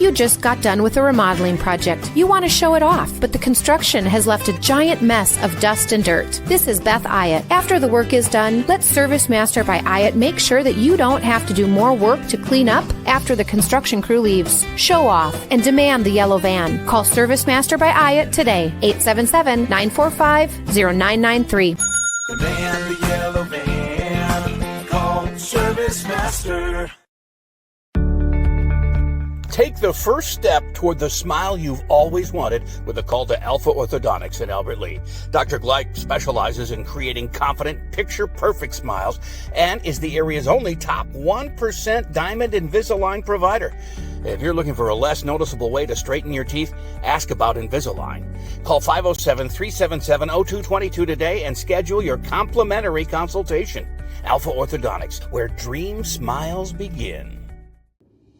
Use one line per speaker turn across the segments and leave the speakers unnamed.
You just got done with a remodeling project. You want to show it off, but the construction has left a giant mess of dust and dirt. This is Beth Ayatt. After the work is done, let Service Master by Ayatt make sure that you don't have to do more work to clean up after the construction crew leaves. Show off and demand the yellow van. Call Service Master by Ayatt today, 877-945-0993.
Demand the yellow van. Call Service Master.
Take the first step toward the smile you've always wanted with a call to Alpha Orthodontics in Albert Lea. Dr. Gleich specializes in creating confident, picture-perfect smiles and is the area's only top 1% Diamond Invisalign provider. If you're looking for a less noticeable way to straighten your teeth, ask about Invisalign. Call 507-377-0222 today and schedule your complimentary consultation. Alpha Orthodontics, where dream smiles begin.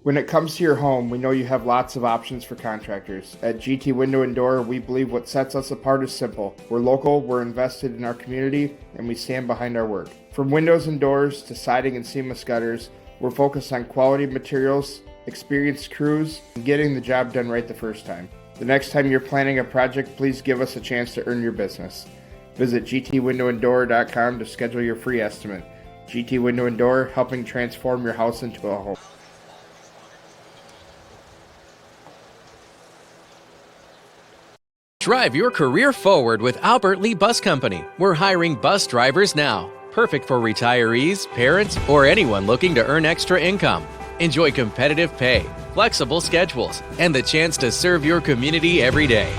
When it comes to your home, we know you have lots of options for contractors. At GT Window and Door, we believe what sets us apart is simple. We're local, we're invested in our community, and we stand behind our work. From windows and doors to siding and seamless gutters, we're focused on quality materials, experienced crews, and getting the job done right the first time. The next time you're planning a project, please give us a chance to earn your business. Visit gtwindowanddoor.com to schedule your free estimate. GT Window and Door, helping transform your house into a home.
Drive your career forward with Albert Lea Bus Company. We're hiring bus drivers now. Perfect for retirees, parents, or anyone looking to earn extra income. Enjoy competitive pay, flexible schedules, and the chance to serve your community every day.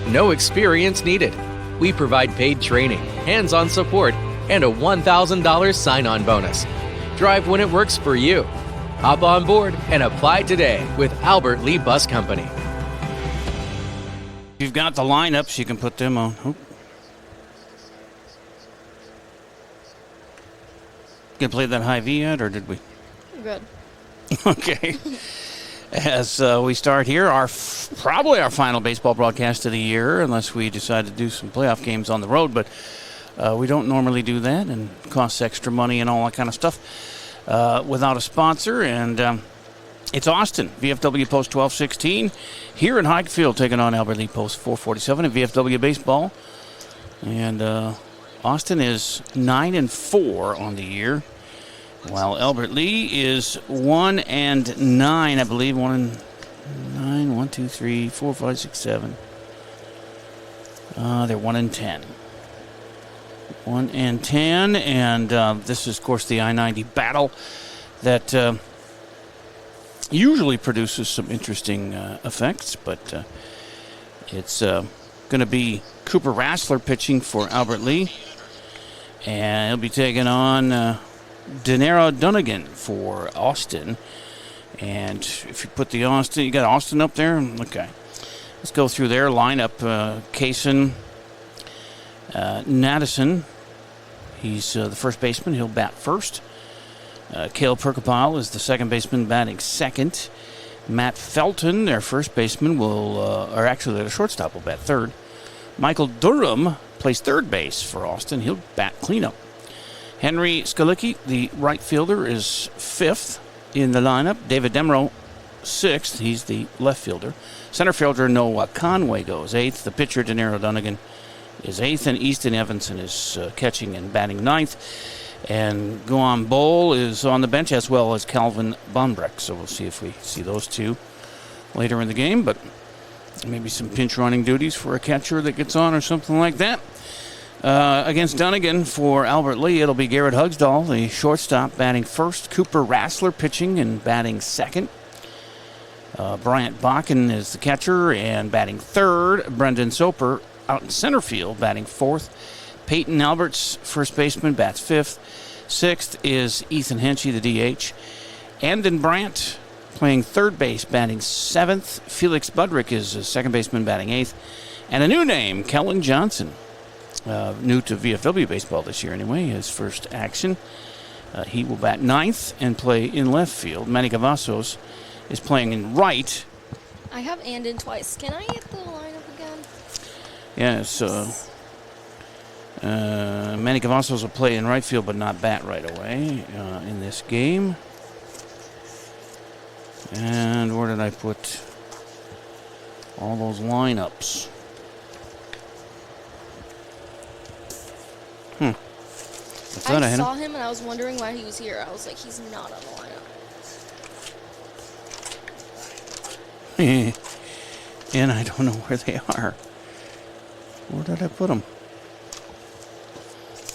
No experience needed. We provide paid training, hands-on support, and a $1,000 sign-on bonus. Drive when it works for you. Hop on board and apply today with Albert Lea Bus Company.
You've got the lineups, you can put them on. Oop. Gonna play that high V yet, or did we?
Good.
Okay. As we start here, probably our final baseball broadcast of the year, unless we decide to do some playoff games on the road, but we don't normally do that, and it costs extra money and all that kind of stuff without a sponsor, and it's Austin, VFW Post 1216, here in Highfield, taking on Albert Lea Post 447 in VFW baseball. And Austin is 9-4 on the year, while Albert Lea is 1-9, I believe. 1-9, 1, 2, 3, 4, 5, 6, 7. They're 1-10. 1-10, and this is, of course, the I-90 battle that usually produces some interesting effects, but it's going to be Cooper Rassler pitching for Albert Lea, and he'll be taking on Dinero Dunnigan for Austin. And if you put the Austin, you got Austin up there? Okay. Let's go through their lineup. Kaysen Nadesan, he's the first baseman. He'll bat first. Cale Perkapile is the second baseman, batting second. Matt Felton, their first baseman, or actually their shortstop, will bat third. Michael Durham plays third base for Austin. He'll bat cleanup. Henry Skalicki, the right fielder, is fifth in the lineup. David Demro, sixth. He's the left fielder. Center fielder Noah Conway goes eighth. The pitcher, Dinero Dunnigan, is eighth, and Easton Evanson is catching and batting ninth. And Guan Bowl is on the bench, as well as Calvin Bonbreck. So we'll see if we see those two later in the game. But maybe some pinch running duties for a catcher that gets on or something like that. Against Dunnigan for Albert Lea, it'll be Garrett Hugsdahl, the shortstop, batting first. Cooper Rassler pitching and batting second. Bryant Bakken is the catcher and batting third. Brendan Soper out in center field, batting fourth. Peyton Alberts, first baseman, bats fifth. Sixth is Ethan Henchy, the DH. Andon Brandt playing third base, batting seventh. Felix Budrick is a second baseman, batting eighth. And a new name, Kellen Johnson, new to VFW baseball this year anyway, his first action. He will bat ninth and play in left field. Manny Cavazos is playing in right.
I have Andon twice. Can I get the lineup again?
Yes, Manny Cavazos will play in right field but not bat right away in this game. And where did I put all those lineups.
I saw him and I was wondering why he was here. I was like, he's not on the lineup.
And I don't know where they are. Where did I put them?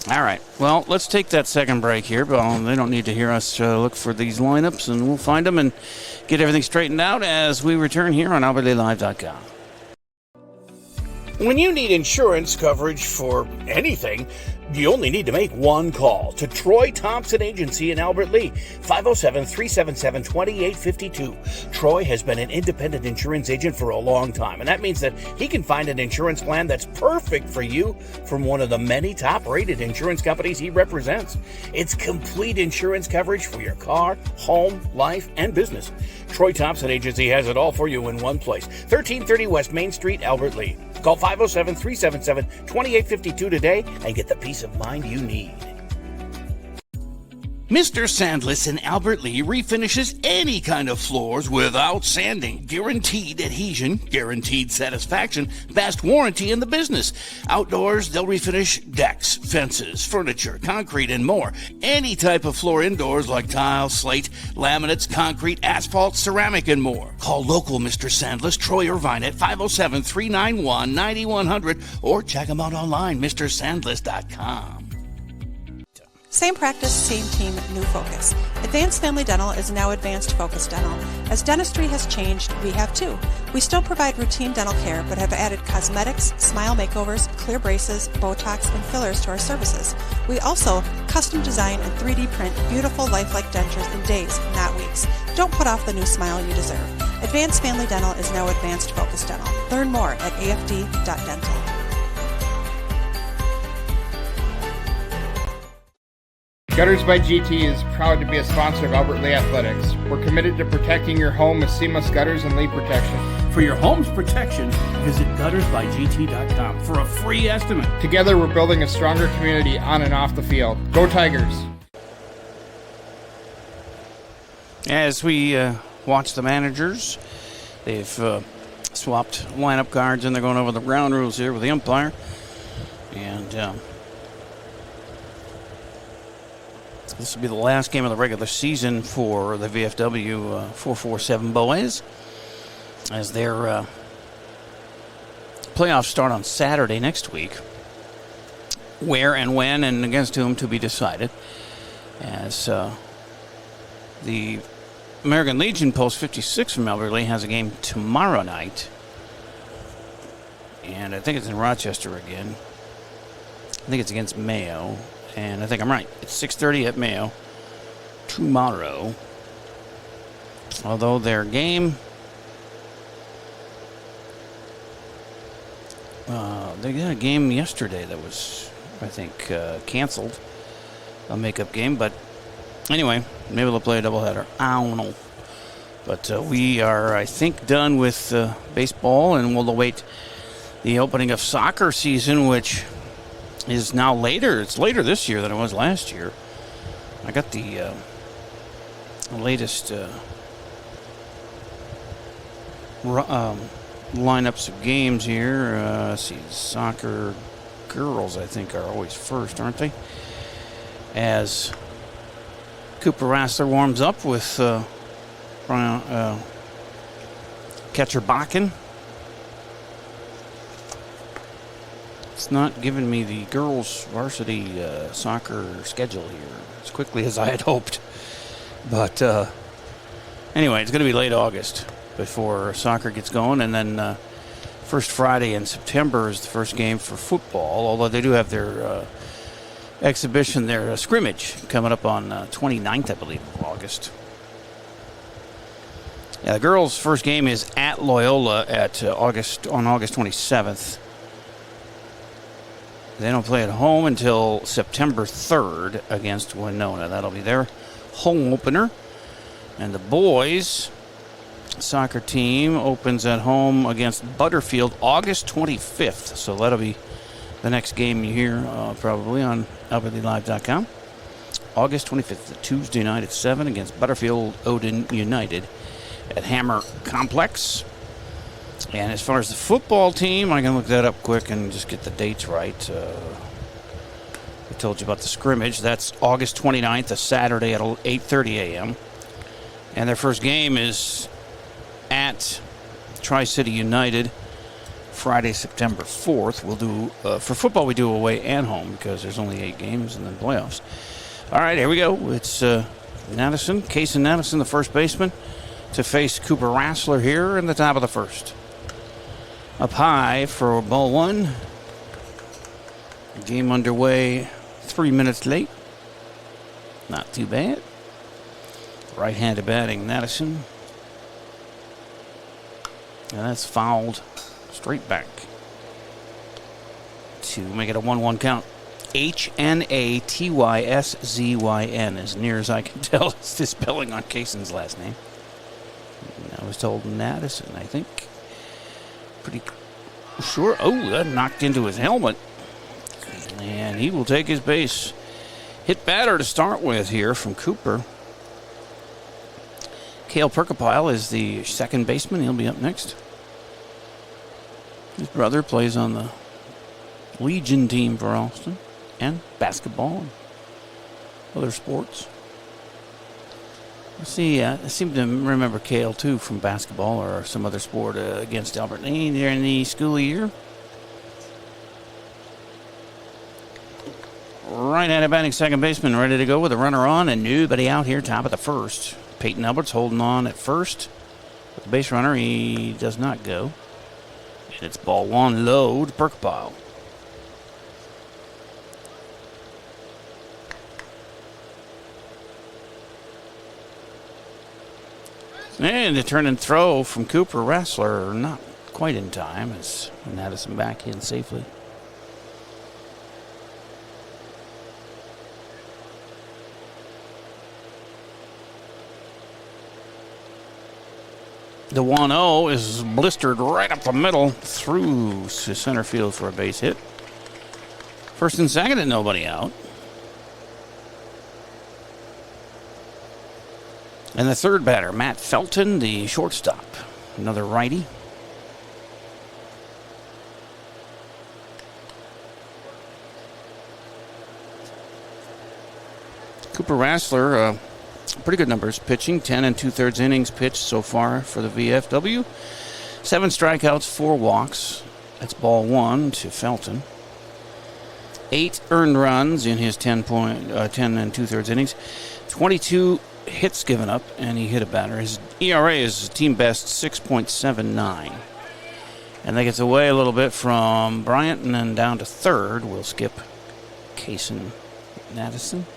All right. Well, let's take that second break here. But they don't need to hear us look for these lineups, and we'll find them and get everything straightened out as we return here on AlbertLeeLive.com.
When you need insurance coverage for anything, you only need to make one call to Troy Thompson Agency in Albert Lea, 507-377-2852. Troy has been an independent insurance agent for a long time, and that means that he can find an insurance plan that's perfect for you from one of the many top-rated insurance companies he represents. It's complete insurance coverage for your car, home, life, and business. Troy Thompson Agency has it all for you in one place, 1330 West Main Street, Albert Lea. Call 507-377-2852 today and get the peace of mind you need.
Mr. Sandless in Albert Lea refinishes any kind of floors without sanding. Guaranteed adhesion, guaranteed satisfaction, best warranty in the business. Outdoors, they'll refinish decks, fences, furniture, concrete, and more. Any type of floor indoors like tile, slate, laminates, concrete, asphalt, ceramic, and more. Call local Mr. Sandless, Troy Irvine at 507-391-9100 or check him out online, mrsandless.com.
Same practice, same team, new focus. Advanced Family Dental is now Advanced Focus Dental. As dentistry has changed, we have too. We still provide routine dental care, but have added cosmetics, smile makeovers, clear braces, Botox, and fillers to our services. We also custom design and 3D print beautiful lifelike dentures in days, not weeks. Don't put off the new smile you deserve. Advanced Family Dental is now Advanced Focus Dental. Learn more at afd.dental.
Gutters by GT is proud to be a sponsor of Albert Lea Athletics. We're committed to protecting your home with seamless gutters and leak protection.
For your home's protection, visit guttersbygt.com for a free estimate.
Together, we're building a stronger community on and off the field. Go Tigers!
As we watch the managers, they've swapped lineup cards and they're going over the ground rules here with the umpire. And this will be the last game of the regular season for the VFW 447 Boys, as their playoffs start on Saturday next week. Where and when and against whom to be decided, as the American Legion Post 56 from Albert Lea has a game tomorrow night, and I think it's in Rochester again. I think it's against Mayo. And I think I'm right. It's 6:30 at Mayo tomorrow. Although their game, they got a game yesterday that was, I think, canceled. A makeup game. But anyway, maybe they'll play a doubleheader. I don't know. But we are, I think, done with baseball, and we'll await the opening of soccer season, which is now later. It's later this year than it was last year. I got the latest lineups of games here. Let's see, soccer girls, I think, are always first, aren't they? As Cooper Rassler warms up with catcher Bakken. It's not giving me the girls' varsity soccer schedule here as quickly as I had hoped. But anyway, it's going to be late August before soccer gets going. And then first Friday in September is the first game for football, although they do have their exhibition, their scrimmage, coming up on 29th, I believe, of August. Yeah, the girls' first game is at Loyola at August 27th. They don't play at home until September 3rd against Winona. That'll be their home opener. And the boys' soccer team opens at home against Butterfield August 25th. So that'll be the next game you hear probably on AlbertLeeLive.com. August 25th, Tuesday night at 7 against Butterfield Odin United at Hammer Complex. And as far as the football team, I can look that up quick and just get the dates right. I told you about the scrimmage. That's August 29th, a Saturday at 8:30 a.m. And their first game is at Tri-City United, Friday, September 4th. We'll do, for football, we do away and home because there's only 8 games and then playoffs. All right, here we go. It's Madison, Kaysen Madison, the first baseman, to face Cooper Rassler here in the top of the first. Up high for ball 1. Game underway 3 minutes late. Not too bad. Right-handed batting, Madison. And that's fouled straight back to make it a 1-1 count. Hnatyszyn, as near as I can tell. It's the spelling on Kaysen's last name. I was told Madison, I think. Pretty sure. Oh, that knocked into his helmet. And he will take his base. Hit batter to start with here from Cooper. Cale Perkapile is the second baseman. He'll be up next. His brother plays on the Legion team for Austin, and basketball and other sports. Let's see, I seem to remember Cale too from basketball or some other sport against Albert Lee during the school year. Right-handed batting second baseman ready to go with a runner on and nobody out here, top of the first. Peyton Alberts holding on at first. With the base runner, he does not go. And it's ball 1 low to Perkapile. And the turn and throw from Cooper Rassler, not quite in time as Madison back in safely. The 1-0 is blistered right up the middle through to center field for a base hit. First and second and nobody out. And the third batter, Matt Felton, the shortstop. Another righty. Cooper Rassler, pretty good numbers pitching. 10 2/3 innings pitched so far for the VFW. 7 strikeouts, 4 walks. That's ball 1 to Felton. 8 earned runs in his 10 2/3 innings. 22 hits given up, and he hit a batter. His ERA is team best 6.79. And that gets away a little bit from Bryant and then down to third. We'll skip Kaysen Madison.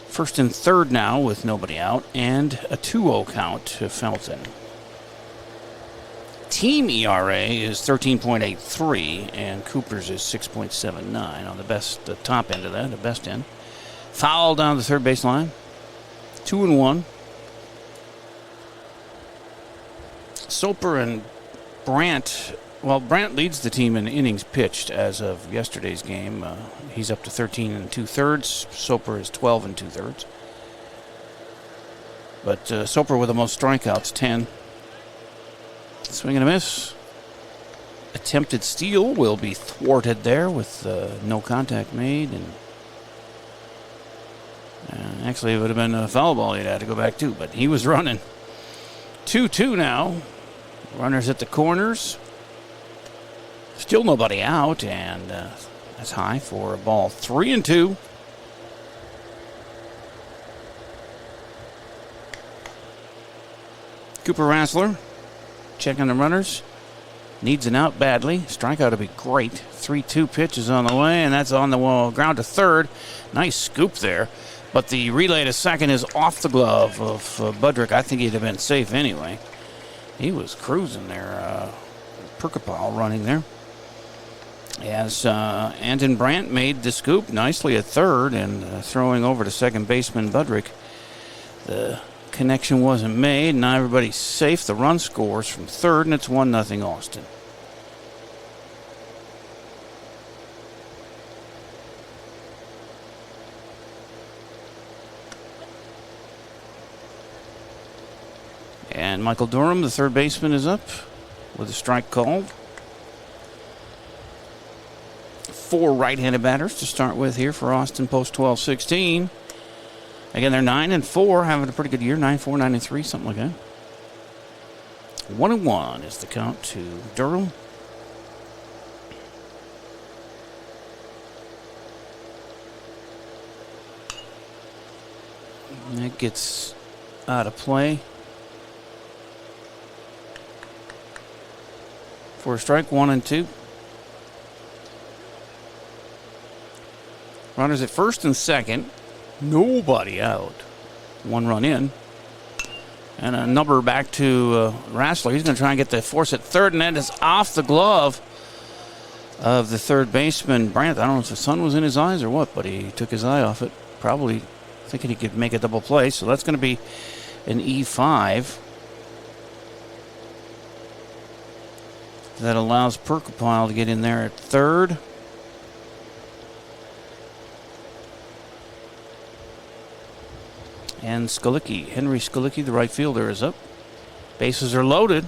First and third now with nobody out, and a 2-0 count to Felton. Team ERA is 13.83, and Cooper's is 6.79 on the top end of that, the best end. Foul down the third baseline. 2-1. Soper and Brandt. Well, Brandt leads the team in innings pitched as of yesterday's game. He's up to 13 2/3. Soper is 12 2/3. But Soper with the most strikeouts, 10. Swing and a miss. Attempted steal will be thwarted there with no contact made. And actually, it would have been a foul ball he'd had to go back to, but he was running. 2-2 now. Runners at the corners. Still nobody out, and that's high for a ball. 3-2. Cooper Rassler checking the runners. Needs an out badly. Strikeout to be great. 3-2 pitch is on the way, and that's on the wall. Ground to third. Nice scoop there. But the relay to second is off the glove of Budrick. I think he'd have been safe anyway. He was cruising there. Perkapile running there. As Anton Brandt made the scoop nicely at third and throwing over to second baseman Budrick. The connection wasn't made. Now everybody's safe. The run scores from third, and it's 1-0 Austin. And Michael Durham, the third baseman, is up with a strike called. 4 right-handed batters to start with here for Austin post 12-16. Again, they're 9-4, having a pretty good year. 9-4, 9-3, something like that. 1-1 is the count to Durham. And that gets out of play for a strike. 1-2. Runners at first and second. Nobody out. 1 run in. And a number back to Rassler. He's going to try and get the force at third, and that is off the glove of the third baseman, Brandt. I don't know if the sun was in his eyes or what, but he took his eye off it. Probably thinking he could make a double play. So that's going to be an E5. That allows Perkapile to get in there at third. And Skulicki, Henry Skulicki, the right fielder, is up. Bases are loaded.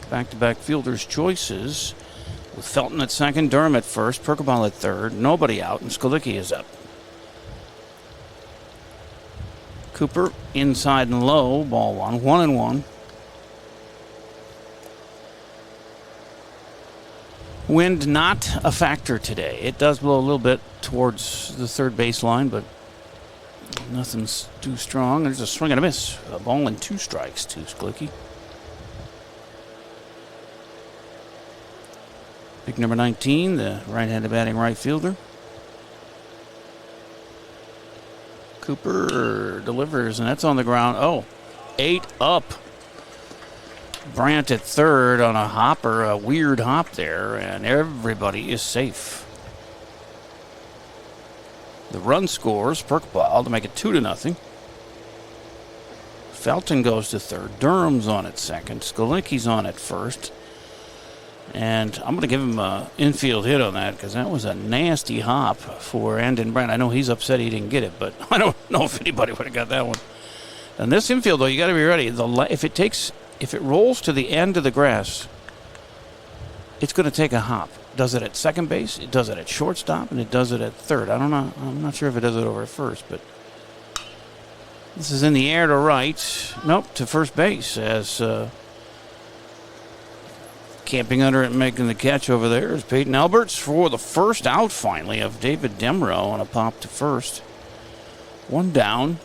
Back-to-back fielders' choices with Felton at second, Durham at first, Perkapile at third, nobody out, and Skulicki is up. Cooper inside and low, ball 1, 1-1. Wind not a factor today. It does blow a little bit towards the third baseline, but nothing's too strong. There's a swing and a miss. A ball and 2 strikes to Skulicki. Pick number 19, the right-handed batting right fielder. Cooper delivers, and that's on the ground. Oh, 8 up. Brandt at third on a hopper, a weird hop there, and everybody is safe. The run scores Perkapile to make it 2-0. Felton goes to third. Durham's on at second. Skulicki's on at first. And I'm going to give him an infield hit on that because that was a nasty hop for Andon Brandt. I know he's upset he didn't get it, but I don't know if anybody would have got that one. And this infield, though, you got to be ready. If it rolls to the end of the grass, it's going to take a hop. Does it at second base, it does it at shortstop, and it does it at third. I don't know. I'm not sure if it does it over at first, but this is in the air to right. Nope, to first base as camping under it and making the catch over there is Peyton Alberts for the first out finally of David Demrow on a pop to first. 1 down.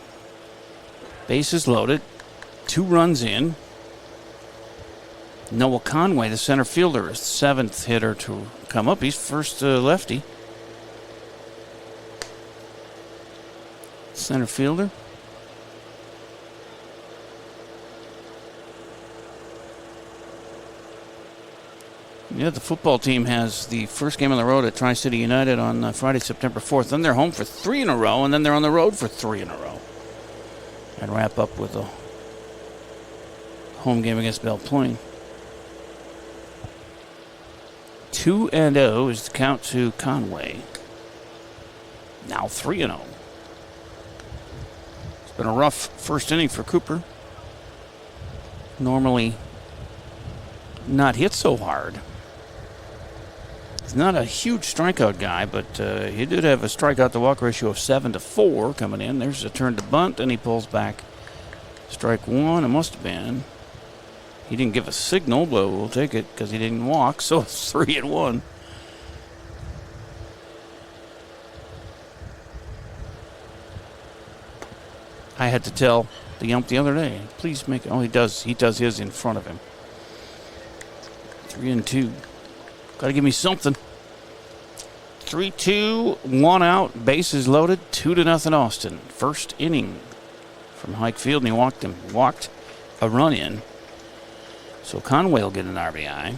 Bases loaded. 2 runs in. Noah Conway, the center fielder, is the 7th hitter to come up. He's first lefty. Center fielder. Yeah, the football team has the first game on the road at Tri-City United on Friday, September 4th. Then they're home for 3 in a row, and then they're on the road for 3 in a row. And wrap up with a home game against Belle Plaine. 2-0 is the count to Conway. Now 3-0. It's been a rough first inning for Cooper. Normally not hit so hard. He's not a huge strikeout guy, but he did have a strikeout to walk ratio of 7-4 coming in. There's a turn to bunt, and he pulls back. Strike 1, it must have been. He didn't give a signal, but we'll take it because he didn't walk, so it's 3-1. I had to tell the ump the other day, please make it. Oh, he does his in front of him. 3-2. Got to give me something. 3-2, 1 out, bases loaded, 2-0 Austin. First inning from Hike Field, and he walked a run in. So Conway will get an RBI,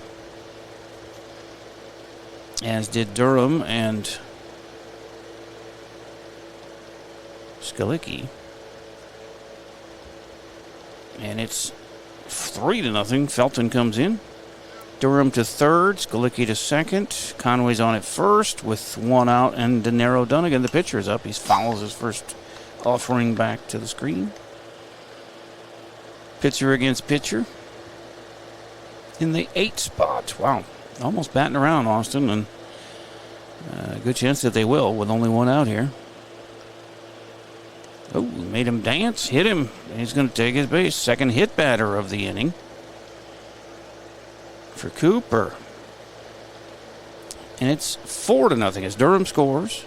as did Durham and Skulicki. And it's 3-0. Felton comes in. Durham to third, Skulicki to second. Conway's on at first with 1 out, and Denaro Dunnigan, the pitcher, is up. He fouls his first offering back to the screen. Pitcher against pitcher. in the 8th spot. Wow, almost batting around, Austin, and good chance that they will with only one out here. Oh, made him dance, hit him. He's going to take his base. Second hit batter of the inning for Cooper. And it's 4-0 as Durham scores.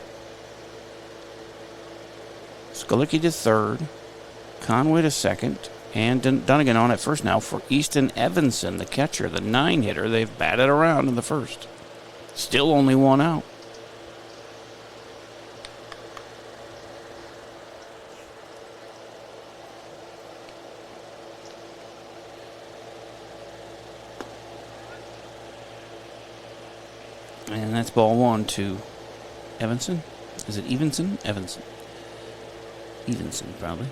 Skulicki to third. Conway to second. And Dunnigan on at first now for Easton Evanson, the catcher, the 9-hitter. They've batted around in the first. Still only one out. And that's ball one to Evanson. Is it Evanson? Evanson. Evanson, probably.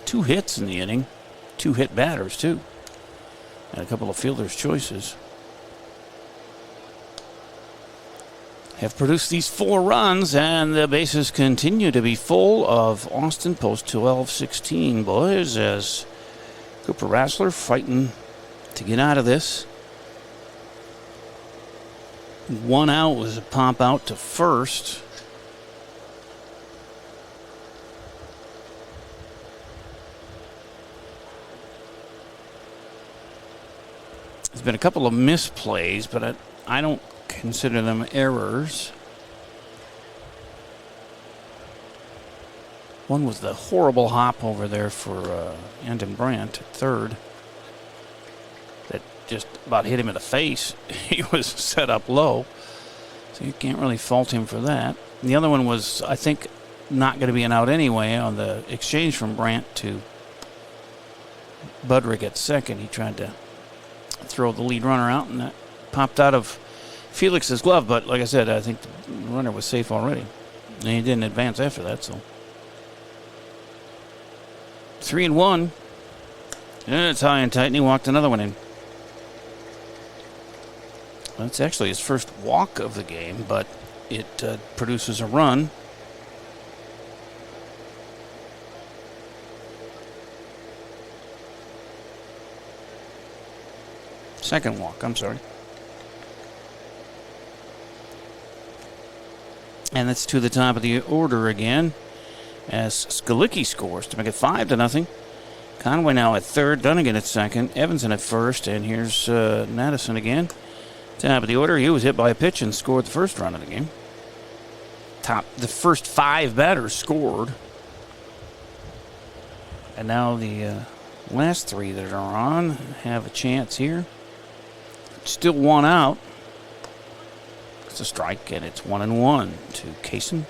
2 hits in the inning. 2 hit batters, too. And a couple of fielders' choices. Have produced these 4 runs, and the bases continue to be full of Austin post 12-16, boys, as Cooper Rassler fighting to get out of this. 1 out was a pop out to first. There's been a couple of misplays, but I don't consider them errors. One was the horrible hop over there for Andon Brandt at third. That just about hit him in the face. He was set up low, so you can't really fault him for that. And the other one was, I think, not going to be an out anyway on the exchange from Brandt to Budrick at second. He tried to throw the lead runner out, and that popped out of Felix's glove. But like I said, I think the runner was safe already, and he didn't advance after that. So 3-1. And it's high and tight, and he walked another one in. That's actually his first walk of the game, but it produces a run. Second walk, I'm sorry. And that's to the top of the order again, as Skulicki scores to make it 5-0. Conway now at third, Dunnigan at second, Evanson at first, and here's Madison again. Top of the order, he was hit by a pitch and scored the first run of the game. The first 5 batters scored. And now the last 3 that are on have a chance here. Still 1 out. It's a strike, and it's 1-1 to Kaysen.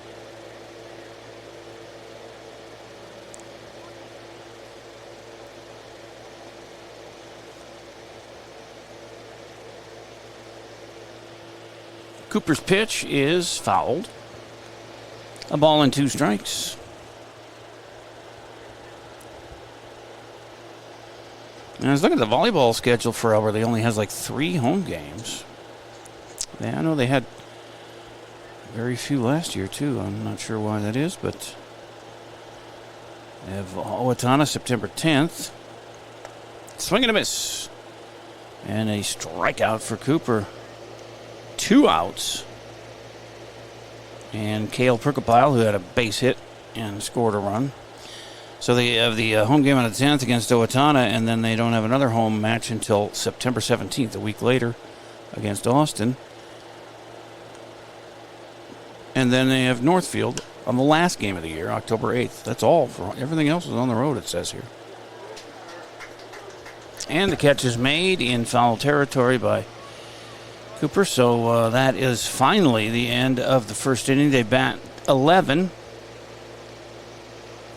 Cooper's pitch is fouled. A ball and 2 strikes. And I was looking at the volleyball schedule for Albertley. Only has like 3 home games. Yeah, I know they had very few last year, too. I'm not sure why that is, but they have Owatonna September 10th. Swing and a miss. And a strikeout for Cooper. 2 outs. And Cale Perkapile, who had a base hit and scored a run. So they have the home game on the 10th against Owatonna, and then they don't have another home match until September 17th, a week later, against Austin. And then they have Northfield on the last game of the year, October 8th. That's all. For everything else is on the road, it says here. And the catch is made in foul territory by Cooper. So that is finally the end of the first inning. They bat 11.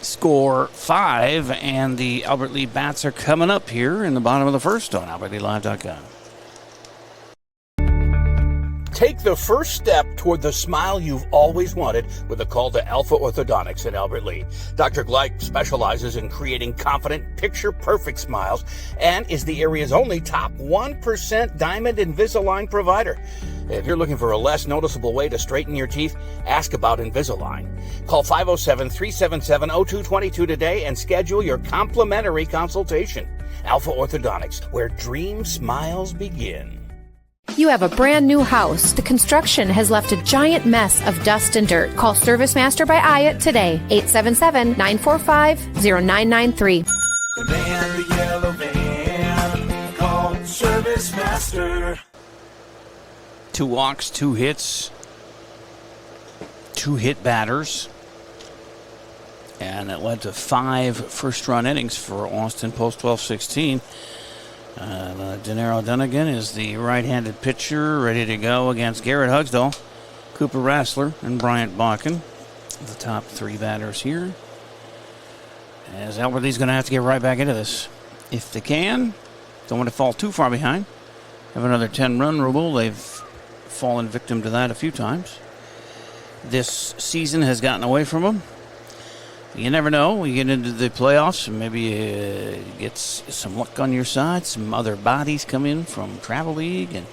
Score 5, and the Albert Lea Bats are coming up here in the bottom of the first on AlbertLeaLive.com.
Take the first step toward the smile you've always wanted with a call to Alpha Orthodontics in Albert Lea. Dr. Gleich specializes in creating confident, picture-perfect smiles and is the area's only top 1% Diamond Invisalign provider. If you're looking for a less noticeable way to straighten your teeth, ask about Invisalign. Call 507-377-0222 today and schedule your complimentary consultation. Alpha Orthodontics, where dream smiles begin.
You have a brand new house. The construction has left a giant mess of dust and dirt. Call ServiceMaster by Hyatt today. 877-945-0993.
The van, the yellow van, call ServiceMaster.
2 walks, 2 hits, 2 hit batters. And it led to 5 first-run innings for Austin post 12-16. Denaro Dunnigan is the right-handed pitcher, ready to go against Garrett Hugsdall, Cooper Rassler, and Bryant Bakken. The top 3 batters here. As Albert Lee's going to have to get right back into this. If they can, don't want to fall too far behind. Have another 10-run rule. They've fallen victim to that a few times. This season has gotten away from them. You never know. You get into the playoffs and maybe you get some luck on your side. Some other bodies come in from Travel League and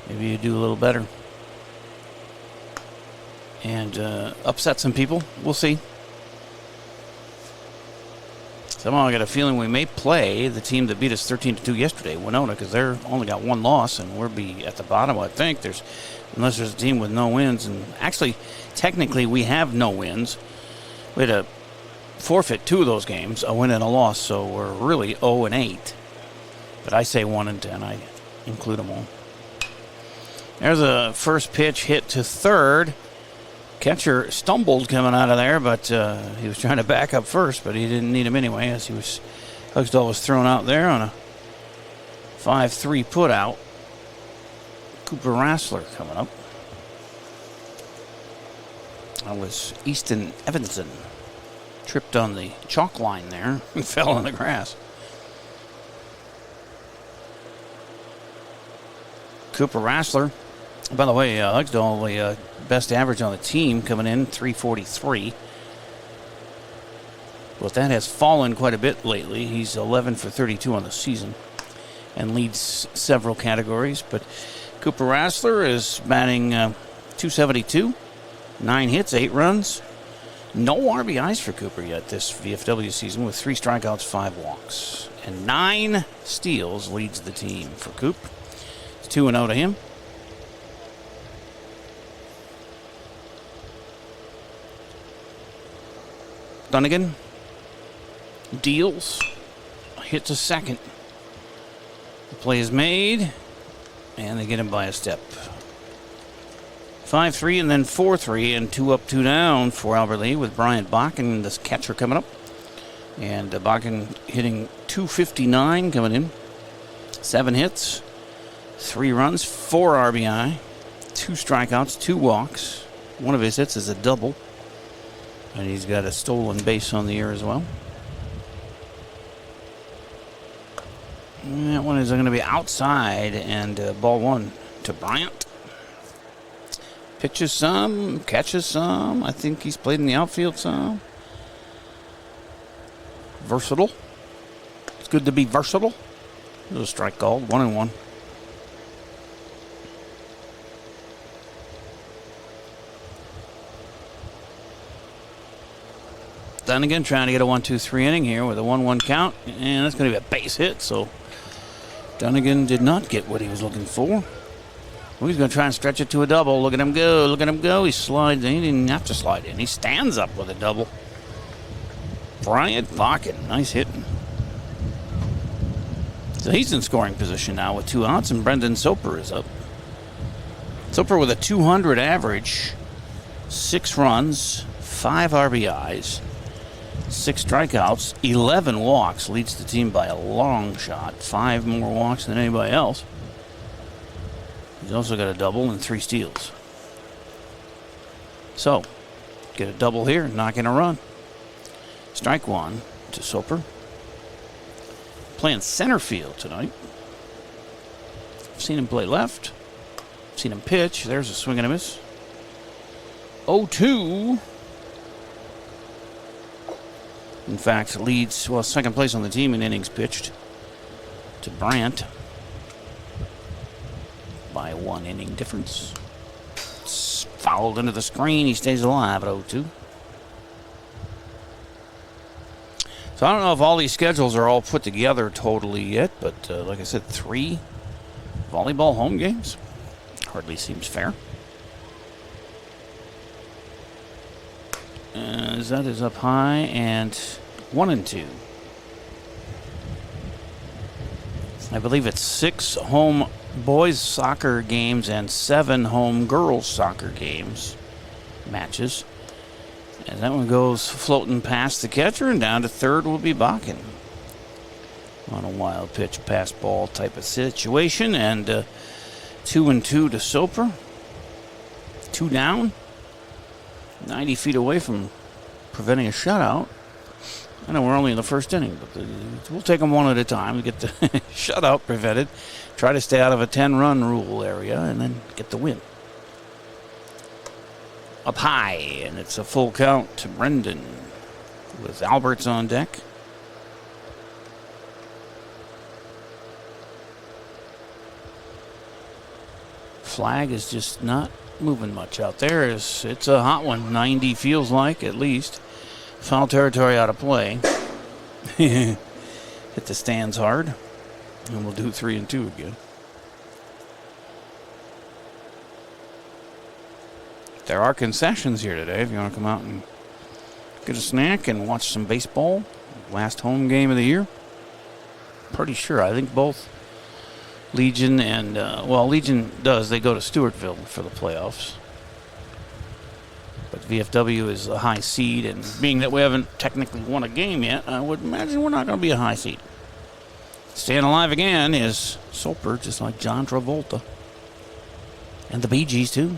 maybe you do a little better. And upset some people. We'll see. Somehow I got a feeling we may play the team that beat us 13-2 yesterday, Winona, because they're only got 1 loss and we'll be at the bottom, I think. Unless there's a team with no wins. And actually, technically, we have no wins. We had to forfeit 2 of those games, a win and a loss, so we're really 0-8. But I say 1-10. I include them all. There's a first pitch hit to third. Catcher stumbled coming out of there, but he was trying to back up first, but he didn't need him anyway, as Hugsdall was thrown out there on a 5-3 put out. Cooper Rassler coming up. That was Easton Evanson. Tripped on the chalk line there and fell on the grass. Cooper Rassler. By the way, Hugsdall, the best average on the team coming in, 343. But that has fallen quite a bit lately. He's 11 for 32 on the season and leads several categories. But Cooper Rassler is batting .272, 9 hits, 8 runs. No RBIs for Cooper yet this VFW season, with 3 strikeouts, 5 walks. And 9 steals leads the team for Coop. It's 2-0 to him. Dunnigan deals, hits a second. The play is made, and they get him by a step. 5-3 and then 4-3, and 2 up, 2 down for Albert Lee, with Bryant Bakken, this catcher, coming up. And Bakken hitting .259 coming in. 7 hits, 3 runs, 4 RBI, 2 strikeouts, 2 walks. One of his hits is a double. And he's got a stolen base on the year as well. And that one is going to be outside, and ball 1 to Bryant. Pitches some, catches some. I think he's played in the outfield some. Versatile. It's good to be versatile. There's a strike called, 1-1. Dunnigan trying to get a 1-2-3 inning here with a 1-1 count, and that's going to be a base hit, so Dunnigan did not get what he was looking for. Well, he's going to try and stretch it to a double. Look at him go, look at him go. He slides in. He didn't have to slide in. He stands up with a double. Bryant Bakken, nice hitting. So he's in scoring position now with 2 outs, and Brendan Soper is up. Soper with a .200 average, 6 runs, 5 RBIs, 6 strikeouts, 11 walks, leads the team by a long shot. 5 more walks than anybody else. He's also got a double and 3 steals. So, get a double here, knock in a run. Strike 1 to Soper. Playing center field tonight. I've seen him play left. Seen him pitch. There's a swing and a miss. 0-2. In fact, leads, well, second place on the team in innings pitched to Bryant by 1 inning difference. It's fouled into the screen. He stays alive at 0-2. So I don't know if all these schedules are all put together totally yet, but like I said, 3 volleyball home games. Hardly seems fair. That is up high and 1-2. I believe it's 6 home boys soccer games and 7 home girls soccer games matches. And that one goes floating past the catcher, and down to third will be Bakken. On a wild pitch pass ball type of situation, and 2-2 to Soper. 2 down. 90 feet away from preventing a shutout. I know we're only in the first inning, but we'll take them one at a time to get the shutout prevented. Try to stay out of a 10-run rule area, and then get the win. Up high, and it's a full count to Brendan with Alberts on deck. Flag is just not moving much out there. It's a hot one. 90 feels like, at least. Foul territory out of play. Hit the stands hard. And we'll do 3-2 again. There are concessions here today if you want to come out and get a snack and watch some baseball. Last home game of the year. Pretty sure. I think both Legion and, Legion does. They go to Stewartville for the playoffs. But VFW is a high seed, and being that we haven't technically won a game yet, I would imagine we're not going to be a high seed. Staying alive again is Soper, just like John Travolta. And the Bee Gees, too.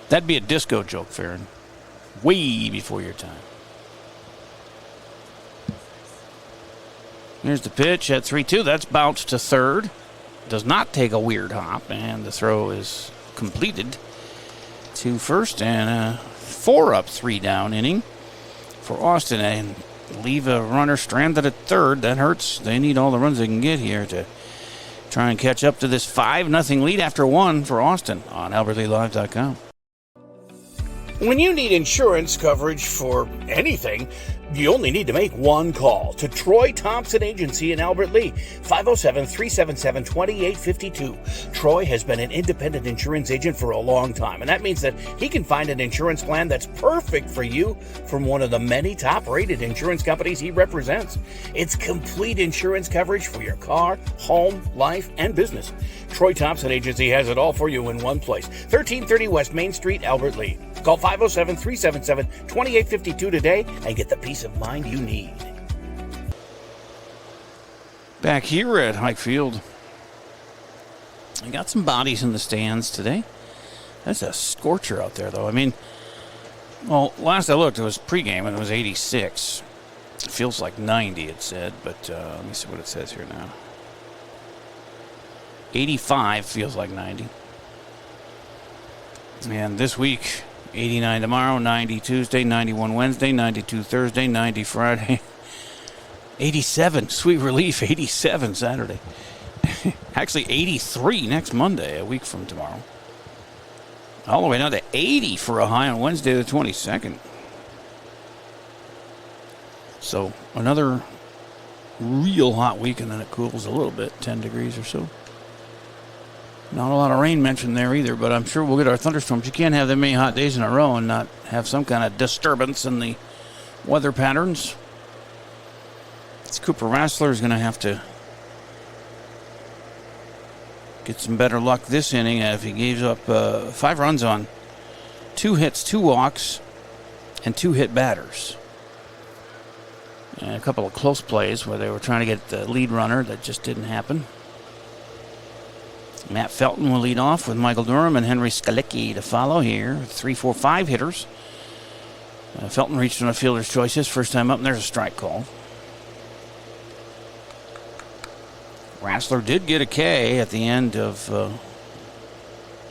That'd be a disco joke, Farron. Way before your time. Here's the pitch at 3-2. That's bounced to third. Does not take a weird hop, and the throw is completed to first, and a 4-up, 3-down inning for Austin, and leave a runner stranded at third. That hurts. They need all the runs they can get here to try and catch up to this 5-0 lead after 1 for Austin on AlbertLeeLive.com.
When you need insurance coverage for anything, you only need to make one call to Troy Thompson Agency in Albert Lea, 507-377-2852. Troy has been an independent insurance agent for a long time, and that means that he can find an insurance plan that's perfect for you from one of the many top-rated insurance companies he represents. It's complete insurance coverage for your car, home, life, and business. Troy Thompson Agency has it all for you in one place, 1330 West Main Street, Albert Lea. Call 507-377-2852 today and get the peace of mind you need.
Back here at Hike Field, I got some bodies in the stands today. That's a scorcher out there, though. I mean, last I looked, it was pregame, and it was 86. It feels like 90, it said, but let me see what it says here now. 85 feels like 90. And this week, 89 tomorrow, 90 Tuesday, 91 Wednesday, 92 Thursday, 90 Friday, 87, sweet relief, 87 Saturday. Actually, 83 next Monday, a week from tomorrow. All the way down to 80 for a high on Wednesday the 22nd. So another real hot week, and then it cools a little bit, 10 degrees or so. Not a lot of rain mentioned there either, but I'm sure we'll get our thunderstorms. You can't have that many hot days in a row and not have some kind of disturbance in the weather patterns. Cooper Rassler is going to have to get some better luck this inning if he gives up 5 runs on 2 hits, 2 walks, and 2 hit batters. And a couple of close plays where they were trying to get the lead runner. That just didn't happen. Matt Felton will lead off with Michael Durham and Henry Skalicki to follow here. 3, 4, 5 hitters. Felton reached on a fielder's choice his first time up, and there's a strike call. Rassler did get a K at the end of, for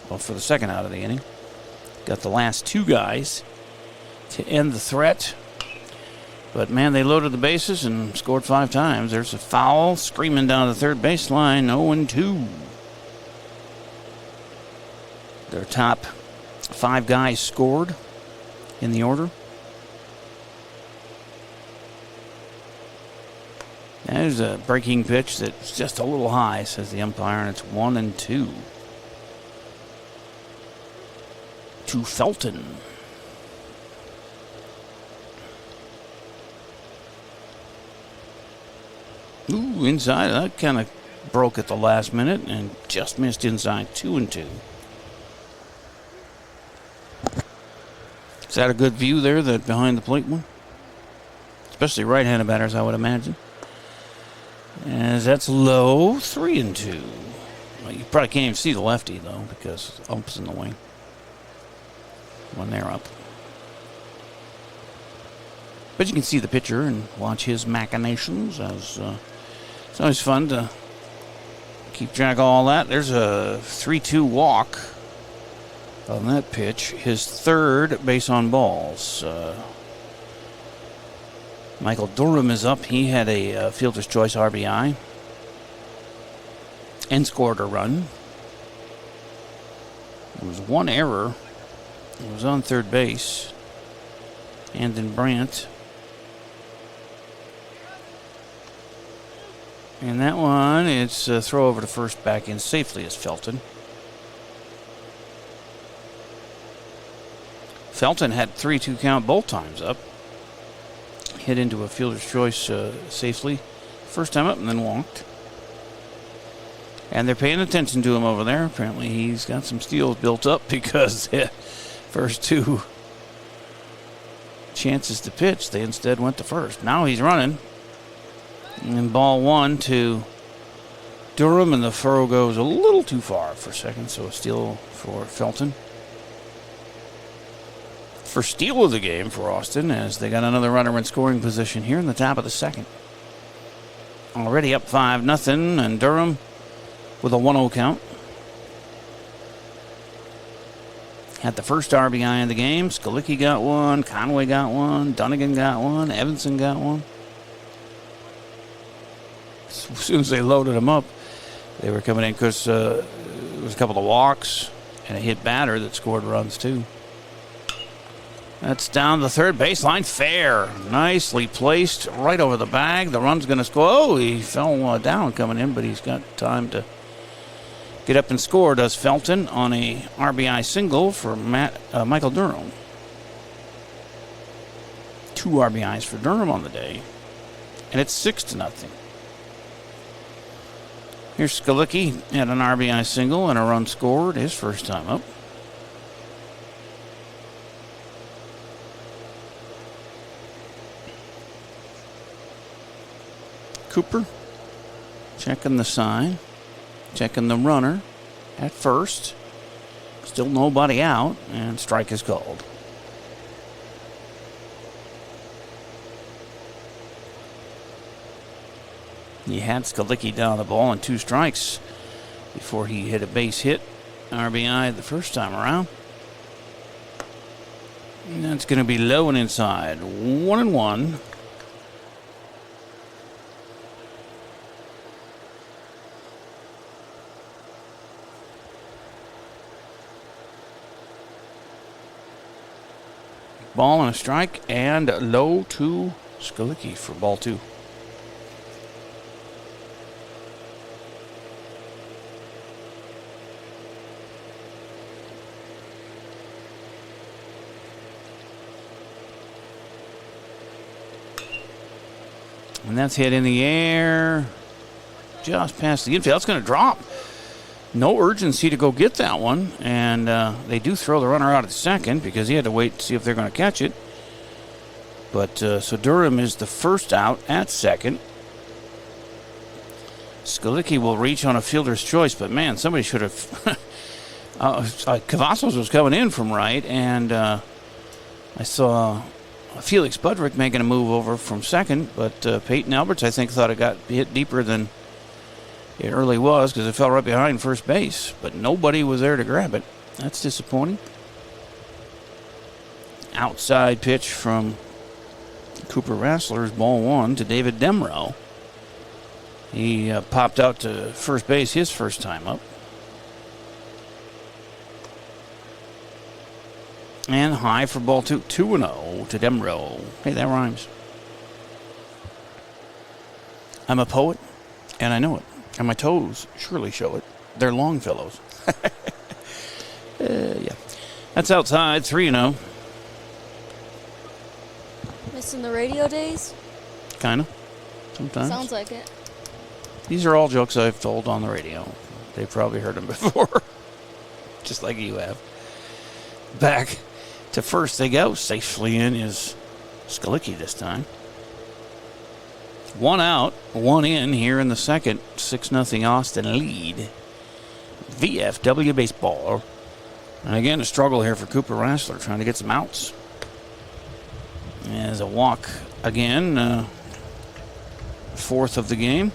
the second out of the inning. Got the last 2 guys to end the threat. But, man, they loaded the bases and scored 5 times. There's a foul screaming down the third baseline, 0-2. Their top 5 guys scored. in the order. There's a breaking pitch that's just a little high, says the umpire, and it's 1-2. To Felton. Ooh, inside. That kind of broke at the last minute and just missed inside. 2-2. Is that a good view there, that behind the plate one? Especially right-handed batters, I would imagine. As that's low, 3-2. Well, you probably can't even see the lefty, though, because ump's in the wing when they're up. But you can see the pitcher and watch his machinations. As it's always fun to keep track of all that. There's a 3-2 walk on that pitch. His third base on balls. Michael Durham is up. He had a Fielder's Choice RBI and scored a run. There was one error. It was on third base. Andon Brandt. And that one, it's a throw over to first, back in safely as Felton. Felton had 3-2 count both times up. Hit into a Fielder's Choice safely first time up and then walked. And they're paying attention to him over there. Apparently he's got some steals built up because the first two chances to pitch, they instead went to first. Now he's running. And ball one to Durham, and the throw goes a little too far for second, so a steal for Felton. First steal of the game for Austin, as they got another runner in scoring position here in the top of the second. Already up 5-0, and Durham with a 1-0 count. Had the first RBI in the game. Skalicki got one, Conway got one, Dunnigan got one, Evanson got one. As soon as they loaded them up, they were coming in because there was a couple of walks and a hit batter that scored runs too. That's down the third baseline. Fair. Nicely placed right over the bag. The run's going to score. Oh, he fell down coming in, but he's got time to get up and score, does Felton, on a RBI single for Michael Durham. 2 RBIs for Durham on the day. And it's 6-0. Here's Skalicki, had an RBI single and a run scored his first time up. Cooper checking the sign, checking the runner at first. Still nobody out, and strike is called. He had Skalicki down the ball and 2 strikes before he hit a base hit RBI the first time around. And that's going to be low and inside. 1-1. Ball and a strike, and low to Skalicki for ball 2. And that's hit in the air, just past the infield. It's going to drop. No urgency to go get that one. And they do throw the runner out at second because he had to wait to see if they're going to catch it. But so Durham is the first out at second. Skalicki will reach on a Fielder's Choice, but man, somebody should have. Cavazos was coming in from right, and I saw Felix Budrick making a move over from second, but Peyton Alberts, I think, thought it got hit deeper than it really was because it fell right behind first base, but nobody was there to grab it. That's disappointing. Outside pitch from Cooper Rassler's ball 1 to David Demrow. He popped out to first base his first time up. And high for ball 2. 2-0 to Demro. Hey, that rhymes. I'm a poet, and I know it. And my toes surely show it. They're Longfellows. Yeah. That's outside, 3-0.
Missing the radio days?
Kind of. Sometimes.
Sounds like it.
These are all jokes I've told on the radio. They've probably heard them before. Just like you have. Back to first they go. Safely in is Skalicki this time. 1 out, 1 in here in the second. 6-0 Austin lead. VFW baseball. And again, a struggle here for Cooper Rassler, trying to get some outs. As a walk again, fourth of the game.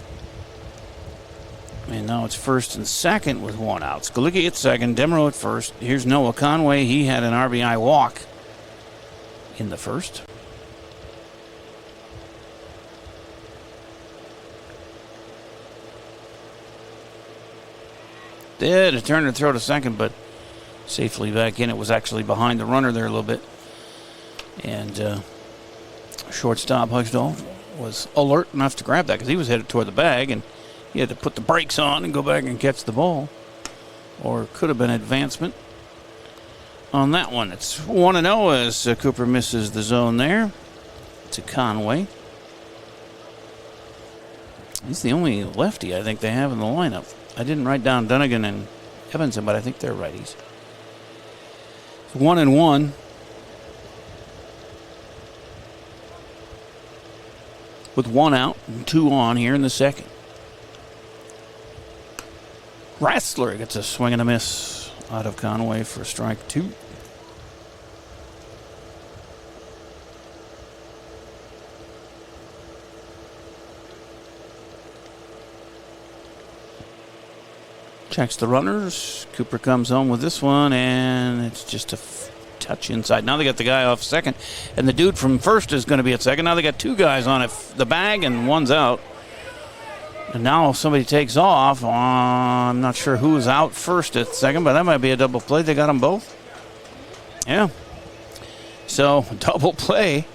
And now it's first and second with 1 out. Skalicki at second, Demro at first. Here's Noah Conway. He had an RBI walk in the first. Did a turn and throw to second, but safely back in. It was actually behind the runner there a little bit. And shortstop Huxdall was alert enough to grab that because he was headed toward the bag, and he had to put the brakes on and go back and catch the ball. Or could have been advancement on that one. It's 1-0 as Cooper misses the zone there to Conway. He's the only lefty I think they have in the lineup. I didn't write down Dunnigan and Evanson, but I think they're righties. 1-1. With 1 out and 2 on here in the second. Rassler gets a swing and a miss out of Conway for strike 2. Checks the runners. Cooper comes home with this one, and it's just a touch inside. Now they got the guy off second, and the dude from first is going to be at second. Now they got 2 guys on it, the bag, and 1's out. And now somebody takes off. I'm not sure who's out first at second, but that might be a double play. They got them both. Yeah. So, double play.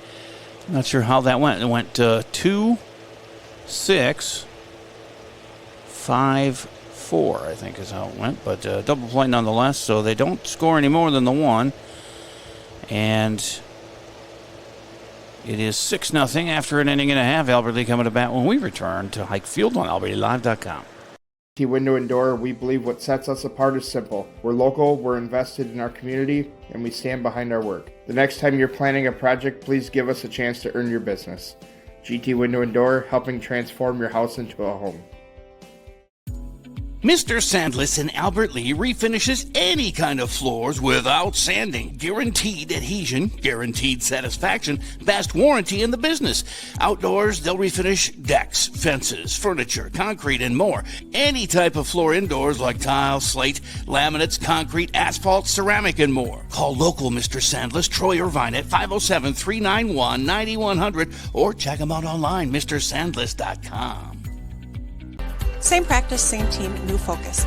Not sure how that went. It went 2, 6, 5, 4, I think is how it went. But double play nonetheless, so they don't score any more than the 1. And it is 6-0 after an inning and a half. Albert Lee coming to bat when we return to Hike Field on AlbertLeeLive.com.
Window and Door, we believe what sets us apart is simple. We're local, we're invested in our community, and we stand behind our work. The next time you're planning a project, please give us a chance to earn your business. GT Window and Door, helping transform your house into a home.
Mr. Sandless in Albert Lea refinishes any kind of floors without sanding. Guaranteed adhesion, guaranteed satisfaction, best warranty in the business. Outdoors, they'll refinish decks, fences, furniture, concrete, and more. Any type of floor indoors like tile, slate, laminates, concrete, asphalt, ceramic, and more. Call local Mr. Sandless, Troy Irvine at 507-391-9100 or check him out online, MrSandless.com.
Same practice, same team, new focus.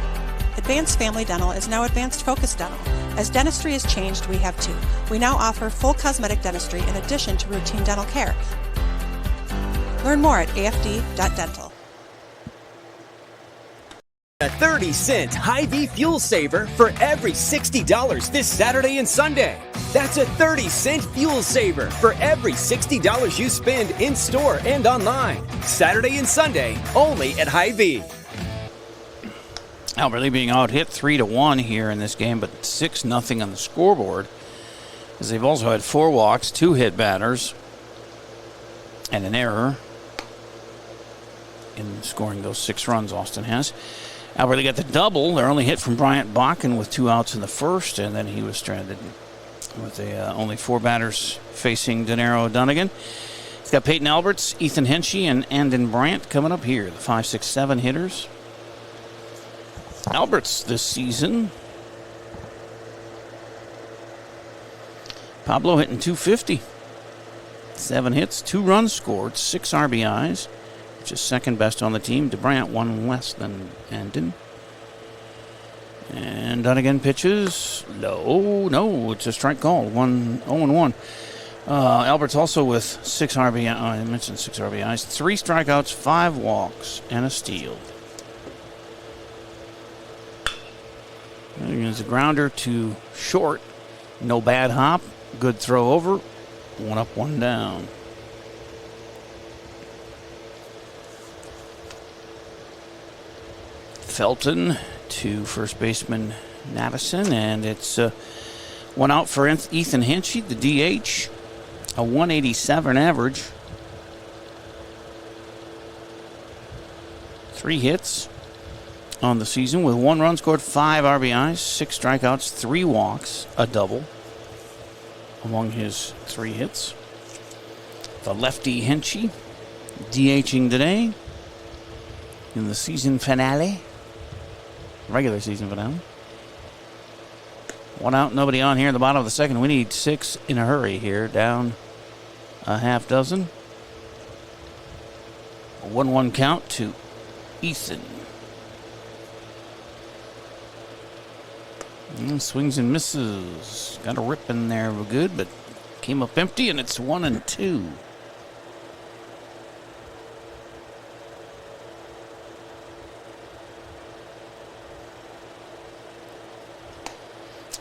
Advanced Family Dental is now Advanced Focus Dental. As dentistry has changed, we have too. We now offer full cosmetic dentistry in addition to routine dental care. Learn more at afd.dental.
A 30-cent Hy-Vee fuel saver for every $60 this Saturday and Sunday. That's a 30-cent fuel saver for every $60 you spend in-store and online. Saturday and Sunday, only at Hy-Vee.
Albert Lea being out hit 3-1 here in this game, but 6-0 on the scoreboard. As they've also had 4 walks, 2 hit batters, and an error in scoring those 6 runs Austin has. Albert Lea got the double. They're only hit from Bryant Bakken with 2 outs in the first, and then he was stranded with only 4 batters facing Denaro Dunnigan. He's got Peyton Alberts, Ethan Henschey, and Andon Brandt coming up here, the 5, 6, 7 hitters. Alberts this season. Pablo hitting .250. 7 hits, 2 runs scored, 6 RBIs, which is second best on the team. DeBrandt 1 less than Andon. And Dunnigan pitches low. No, it's a strike call. 1-0-1. Albert's also with 6 RBI. I mentioned 6 RBIs. 3 strikeouts, 5 walks, and a steal. There's a grounder to short. No bad hop. Good throw over. 1 up, 1 down. Felton to first baseman Navison, and it's 1 out for Ethan Hinchy, the DH. A 187 average. 3 hits on the season with 1 run scored, 5 RBIs, 6 strikeouts, 3 walks, a double among his 3 hits. The lefty Hinchy DHing today in the season finale. Regular season finale. 1 out, nobody on here in the bottom of the second. We need 6 in a hurry here. Down a half dozen. A 1-1 count to Ethan. Swings and misses. Got a rip in there good, but came up empty, and it's 1-2.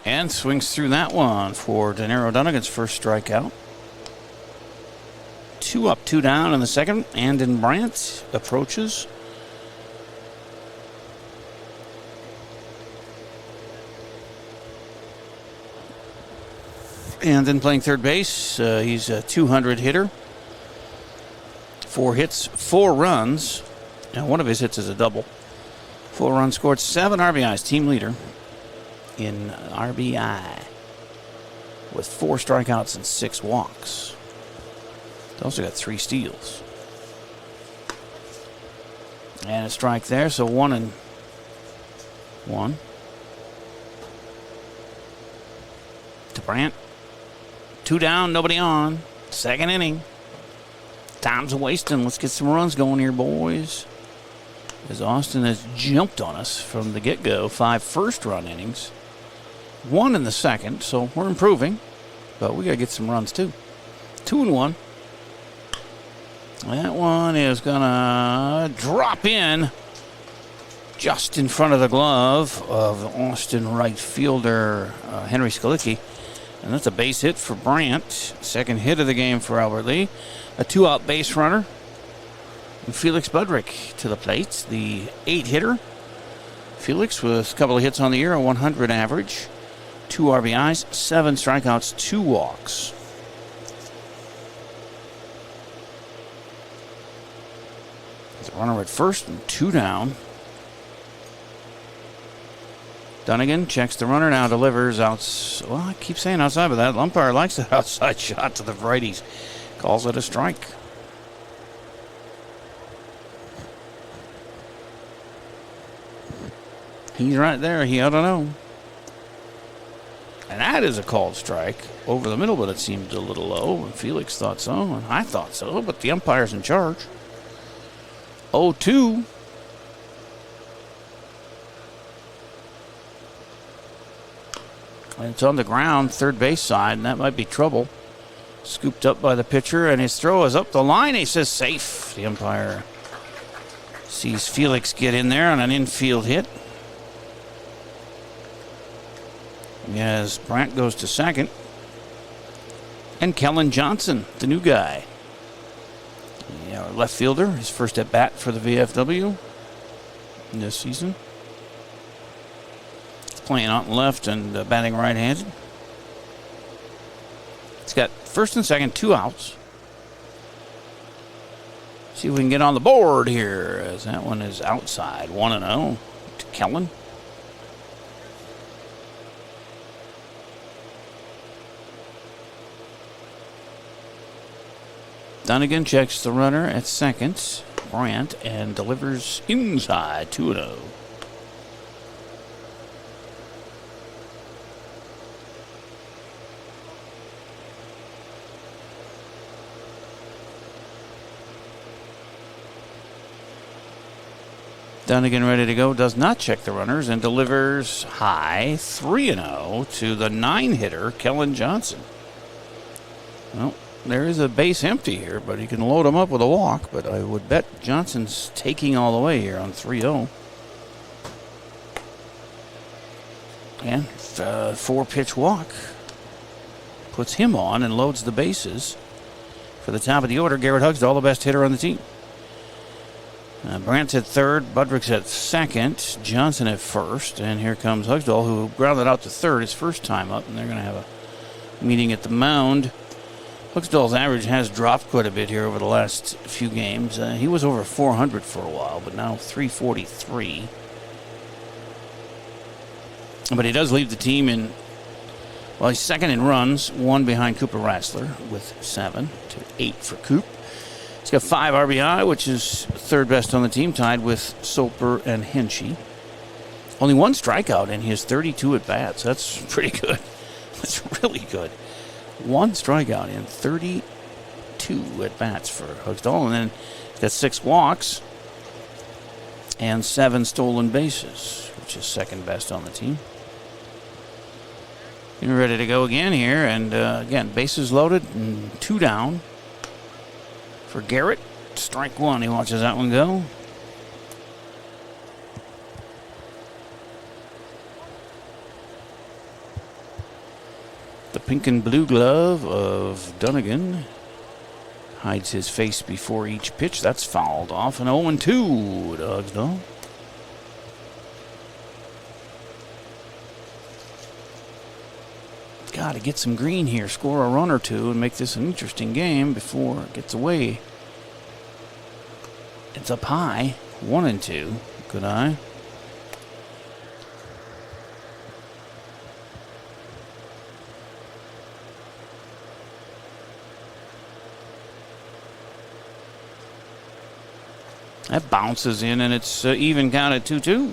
And swings through that one for Denaro Dunnigan's first strikeout. 2 up, 2 down in the second. Andon Brandt approaches. And then playing third base, he's a 200 hitter. 4 hits, 4 runs. And one of his hits is a double. 4 runs scored, 7 RBIs, team leader in RBI with 4 strikeouts and 6 walks. He's also got 3 steals. And a strike there, so 1-1. To Brandt. 2 down, nobody on. Second inning. Time's wasting. Let's get some runs going here, boys. As Austin has jumped on us from the get-go. 5 first-run innings. 1 in the second, so we're improving. But we got to get some runs, too. 2-1. That one is going to drop in just in front of the glove of Austin right fielder Henry Skalicki. And that's a base hit for Brandt. Second hit of the game for Albert Lee. A 2-out base runner. And Felix Budrick to the plate, the 8-hitter. Felix with a couple of hits on the year, a 100 average. 2 RBIs, 7 strikeouts, 2 walks. There's a runner at first and 2 down. Dunnigan checks the runner, now delivers outside. Well, I keep saying outside, but that umpire likes that outside shot to the righties. Calls it a strike. He's right there. He ought to know. And that is a called strike over the middle, but it seemed a little low. And Felix thought so, and I thought so, but the umpire's in charge. 0-2. And it's on the ground, third base side, and that might be trouble. Scooped up by the pitcher, and his throw is up the line. He says safe. The umpire sees Felix get in there on an infield hit. As Brandt goes to second. And Kellen Johnson, the new guy. Our left fielder, his first at bat for the VFW this season. Playing out and left and batting right-handed. It's got first and second, 2 outs. See if we can get on the board here, as that one is outside. 1-0 to Kellen. Dunnigan checks the runner at second, Brandt, and delivers inside. 2-0. Dunnigan ready to go, does not check the runners, and delivers high 3-0 to the 9-hitter, Kellen Johnson. Well, there is a base empty here, but he can load him up with a walk, but I would bet Johnson's taking all the way here on 3-0. And 4-pitch walk puts him on and loads the bases. For the top of the order, Garrett Hugsdall, the best hitter on the team. Brandt's at third, Budrick's at second, Johnson at first, and here comes Hugsdall, who grounded out to third his first time up, and they're going to have a meeting at the mound. Hugsdall's average has dropped quite a bit here over the last few games. He was over 400 for a while, but now 343. But he does lead the team in, well, he's second in runs, one behind Cooper Rassler with 7 to 8 for Coop. He's got 5 RBI, which is third best on the team, tied with Soper and Hinchy. Only 1 strikeout in his 32 at-bats. That's pretty good. That's really good. 1 strikeout in 32 at-bats for Hugsdall. And then he's got 6 walks and 7 stolen bases, which is second best on the team. Getting ready to go again here. And again, bases loaded and 2 down. For Garrett, strike 1. He watches that one go. The pink and blue glove of Dunnigan hides his face before each pitch. That's fouled off. An 0-2 to Hugsdall. Got to get some green here, score a run or two, and make this an interesting game before it gets away. It's up high, 1-2. Good eye. That bounces in, and it's even count at 2-2.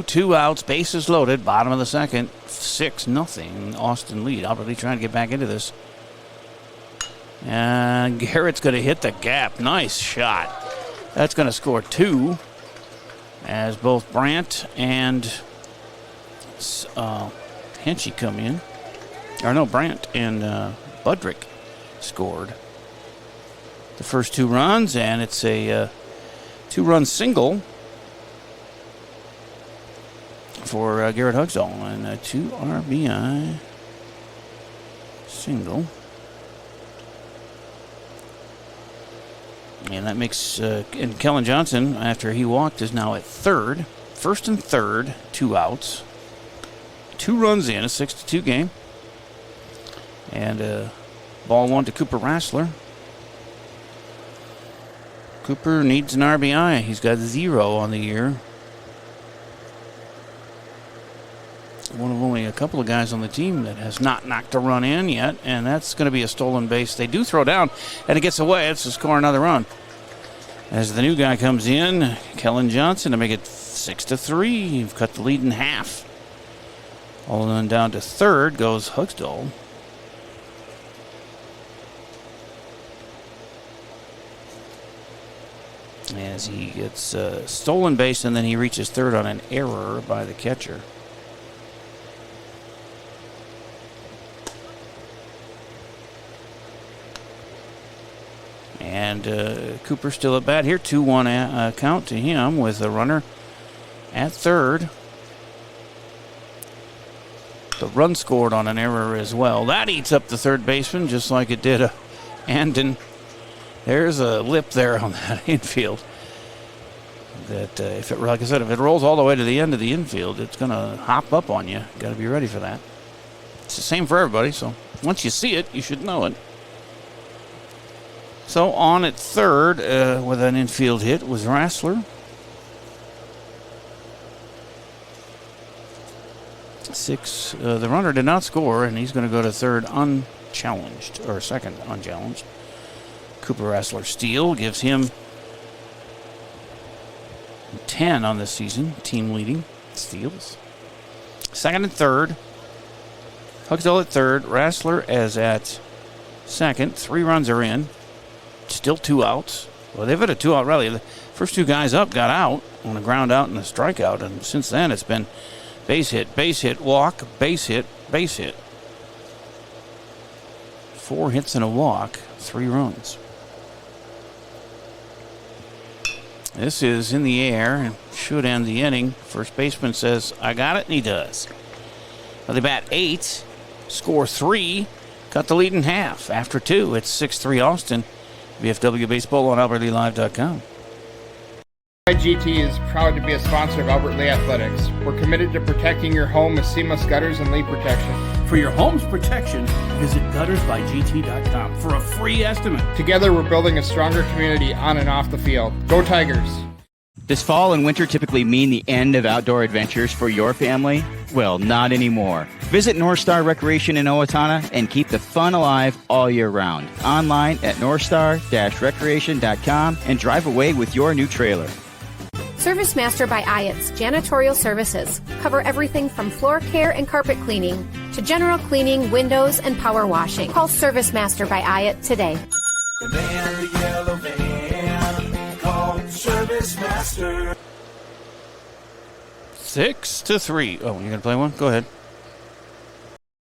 Two outs, bases loaded, bottom of the second, 6-0, Austin lead. Albert Lee trying to get back into this. And Garrett's going to hit the gap. Nice shot. That's going to score 2 as both Brandt and Hinchy come in. Or no, Brandt and Budrick scored the first 2 runs, and it's a 2-run single for Garrett Hugsdall, and a 2 RBI single. And that makes, and Kellen Johnson, after he walked, is now at third. First and third, 2 outs. 2 runs in, a 6-2 game. And ball 1 to Cooper Rassler. Cooper needs an RBI. He's got 0 on the year. One of only a couple of guys on the team that has not knocked a run in yet, and that's going to be a stolen base. They do throw down, and it gets away. It's to score another run. As the new guy comes in, Kellen Johnson, to make it 6-3. You've cut the lead in half. All the way down to third goes Hugsdall. As he gets stolen base, and then he reaches third on an error by the catcher. And Cooper still at bat here. 2-1 count to him with a runner at third. The run scored on an error as well. That eats up the third baseman just like it did Andon. There's a lip there on that infield. That if it, like I said, if it rolls all the way to the end of the infield, it's going to hop up on you. Got to be ready for that. It's the same for everybody. So once you see it, you should know it. So on at third with an infield hit was Rassler. 6. The runner did not score, and he's going to go to third unchallenged, or second unchallenged. Cooper Rassler steal gives him 10 on this season, team leading steals. Second and third. Huxtall at third. Rassler is at second. 3 runs are in. Still 2 outs. Well, they've had a 2-out rally. The first 2 guys up got out on a ground out and a strikeout, and since then it's been base hit, walk, base hit, base hit. 4 hits and a walk, 3 runs. This is in the air and should end the inning. First baseman says, I got it, and he does. Well, they bat 8, score 3, cut the lead in half. After 2, it's 6-3 Austin. VFW Baseball on AlbertLeeLive.com.
GT is proud to be a sponsor of Albert Lee Athletics. We're committed to protecting your home with seamless gutters and leak protection.
For your home's protection, visit guttersbygt.com for a free estimate.
Together, we're building a stronger community on and off the field. Go Tigers!
Does fall and winter typically mean the end of outdoor adventures for your family? Well, not anymore. Visit North Star Recreation in Owatonna and keep the fun alive all year round. Online at northstar-recreation.com and drive away with your new trailer.
Service Master by Ayat's Janitorial Services cover everything from floor care and carpet cleaning to general cleaning, windows, and power washing. Call Service Master by Ayat today.
The van, the yellow van, call Service Master.
6-3. Oh, you going to play one? Go ahead.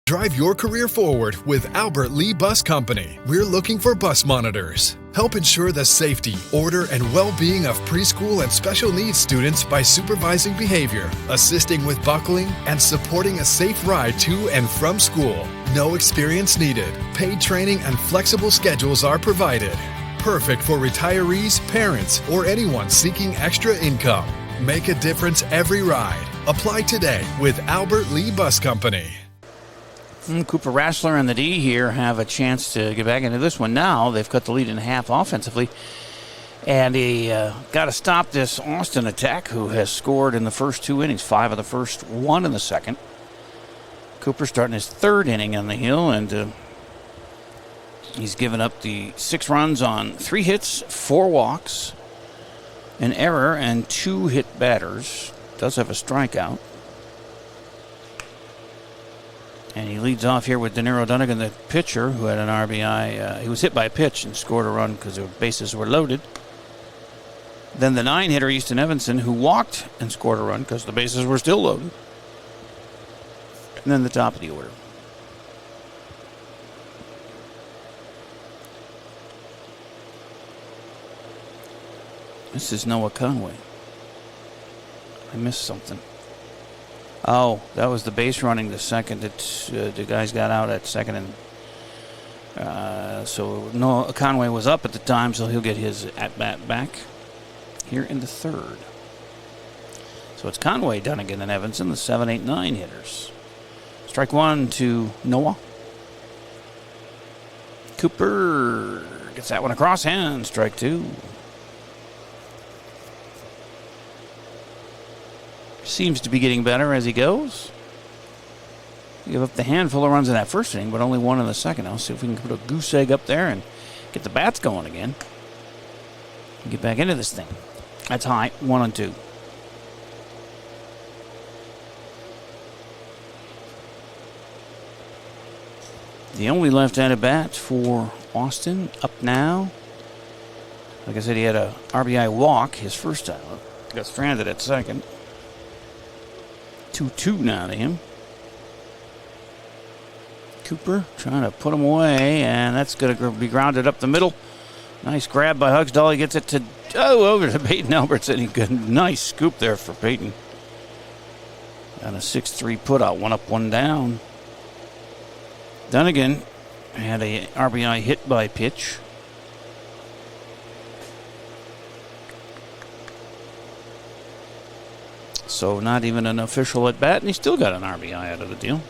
Drive your career forward with Albert Lee Bus Company. We're looking for bus monitors. Help ensure the safety, order, and well-being of preschool and special needs students by supervising behavior, assisting with buckling, and supporting a safe ride to and from school. No experience needed. Paid training and flexible schedules are provided. Perfect for retirees, parents, or anyone seeking extra income. Make a difference every ride. Apply today with Albert Lee Bus Company.
Cooper Rassler and the D here have a chance to get back into this one now. They've cut the lead in half offensively. And he got to stop this Austin attack, who has scored in the first 2 innings, 5 of the first, 1 in the second. Cooper starting his 3rd inning on the hill, and he's given up the 6 runs on 3 hits, 4 walks, an error, and 2 hit batters. Does have a strikeout. And he leads off here with De Niro Dunnigan, the pitcher, who had an RBI. He was hit by a pitch and scored a run because the bases were loaded. Then the 9-hitter, Easton Evanson, who walked and scored a run because the bases were still loaded. And then the top of the order. This is Noah Conway. I missed something. Oh, that was the base running the second. The guys got out at second, and so Noah Conway was up at the time, so he'll get his at-bat back here in the 3rd. So it's Conway, Dunnigan, and Evanson, the 7, 8, 9 hitters. Strike 1 to Noah. Cooper gets that one across hand. Strike 2. Seems to be getting better as he goes. Give up the handful of runs in that first inning, but only 1 in the second. I'll see if we can put a goose egg up there and get the bats going again. And get back into this thing. That's high. 1-2. The only left-handed bat for Austin up now. Like I said, he had a RBI walk his first time. Got stranded at second. 2-2 now to him. Cooper trying to put him away, and that's going to be grounded up the middle. Nice grab by Huxtall. He gets it to over to Peyton Albertson. He got a nice scoop there for Peyton. And a 6-3 put out, 1 up, 1 down. Dunnigan had a RBI hit by pitch. So not even an official at bat, and he still got an RBI out of the deal.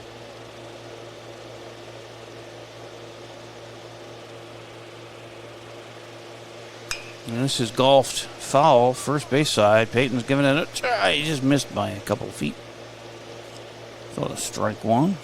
And this is golfed foul, first base side. Peyton's giving it a try. He just missed by a couple of feet. Thought a strike 1.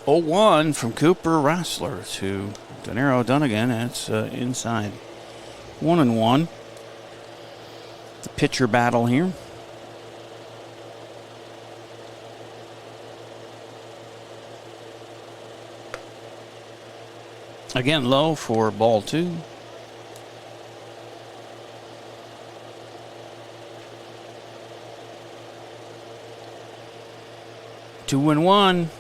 0-1 from Cooper Rassler to Denero Dunnigan. That's inside. 1-1. The pitcher battle here. Again, low for ball 2. Two and one.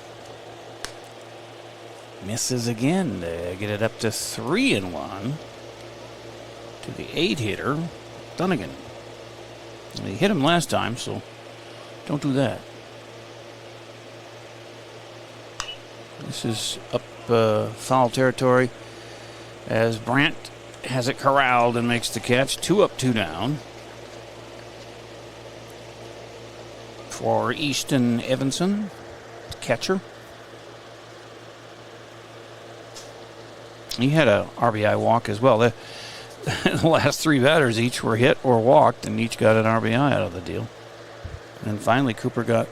Misses again to get it up to 3-1 to the 8-hitter, Dunnigan. He hit him last time, so don't do that. This is up foul territory as Brandt has it corralled and makes the catch. 2 up, 2 down for Easton Evanson, catcher. He had a RBI walk as well. The last 3 batters each were hit or walked, and each got an RBI out of the deal. And finally, Cooper got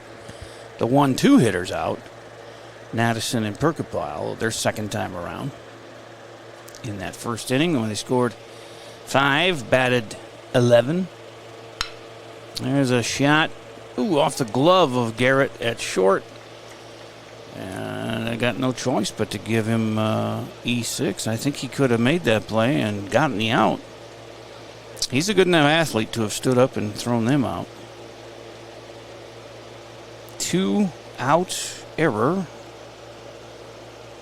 the 1-2 hitters out. Madison and Perkapile, their second time around. In that first inning, when they scored 5, batted 11. There's a shot, off the glove of Garrett at short. And I got no choice but to give him E6. I think he could have made that play and gotten the out. He's a good enough athlete to have stood up and thrown them out. 2 out error.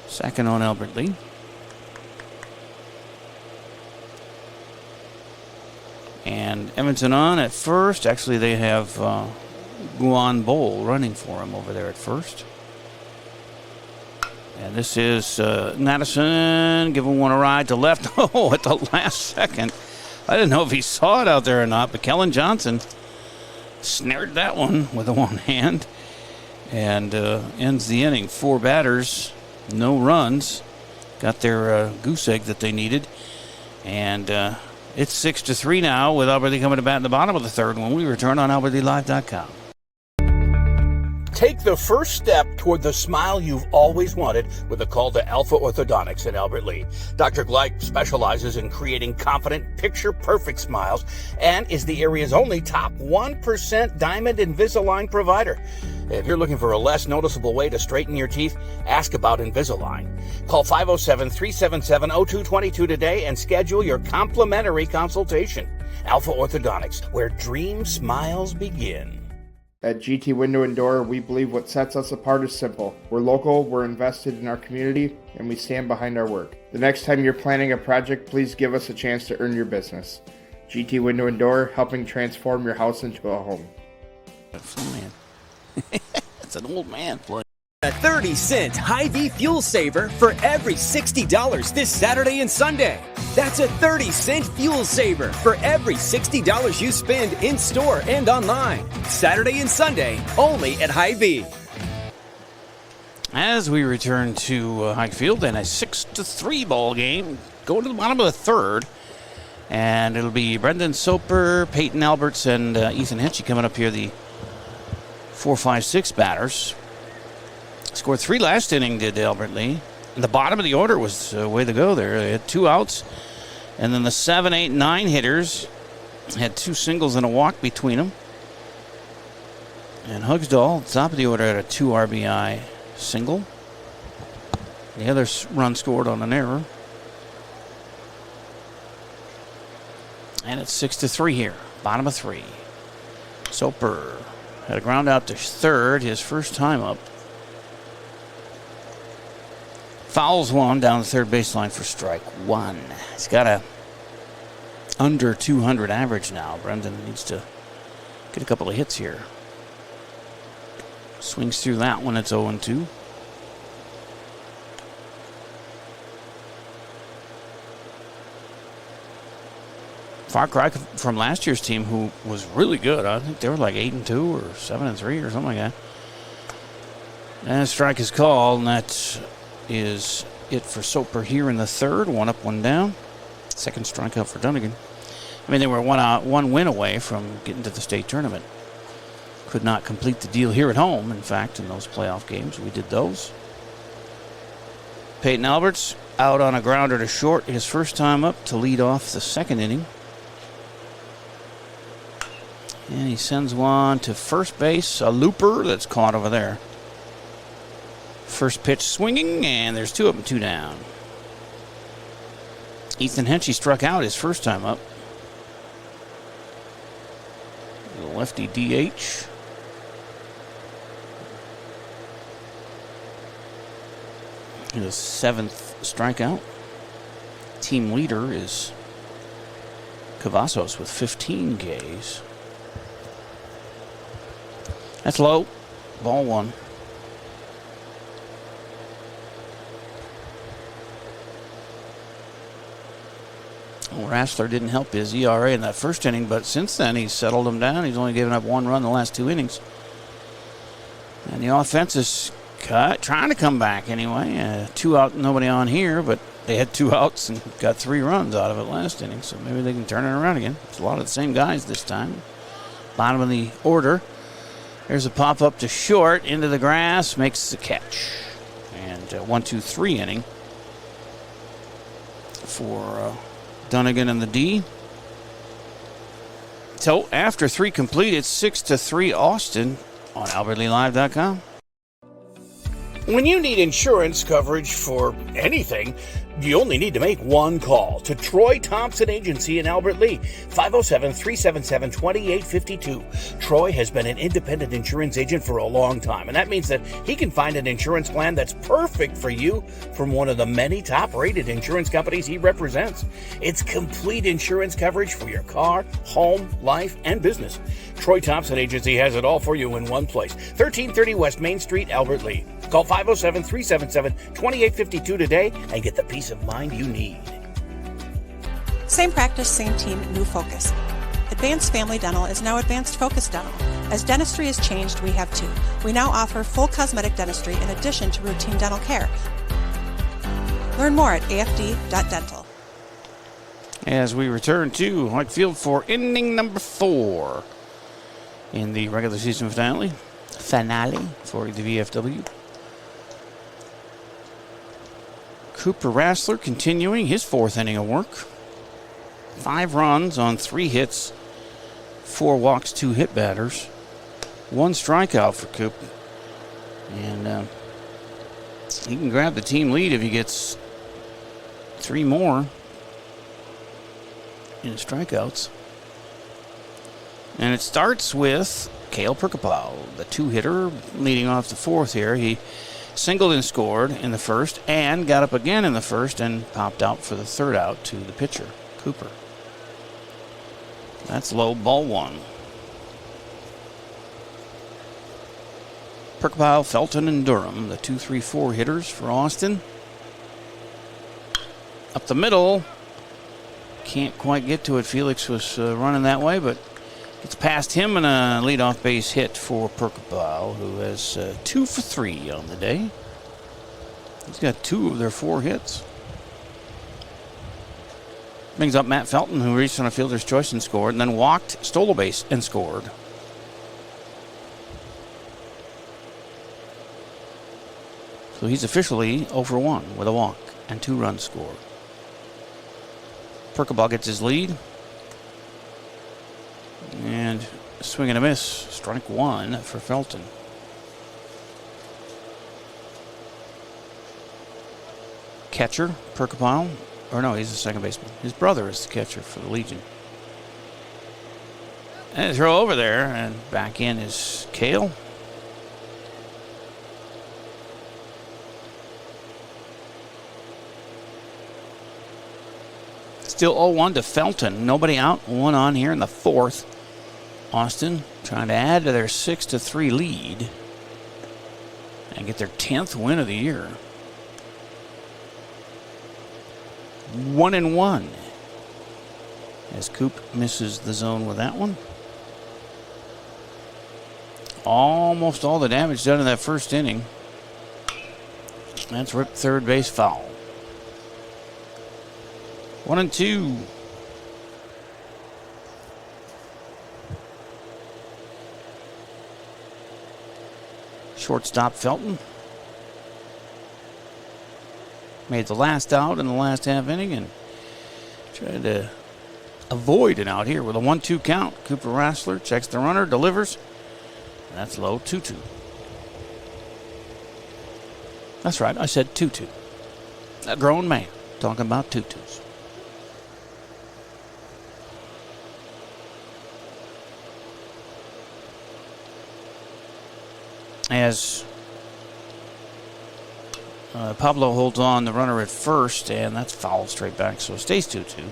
Second on Albert Lee. And Evanson on at first. Actually, they have Guan Bowl running for him over there at first. And this is Madison giving one a ride to left. Oh, at the last second. I didn't know if he saw it out there or not, but Kellen Johnson snared that one with the one hand and ends the inning. 4 batters, no runs. Got their goose egg that they needed. And it's 6-3 now with Albert Lee coming to bat in the bottom of the third when we return on AlbertLeeLive.com.
Take the first step toward the smile you've always wanted with a call to Alpha Orthodontics in Albert Lea. Dr. Gleich specializes in creating confident, picture-perfect smiles and is the area's only top 1% Diamond Invisalign provider. If you're looking for a less noticeable way to straighten your teeth, ask about Invisalign. Call 507-377-0222 today and schedule your complimentary consultation. Alpha Orthodontics, where dream smiles begin.
At GT Window and Door, we believe what sets us apart is simple. We're local, we're invested in our community, and we stand behind our work. The next time you're planning a project, please give us a chance to earn your business. GT Window and Door, helping transform your house into a home.
It's an old man play.
A 30-cent Hy-Vee fuel saver for every $60 this Saturday and Sunday. That's a 30-cent fuel saver for every $60 you spend in-store and online. Saturday and Sunday, only at Hy-Vee.
As we return to Hike Field in a 6-3 ball game, going to the bottom of the third. And it'll be Brendan Soper, Peyton Alberts, and Ethan Hitchey coming up here, the 4, 5, 6 batters. Scored 3 last inning, did Albert Lee. And the bottom of the order was way to go there. They had 2 outs. And then the 7, 8, 9 hitters had 2 singles and a walk between them. And Hugsdahl, top of the order, had a 2 RBI single. The other run scored on an error. And it's 6-3 here. Bottom of 3. Soper had a ground out to third, his first time up. Fouls one down the third baseline for strike 1. He's got a under 200 average now. Brendan needs to get a couple of hits here. Swings through that one. It's 0-2. Far cry from last year's team, who was really good. I think they were like 8-2 or 7-3 or something like that. And a strike is called, and that is it for Soper here in the third. 1 up, 1 down. Second strikeout for Dunnigan. I mean, they were one win away from getting to the state tournament. Could not complete the deal here at home. In fact, in those playoff games, we did those. Peyton Alberts out on a grounder to short, his first time up to lead off the second inning. And he sends one to first base, a looper that's caught over there. First pitch swinging, and there's 2 up and 2 down. Ethan Henchey struck out his first time up. The lefty DH. His 7th strikeout. Team leader is Cavazos with 15 Ks. That's low. Ball 1. Well, Rassler didn't help his ERA in that first inning, but since then he's settled him down. He's only given up 1 run in the last 2 innings. And the offense is trying to come back anyway. 2 out, nobody on here, but they had 2 outs and got 3 runs out of it last inning, so maybe they can turn it around again. It's a lot of the same guys this time. Bottom of the order. There's a pop-up to short, into the grass, makes the catch. And 1-2-3 inning for Dunnigan and the D. So after 3 complete, it's 6-3 Austin on AlbertLeeLive.com.
When you need insurance coverage for anything, you only need to make one call to Troy Thompson Agency in Albert Lea, 507-377-2852. Troy has been an independent insurance agent for a long time, and that means that he can find an insurance plan that's perfect for you from one of the many top-rated insurance companies he represents. It's complete insurance coverage for your car, home, life, and business. Troy Thompson Agency has it all for you in one place, 1330 West Main Street, Albert Lea. Call 507-377-2852 today and get the peace of mind you need.
Same practice, same team, new focus. Advanced Family Dental is now Advanced Focus Dental. As dentistry has changed, we have too. We now offer full cosmetic dentistry in addition to routine dental care. Learn more at afd.dental.
As we return to White Field for inning number 4 in the regular season finale for the VFW. Cooper Rassler continuing his 4th inning of work. 5 runs on 3 hits, 4 walks, 2 hit batters. 1 strikeout for Coop. And he can grab the team lead if he gets 3 more in strikeouts. And it starts with Cale Perkapau, the 2-hitter, leading off the 4th here. He singled and scored in the first and got up again in the first and popped out for the 3rd out to the pitcher, Cooper. That's low, ball 1. Perkapau, Felton, and Durham, the 2-3-4 hitters for Austin. Up the middle. Can't quite get to it. Felix was running that way, but gets past him and a leadoff base hit for Perkapau, who has 2 for 3 on the day. He's got 2 of their 4 hits. Brings up Matt Felton, who reached on a fielder's choice and scored, and then walked, stole a base, and scored. So he's officially 0 for 1 with a walk and 2 runs scored. Perkapau gets his lead. And swing and a miss. Strike 1 for Felton. Catcher, Perkapau. Or no, he's the second baseman. His brother is the catcher for the Legion. And a throw over there, and back in is Cale. Still 0-1 to Felton. Nobody out. 1 on here in the 4th. Austin trying to add to their 6-3 lead and get their 10th win of the year. 1-1 as Coop misses the zone with that one. Almost all the damage done in that first inning. That's ripped third base foul. 1-2. Shortstop Felton. Made the last out in the last half inning and tried to avoid an out here with a 1-2 count. Cooper Rassler checks the runner, delivers. That's low, 2-2. That's right, I said 2-2. A grown man talking about 2-2s. As Pablo holds on the runner at first, and that's fouled straight back, so it stays 2-2.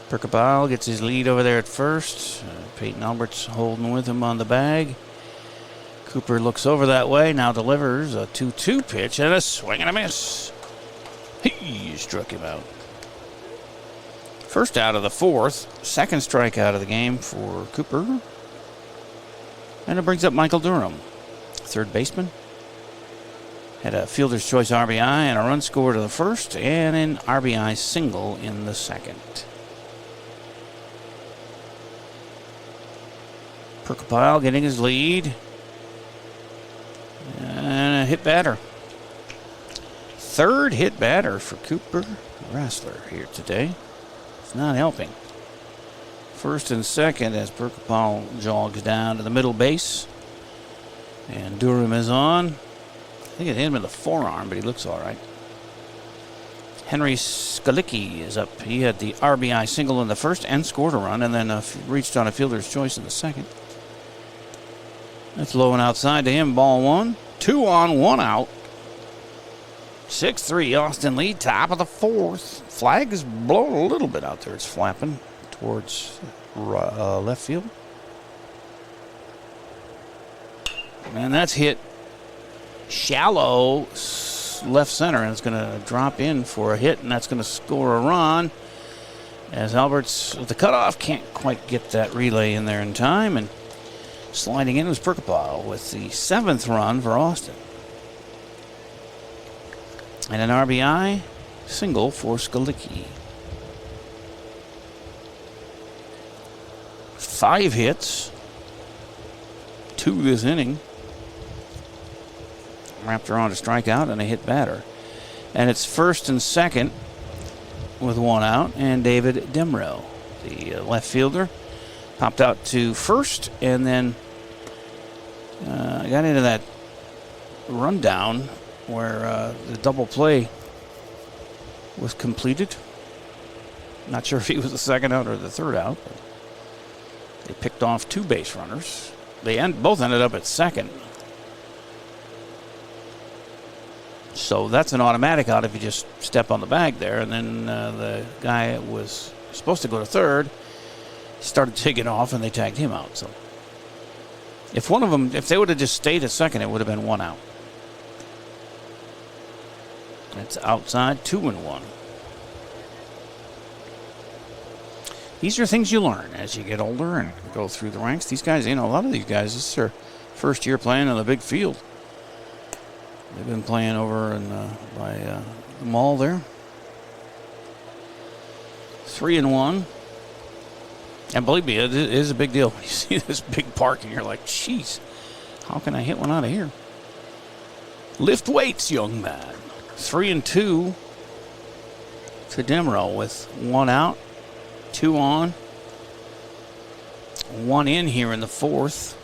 Percabal gets his lead over there at first. Peyton Albert's holding with him on the bag. Cooper looks over that way, now delivers a 2-2 pitch and a swing and a miss. He struck him out. First out of the fourth, second strikeout of the game for Cooper. And it brings up Michael Durham, third baseman. Had a fielder's choice RBI and a run scored in the first and an RBI single in the second. Percabal getting his lead. And a hit batter. Third hit batter for Cooper Rassler here today. It's not helping. First and second as Percabal jogs down to the middle base. And Durham is on. I think it hit him in the forearm, but he looks all right. Henry Skalicki is up. He had the RBI single in the first and scored a run, and then reached on a fielder's choice in the second. That's low and outside to him. Ball one. 2 on, 1 out. 6-3 Austin lead. Top of the fourth. Flag is blown a little bit out there. It's flapping towards left field. And that's hit shallow left center, and it's going to drop in for a hit, and that's going to score a run. As Alberts with the cutoff can't quite get that relay in there in time, and sliding in was Percabal with the 7th run for Austin. And an RBI single for Skalicki. 5 hits, 2 this inning. Raptor on to strike out and a hit batter. And it's first and second with 1 out, and David Demro, the left fielder, popped out to first and then got into that rundown where the double play was completed. Not sure if he was the second out or the third out. But they picked off 2 base runners. They both ended up at second. So that's an automatic out if you just step on the bag there. And then the guy was supposed to go to third, started taking off, and they tagged him out. So if one of them, if they would have just stayed at second, it would have been 1 out. It's outside, 2-1. These are things you learn as you get older and go through the ranks. These guys, a lot of these guys, this is their first year playing on the big field. They've been playing over by the mall there. 3-1. And believe me, it is a big deal when you see this big park and you're like, jeez, how can I hit one out of here? Lift weights, young man. 3-2 to Demro with 1 out, 2 on, 1 in here in the fourth.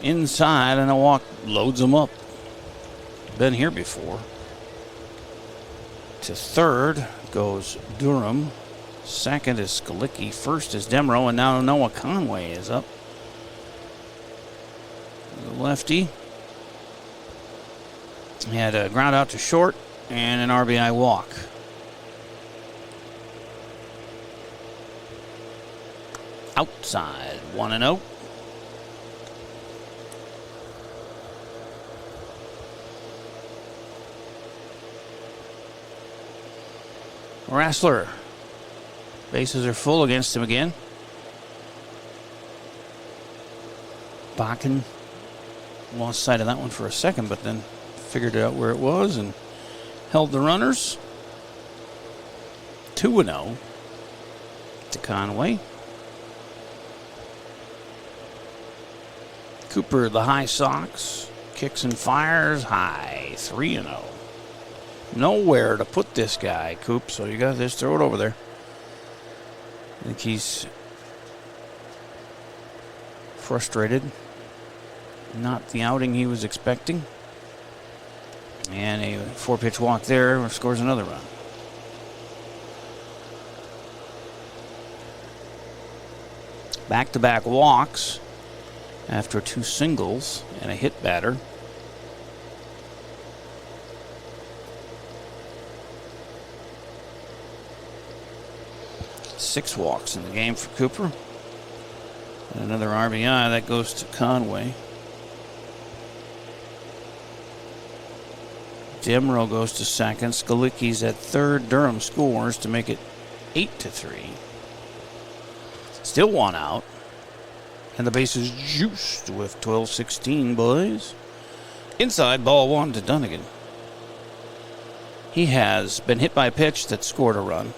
Inside, and a walk loads them up. Been here before. To third goes Durham. Second is Skalicki. First is Demro, and now Noah Conway is up. The lefty. He had a ground out to short and an RBI walk. Outside, 1-0. Rassler. Bases are full against him again. Bakken lost sight of that one for a second, but then figured out where it was and held the runners. 2-0. to Conway. Cooper, the high socks, kicks and fires high, 3-0. Nowhere to put this guy, Coop, so you got to just throw it over there. I think he's frustrated. Not the outing he was expecting. And a 4-pitch walk there scores another run. Back-to-back walks after 2 singles and a hit batter. Six walks in the game for Cooper. And another RBI that goes to Conway. Demro goes to second. Skalicki's at third. Durham scores to make it 8-3. Still 1 out. And the base is juiced with 12-16, boys. Inside, ball 1 to Dunnigan. He has been hit by a pitch that scored a run.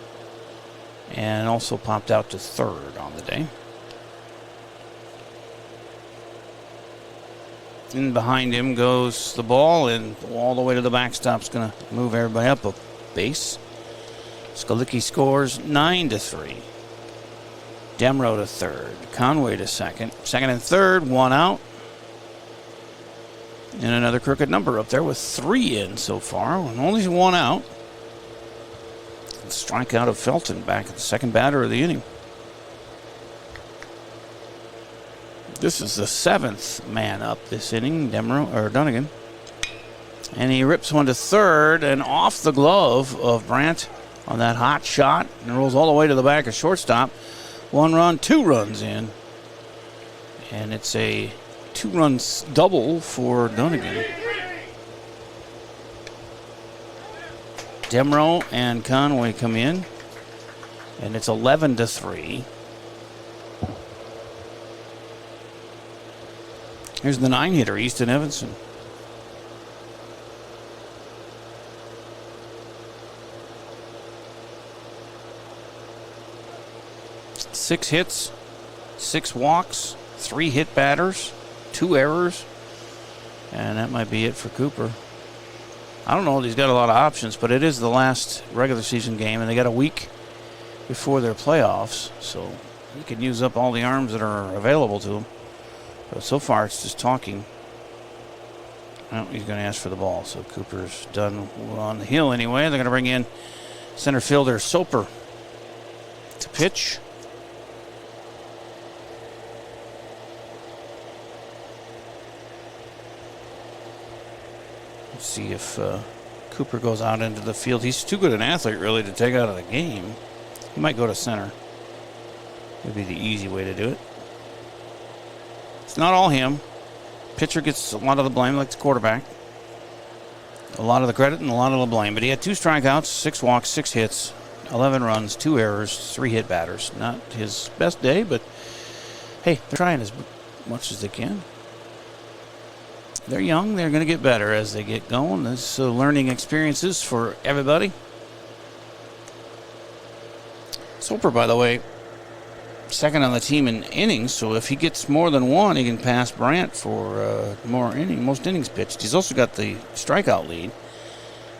And also popped out to third on the day. And behind him goes the ball, and all the way to the backstop's going to move everybody up a base. Skalicki scores 9-3. Demro to third. Conway to second. Second and third, 1 out. And another crooked number up there with 3 in so far, and only 1 out. Strikeout of Felton back at the second batter of the inning. This is the 7th man up this inning, Dunnigan. And he rips one to third and off the glove of Brandt on that hot shot and rolls all the way to the back of shortstop. 1 run, 2 runs in. And it's a 2-run double for Dunnigan. Demro and Conway come in, and it's 11-3. Here's the 9-hitter, Easton Evanson. Six hits, 6 walks, 3 hit batters, 2 errors, and that might be it for Cooper. I don't know if he's got a lot of options, but it is the last regular season game, and they got a week before their playoffs, so he can use up all the arms that are available to him. But so far, it's just talking. Well, he's going to ask for the ball, so Cooper's done on the hill anyway. They're going to bring in center fielder Soper to pitch. See if Cooper goes out into the field. He's too good an athlete, really, to take out of the game. He might go to center. Would be the easy way to do it. It's not all him. Pitcher gets a lot of the blame, like the quarterback. A lot of the credit and a lot of the blame. But he had 2 strikeouts, 6 walks, 6 hits, 11 runs, 2 errors, 3 hit batters. Not his best day, but hey, they're trying as much as they can. They're young. They're going to get better as they get going. This learning experiences for everybody. Soper, by the way, second on the team in innings, so if he gets more than 1, he can pass Brandt for most innings pitched. He's also got the strikeout lead.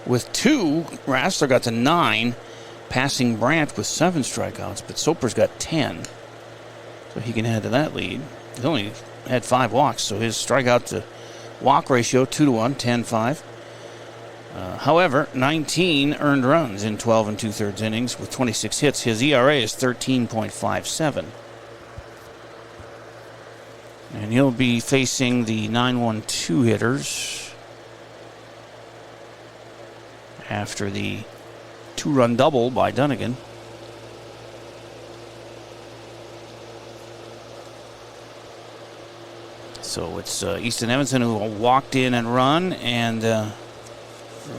With 2, Rassler got to 9, passing Brandt with 7 strikeouts, but Soper's got 10, so he can add to that lead. He's only had 5 walks, so his strikeout to walk ratio 2-1, 10-5. However, 19 earned runs in 12 2/3 innings with 26 hits. His ERA is 13.57. And he'll be facing the 9-1-2 hitters after the 2-run double by Dunnigan. So it's Easton Evanson who walked in and run and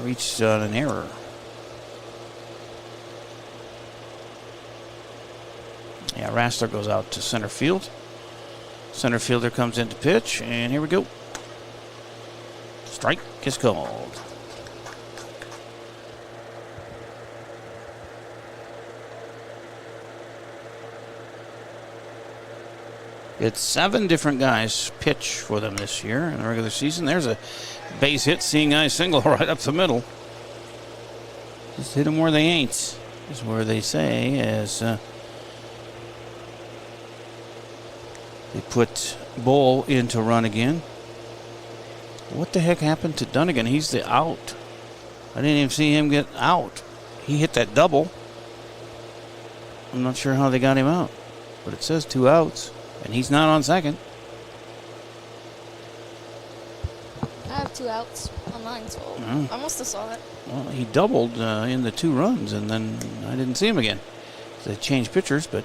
reached on an error. Yeah, Rassler goes out to center field. Center fielder comes in to pitch, and here we go. Strike is called. It's 7 different guys pitch for them this year in the regular season. There's a base hit, seeing eye single right up the middle. Just hit them where they ain't, is where they say, as they put Bull into run again. What the heck happened to Dunnigan? He's the out. I didn't even see him get out. He hit that double. I'm not sure how they got him out, but it says 2 outs, and he's not on second.
I have 2 outs on mine, so I must have saw that.
Well, he doubled in the 2 runs, and then I didn't see him again. They changed pitchers, but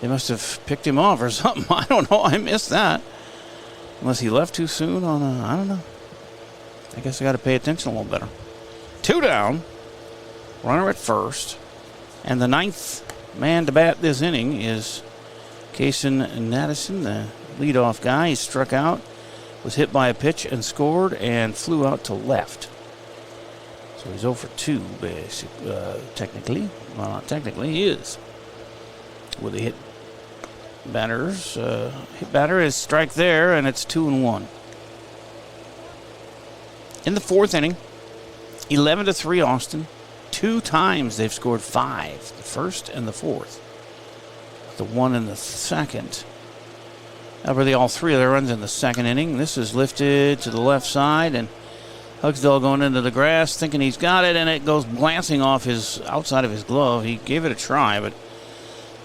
they must have picked him off or something. I don't know. I missed that. Unless he left too soon on a, I don't know. I guess I got to pay attention a little better. 2 down. Runner at first. And the 9th man to bat this inning is Kason Natterson, the leadoff guy. He struck out, was hit by a pitch and scored, and flew out to left. So he's 0 for 2, technically. Well, not technically, he is. With a hit batters. Hit batter is strike there, and it's 2-1. In the 4th inning, 11-3 Austin. 2 times they've scored 5, the 1st and the 4th. The 1 in the 2nd. Really, all 3 of their runs in the 2nd inning. This is lifted to the left side, and Hugsdale going into the grass, thinking he's got it, and it goes glancing off his outside of his glove. He gave it a try, but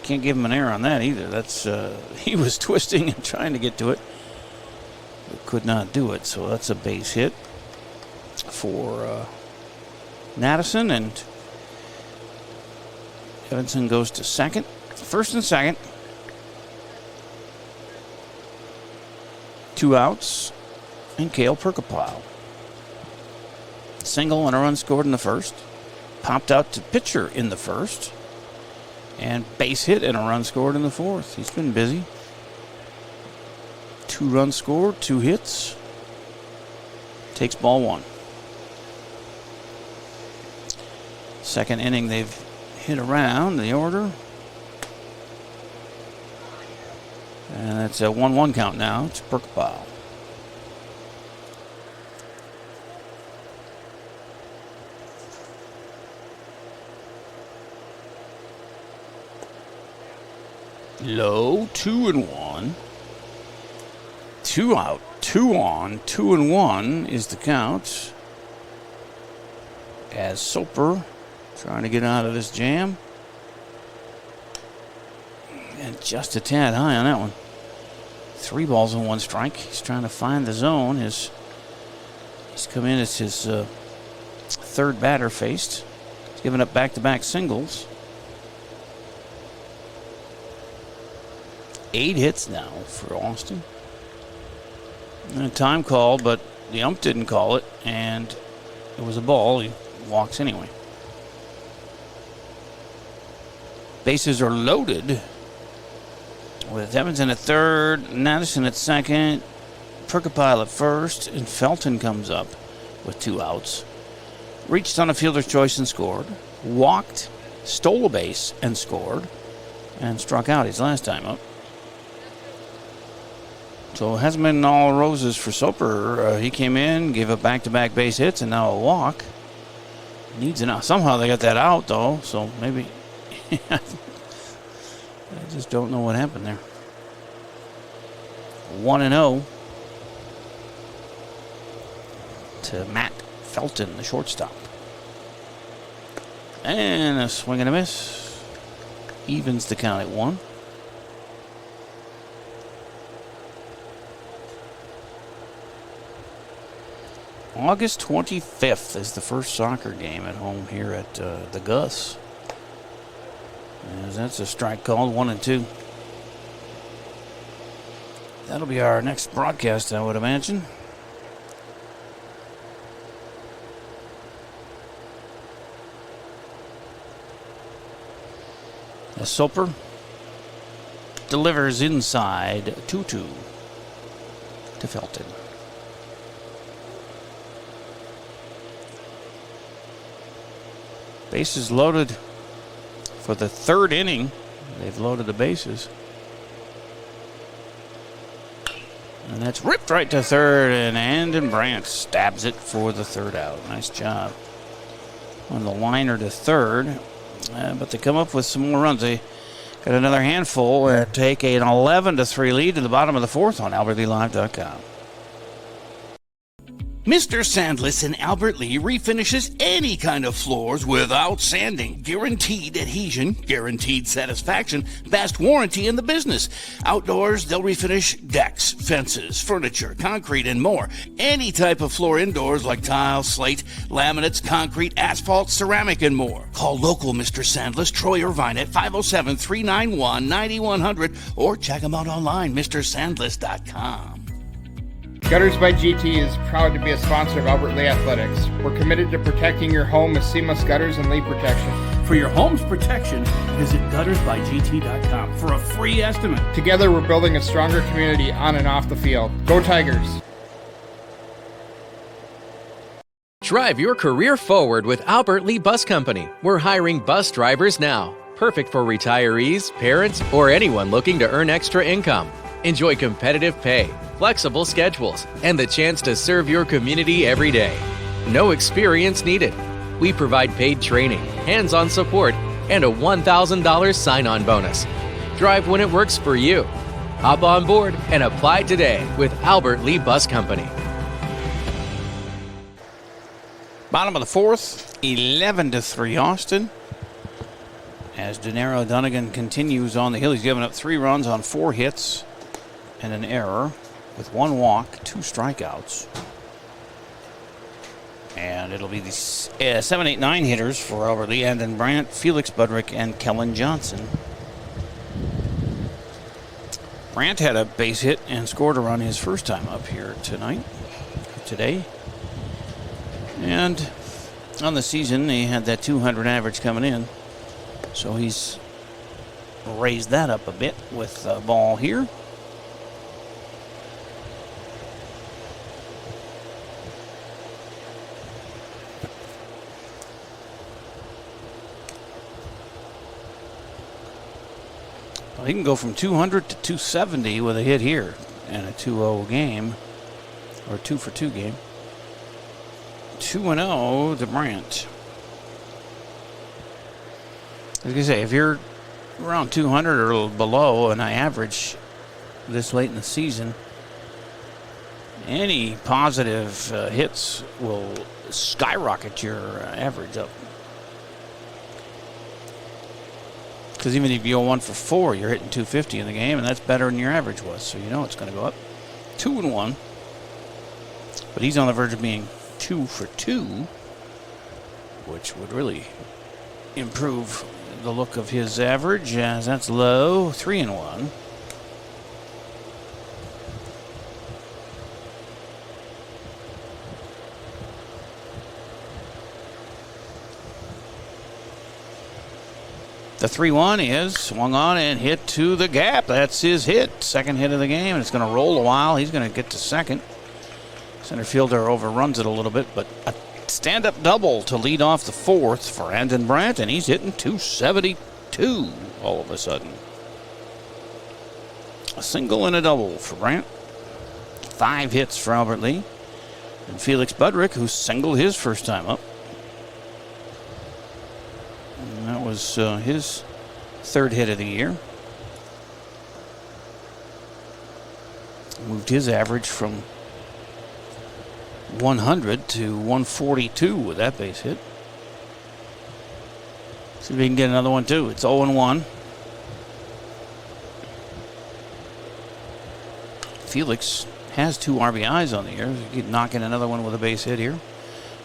can't give him an error on that either. That's he was twisting and trying to get to it, but could not do it. So that's a base hit for Natterson, and Evanson goes to second. 1st and 2nd. 2 outs, and Cale Perkapile. Single and a run scored in the 1st. Popped out to pitcher in the 1st. And base hit and a run scored in the 4th. He's been busy. 2 runs scored, 2 hits. Takes ball 1. 2nd inning, they've hit around the order. And it's a 1-1 count now. It's Perkapile. Low, 2-1. 2 out, 2 on, 2-1 is the count. As Soper trying to get out of this jam. And just a tad high on that one. 3 balls and 1 strike. He's trying to find the zone. He's come in as his 3rd batter faced. He's given up back-to-back singles. 8 hits now for Austin. And a time called, but the ump didn't call it, and it was a ball. He walks anyway. Bases are loaded with Evanson at 3rd, Natterson at 2nd, Perkapile at 1st, and Felton comes up with 2 outs. Reached on a fielder's choice and scored. Walked, stole a base and scored, and struck out his last time up. So it hasn't been all roses for Soper. He came in, gave up back-to-back base hits, and now a walk. Needs an out. Somehow they got that out, though, so maybe... I just don't know what happened there. 1-0 to Matt Felton, the shortstop. And a swing and a miss. Evens the count at 1. August 25th is the first soccer game at home here at the Gus. As that's a strike called, 1-2. That'll be our next broadcast, I would imagine. As Soper delivers inside 2-2 to Felton. Bases loaded for the 3rd inning. They've loaded the bases. And that's ripped right to third, and Andon Brandt stabs it for the third out. Nice job on the liner to third. But they come up with some more runs. They got another handful and take an 11-3 lead to the bottom of the fourth on AlbertLeeLive.com.
Mr. Sandless in Albert Lea refinishes any kind of floors without sanding. Guaranteed adhesion, guaranteed satisfaction, best warranty in the business. Outdoors, they'll refinish decks, fences, furniture, concrete, and more. Any type of floor indoors like tile, slate, laminates, concrete, asphalt, ceramic, and more. Call local Mr. Sandless, Troy Irvine at 507-391-9100 or check them out online, MrSandless.com.
Gutters by GT is proud to be a sponsor of Albert Lea Athletics. We're committed to protecting your home with seamless gutters and leak protection.
For your home's protection, visit guttersbygt.com for a free estimate.
Together, we're building a stronger community on and off the field. Go Tigers!
Drive your career forward with Albert Lea Bus Company. We're hiring bus drivers now. Perfect for retirees, parents, or anyone looking to earn extra income. Enjoy competitive pay, flexible schedules, and the chance to serve your community every day. No experience needed. We provide paid training, hands-on support, and a $1,000 sign-on bonus. Drive when it works for you. Hop on board and apply today with Albert Lea Bus Company.
Bottom of the fourth, 11-3 Austin. As Denaro Dunnigan continues on the hill, he's given up 3 runs on 4 hits and an error with 1 walk, 2 strikeouts. And it'll be the 7, 8, 9 hitters for Albert Lea, Andon Brandt, Felix Budrick, and Kellen Johnson. Brandt had a base hit and scored a run his first time up here today. And on the season, he had that 200 average coming in. So he's raised that up a bit with the ball here. Well, he can go from 200 to 270 with a hit here and a 2-0 game, or 2-for-2 game. 2-0 to Brandt. I was going to say, if you're around 200 or below and I average this late in the season, any positive hits will skyrocket your average up. Because even if you go 1 for 4, you're hitting 250 in the game, and that's better than your average was, so you know it's going to go up. 2-1. But he's on the verge of being 2 for 2, which would really improve the look of his average, as that's low. 3-1. The 3-1 is swung on and hit to the gap. That's his hit. Second hit of the game, and it's going to roll a while. He's going to get to second. Center fielder overruns it a little bit, but a stand-up double to lead off the fourth for Andon Brandt, and he's hitting 272 all of a sudden. A single and a double for Brandt. 5 hits for Albert Lea. And Felix Budrick, who singled his first time up. And that was his 3rd hit of the year. Moved his average from 100 to 142 with that base hit. See if we can get another one too. It's 0-1. Felix has 2 RBIs on the year. He's knocking another one with a base hit here.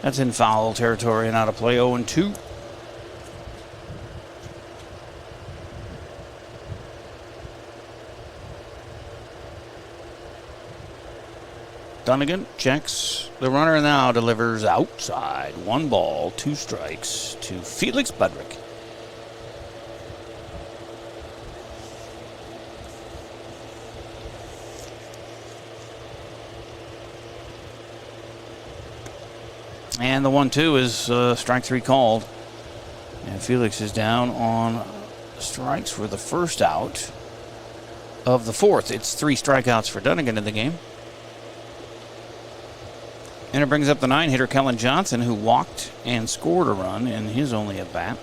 That's in foul territory and out of play. 0-2. Dunnigan checks the runner, now delivers outside. 1 ball, 2 strikes to Felix Budrick. And the 1-2 is strike 3 called. And Felix is down on strikes for the first out of the fourth. It's 3 strikeouts for Dunnigan in the game. And it brings up the 9-hitter, Kellen Johnson, who walked and scored a run in his only at-bat.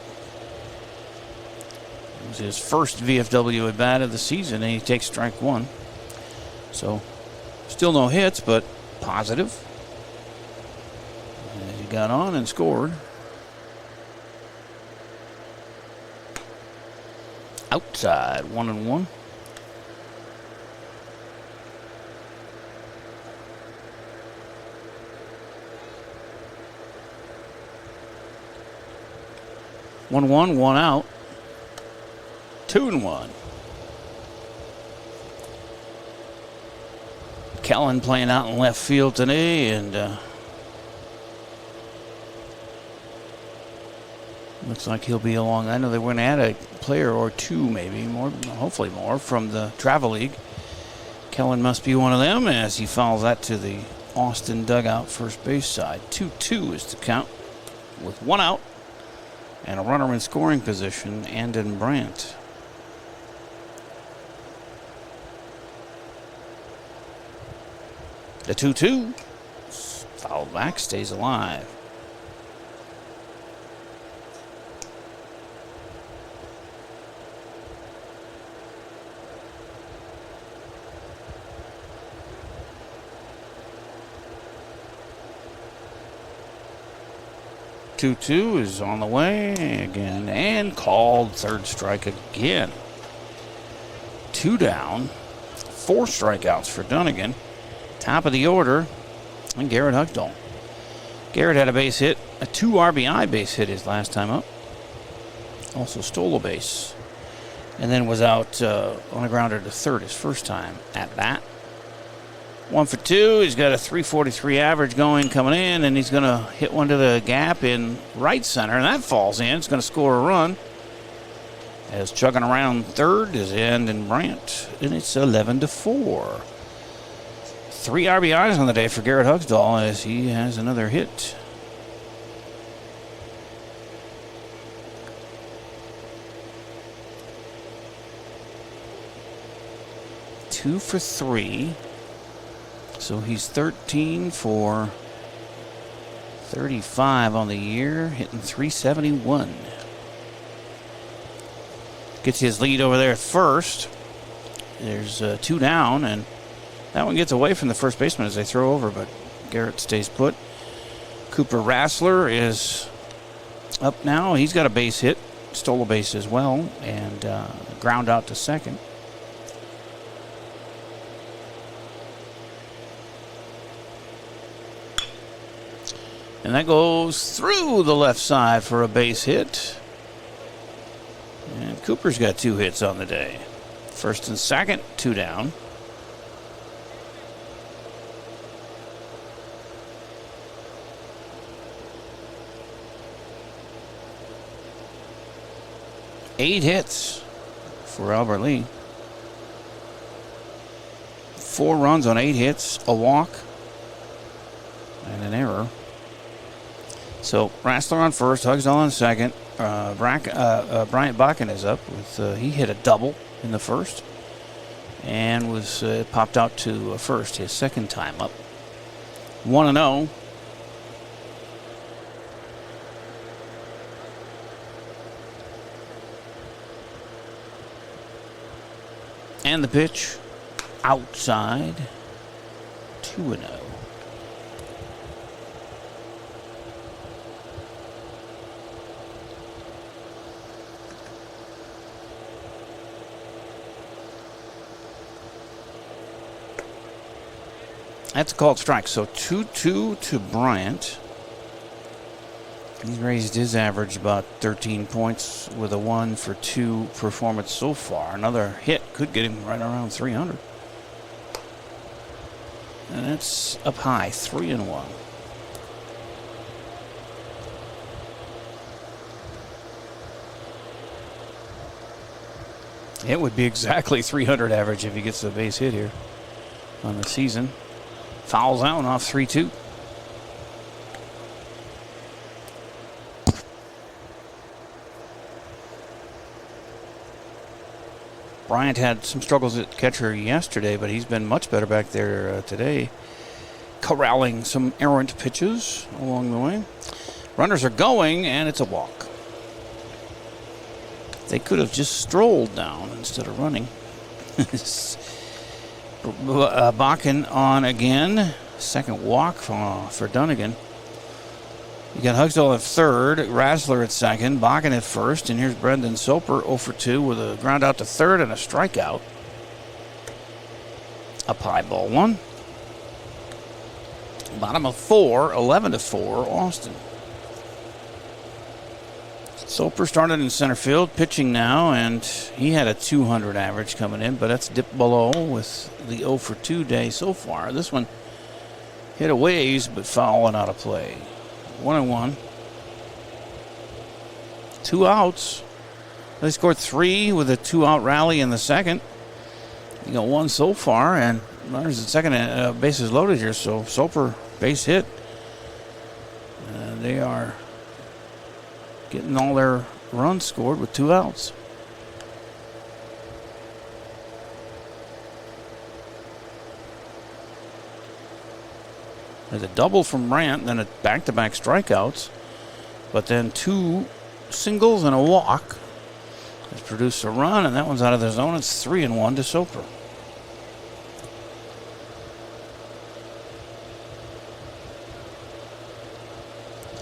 It was his first VFW at-bat of the season, and he takes strike one. So, still no hits, but positive. And he got on and scored. Outside, 1-1. One out. 2-1. Kellen playing out in left field today, and looks like he'll be along. I know they went at a player or two, maybe more, hopefully more, from the Travel League. Kellen must be one of them as he fouls that to the Austin dugout first base side. 2-2 is the count with one out and a runner in scoring position, Andon Brandt. The 2-2 fouled back, stays alive. Two is on the way again and called. Third strike again. 2 down. 4 strikeouts for Dunnigan. Top of the order, and Garrett Hugdahl. Garrett had a base hit, a 2 RBI base hit his last time up. Also stole a base. And then was out on a grounder to third his first time at bat. 1 for 2. He's got a .343 average going coming in, and he's going to hit one to the gap in right center, and that falls in. It's going to score a run. As chugging around third is Andon Brandt, and it's 11-4. 3 RBIs on the day for Garrett Hugdahl as he has another hit. Two for 3. So he's 13 for 35 on the year, hitting .371. Gets his lead over there at first. There's 2 down, and that one gets away from the first baseman as they throw over, but Garrett stays put. Cooper Rassler is up now. He's got a base hit, stole a base as well, and ground out to second. And that goes through the left side for a base hit. And Cooper's got 2 hits on the day. First and second, 2 down. Eight hits for Albert Lee. 4 runs on 8 hits, a walk, and an error. So Rassler on first, Hugdahl on second. Bryant Bakken is up with he hit a double in the first, and was popped out to first his second time up. 1-0. And the pitch outside. 2-0. That's a called strike. So 2-2 to Bryant. He's raised his average about 13 points with a 1 for 2 performance so far. Another hit could get him right around 300. And that's up high, 3-1. It would be exactly 300 average if he gets a base hit here on the season. Fouls out off 3-2. Bryant had some struggles at catcher yesterday, but he's been much better back there today. corralling some errant pitches along the way. Runners are going, and it's a walk. They could have just strolled down instead of running. Bakken on again. Second walk for Dunnigan. You got Hugsdall at third, Rassler at second, Bakken at first, and here's Brendan Soper 0 for 2 with a ground out to third and a strikeout. Up high, ball one. Bottom of 4, 11-4, Austin. Soper started in center field, pitching now, and he had a 200 average coming in, but that's dipped below with the 0 for 2 day so far. This one hit a ways, but foul and out of play. 1-1. 2 outs. They scored 3 with a 2-out rally in the second. You got 1 so far, and runners at second, bases loaded here, so Soper base hit. They are getting all their runs scored with 2 outs. There's a double from Brandt, then a back-to-back strikeouts, but then 2 singles and a walk has produced a run, and that one's out of the zone. It's 3-1 to Soper.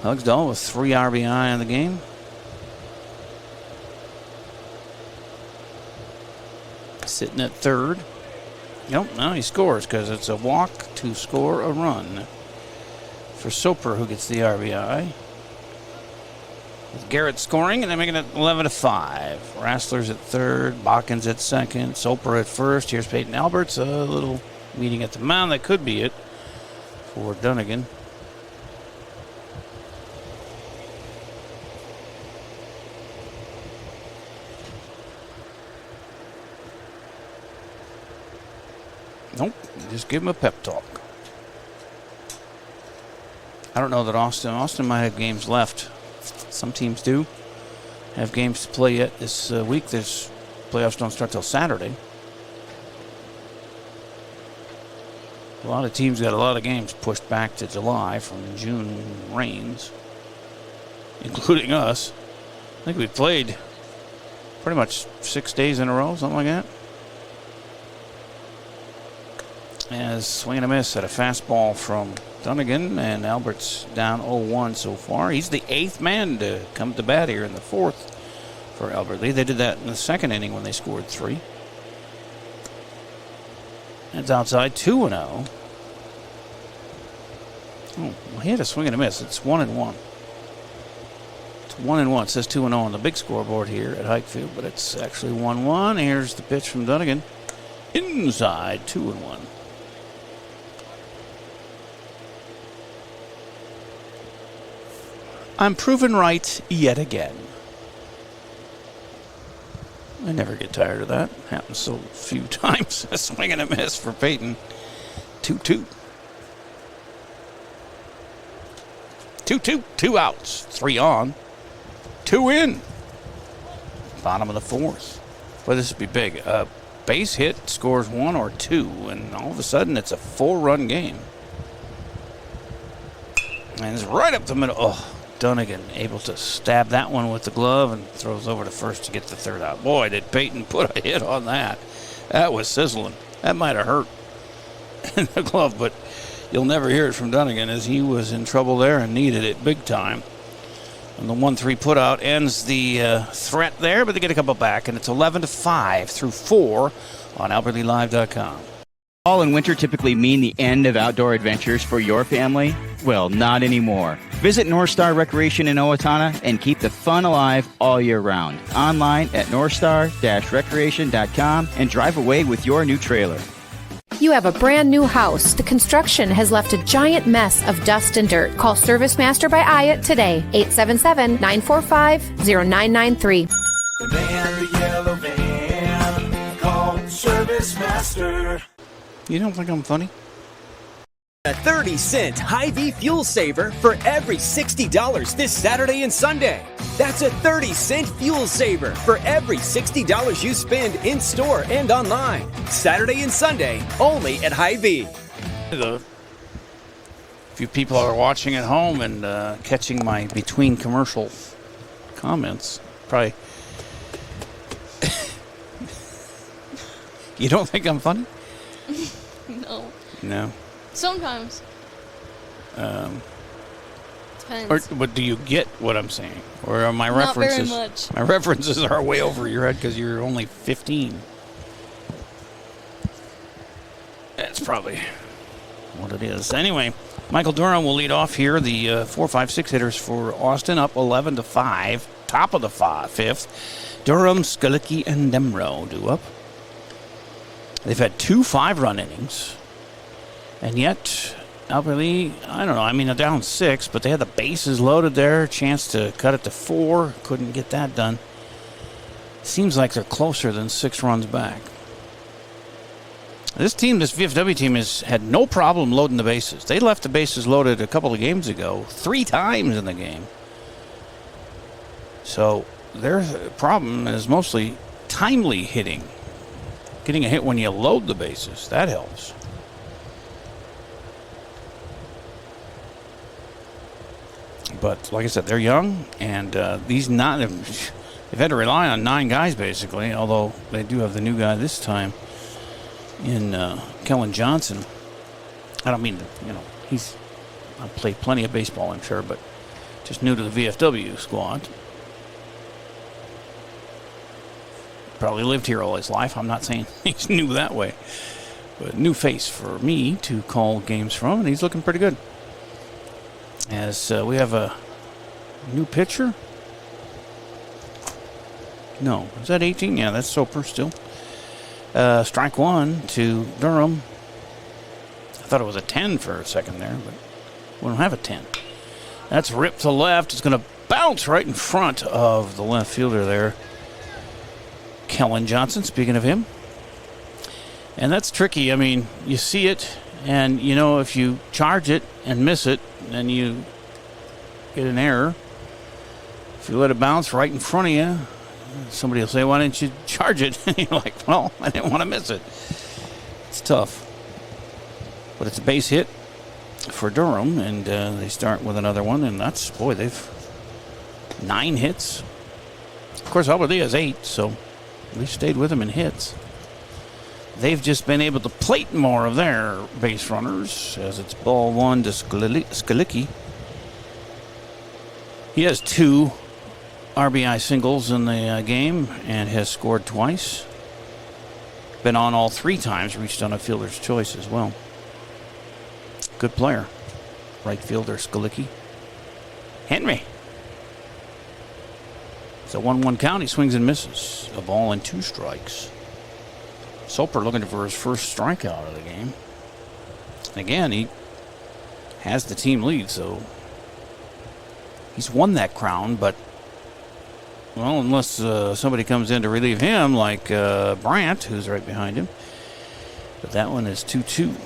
Hugsdall with 3 RBI in the game. Sitting at third. Nope, now he scores because it's a walk to score a run for Soper, who gets the RBI. With Garrett scoring, and they're making it 11-5. Rassler's at third, Bakken's at second, Soper at first. Here's Peyton Alberts, a little meeting at the mound. That could be it for Dunnigan. Nope, just give him a pep talk. I don't know that Austin might have games left. Some teams do have games to play yet this week. There's playoffs don't start till Saturday. A lot of teams got a lot of games pushed back to July from June rains, including us. I think we played pretty much 6 days in a row, something like that. As swing and a miss at a fastball from Dunnigan, and Albert's down 0-1 so far. He's the 8th man to come to bat here in the 4th for Albert Lee. They did that in the second inning when they scored 3. It's outside 2-0. Oh, well, he had a swing and a miss. It's 1-1. It's 1-1. It says 2-0 on the big scoreboard here at Highfield, but it's actually 1-1. Here's the pitch from Dunnigan. Inside 2-1. I'm proven right yet again. I never get tired of that. Happens so few times. A swing and a miss for Peyton. 2-2. 2-2. 2 outs. 3 on. 2 in. Bottom of the 4th. Well, this would be big. Base hit scores 1 or 2, and all of a sudden it's a 4-run game. And it's right up the middle. Oh. Dunnigan able to stab that one with the glove and throws over to first to get the 3rd out. Boy, did Peyton put a hit on that. That was sizzling. That might have hurt in the glove, but you'll never hear it from Dunnigan as he was in trouble there and needed it big time. And the 1-3 put out ends the threat there, but they get a couple back, and it's 11-5 through 4 on AlbertLeeLive.com.
Fall and winter typically mean the end of outdoor adventures for your family? Well, not anymore. Visit North Star Recreation in Owatonna and keep the fun alive all year round. Online at northstar-recreation.com and drive away with your new trailer.
You have a brand new house. The construction has left a giant mess of dust and dirt. Call Service Master by Hyatt today. 877-945-0993.
The man, the yellow van, called Service Master.
You don't think I'm funny?
A 30-cent Hy-Vee fuel saver for every $60 this Saturday and Sunday. That's a 30-cent fuel saver for every $60 you spend in-store and online. Saturday and Sunday, only at Hy-Vee.
The If you people are watching at home and catching my between commercial comments, probably. You don't think I'm funny?
No.
No.
Sometimes. Depends.
But do you get what I'm saying? Or are my
Not
references?
very much.
My references are way over your head because you're only 15. That's probably what it is. Anyway, Michael Durham will lead off here. The 4-5-6 hitters for Austin up 11-5. Top of the fifth. Durham, Skulicki, and Demro due up. They've had 2 5-run innings. And yet, Albert Lee, I don't know. I mean, they're down 6, but they had the bases loaded there. Chance to cut it to 4. Couldn't get that done. Seems like they're closer than 6 runs back. This team, this VFW team, has had no problem loading the bases. They left the bases loaded a couple of games ago, 3 times in the game. So their problem is mostly timely hitting. Getting a hit when you load the bases, that helps. But like I said, they're young, and they've had to rely on 9 guys basically, although they do have the new guy this time in Kellen Johnson. I don't mean, he's played plenty of baseball, I'm sure, but just new to the VFW squad. Probably lived here all his life. I'm not saying he's new that way, but new face for me to call games from, and he's looking pretty good. As we have a new pitcher. No, is that 18? Yeah, that's Soper still. Strike 1 to Durham. I thought it was a 10 for a second there, but we don't have a 10. That's ripped to left. It's going to bounce right in front of the left fielder there. Kellen Johnson, speaking of him. And that's tricky. I mean, you see it, and if you charge it and miss it, then you get an error. If you let it bounce right in front of you, somebody will say, why didn't you charge it? And you're like, well, I didn't want to miss it. It's tough. But it's a base hit for Durham, and they start with another one, and they've 9 hits. Of course, Albert Lee has 8, so we stayed with them in hits. They've just been able to plate more of their base runners, as it's ball 1 to Skulicki. He has 2 RBI singles in the game and has scored twice. Been on all 3 times, reached on a fielder's choice as well. Good player. Right fielder Skulicki. Henry. It's a 1-1 count. He swings and misses. A ball and 2 strikes. Soper looking for his first strikeout of the game. Again, he has the team lead, so he's won that crown, but, well, unless somebody comes in to relieve him, like Brandt, who's right behind him. But that one is 2-2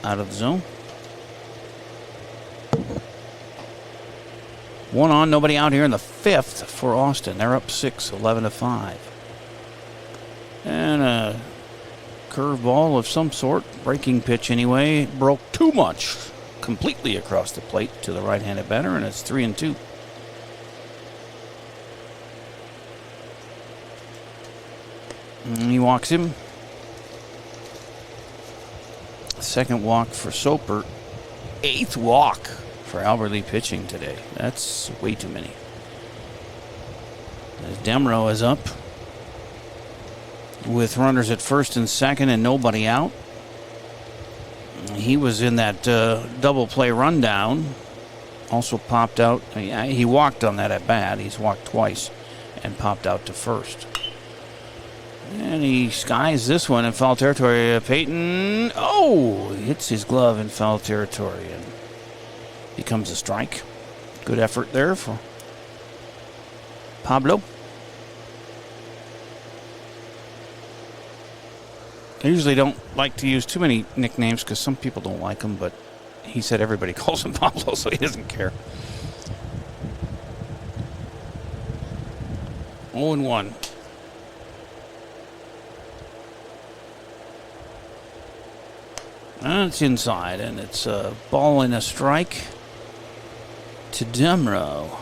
out of the zone. 1 on, nobody out here in the 5th for Austin. They're up 6, 11-5. And a curveball of some sort, breaking pitch anyway, broke too much, completely across the plate to the right-handed batter, and it's 3-2. And he walks him. Second walk for Soper. 8th walk for Albert Lee pitching today. That's way too many. As Demro is up with runners at first and second and nobody out. He was in that double play rundown. Also popped out. He walked on that at bat. He's walked twice and popped out to first. And he skies this one in foul territory. Peyton, hits his glove in foul territory and becomes a strike. Good effort there for Pablo. I usually don't like to use too many nicknames because some people don't like them, but he said everybody calls him Pablo, so he doesn't care. 0-1. And it's inside, and it's a ball and a strike to Demro.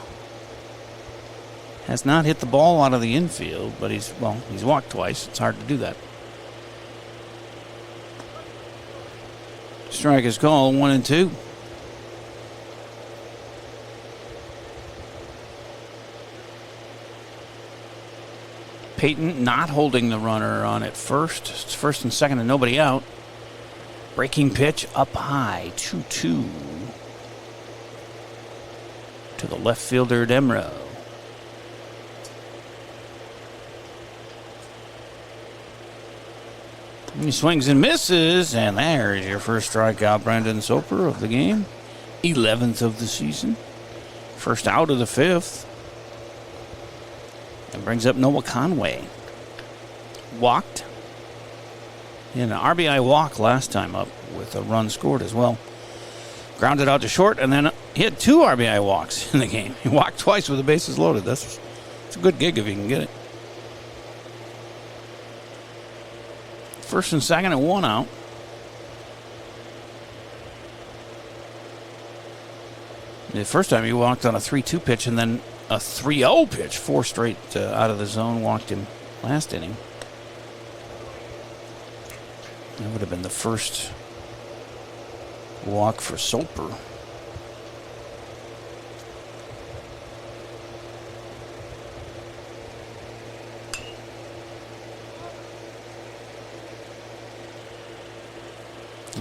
Has not hit the ball out of the infield, but he's walked twice. It's hard to do that. Strike is called, 1-2. Peyton not holding the runner on at first. It's first and second and nobody out. Breaking pitch up high, 2-2. To the left fielder, Demro. He swings and misses, and there's your first strikeout, Brendan Soper, of the game. 11th of the season. First out of the 5th. And brings up Noah Conway. Walked. An RBI walk last time up with a run scored as well. Grounded out to short, and then he had 2 RBI walks in the game. He walked twice with the bases loaded. It's a good gig if you can get it. First and second and 1 out. The first time he walked on a 3-2 pitch and then a 3-0 pitch. 4 straight out of the zone. Walked him last inning. That would have been the first walk for Soper.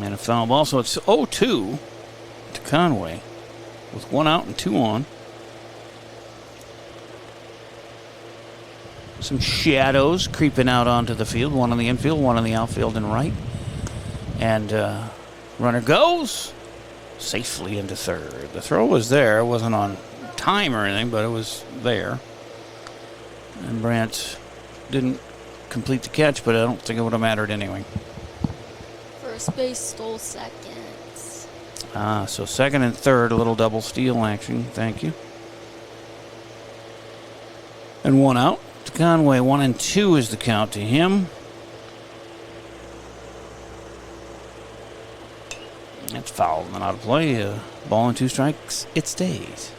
And a foul ball, so it's 0-2 to Conway with 1 out and 2 on. Some shadows creeping out onto the field, 1 on the infield, 1 on the outfield and right. And runner goes safely into third. The throw was there. It wasn't on time or anything, but it was there. And Brandt didn't complete the catch, but I don't think it would have mattered anyway.
First base stole second.
So second and third, a little double steal action. Thank you. And 1 out to Conway. 1-2 is the count to him. That's foul and out of play. Ball and 2 strikes. It stays.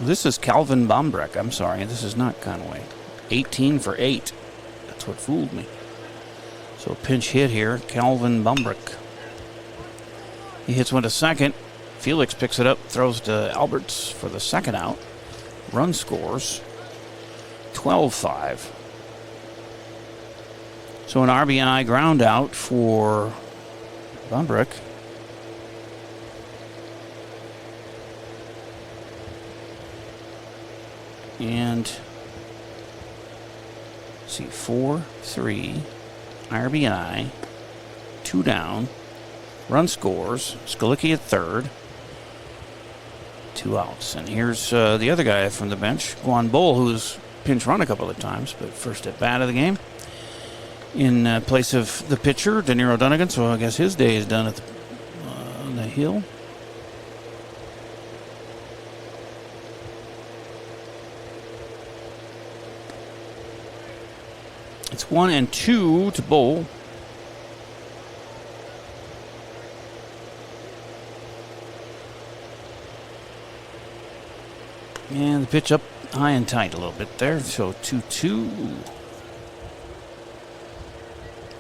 This is Calvin Bombrek. I'm sorry, this is not Conway. 18 for 8. That's what fooled me. So a pinch hit here, Calvin Bombrek. He hits one to second. Felix picks it up, throws to Alberts for the second out. Run scores 12-5. So an RBI ground out for Bombrek. And see, 4-3 RBI, 2 down, run scores, Skalicki at third, 2 outs. And here's the other guy from the bench, Guan Bull, who's pinch run a couple of times, but first at bat of the game. In place of the pitcher, De Niro Dunnigan, so I guess his day is done at the hill. It's 1-2 to Bull. And the pitch up high and tight a little bit there. So 2-2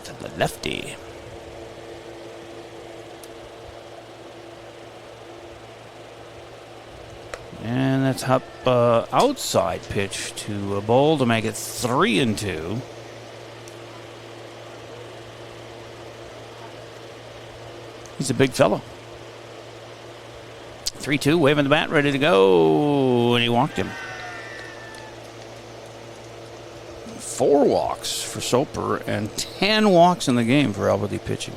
to the lefty. And that's up outside pitch to Bull to make it 3-2. He's a big fellow. 3-2, waving the bat, ready to go, and he walked him. 4 walks for Soper and 10 walks in the game for Alberti pitching.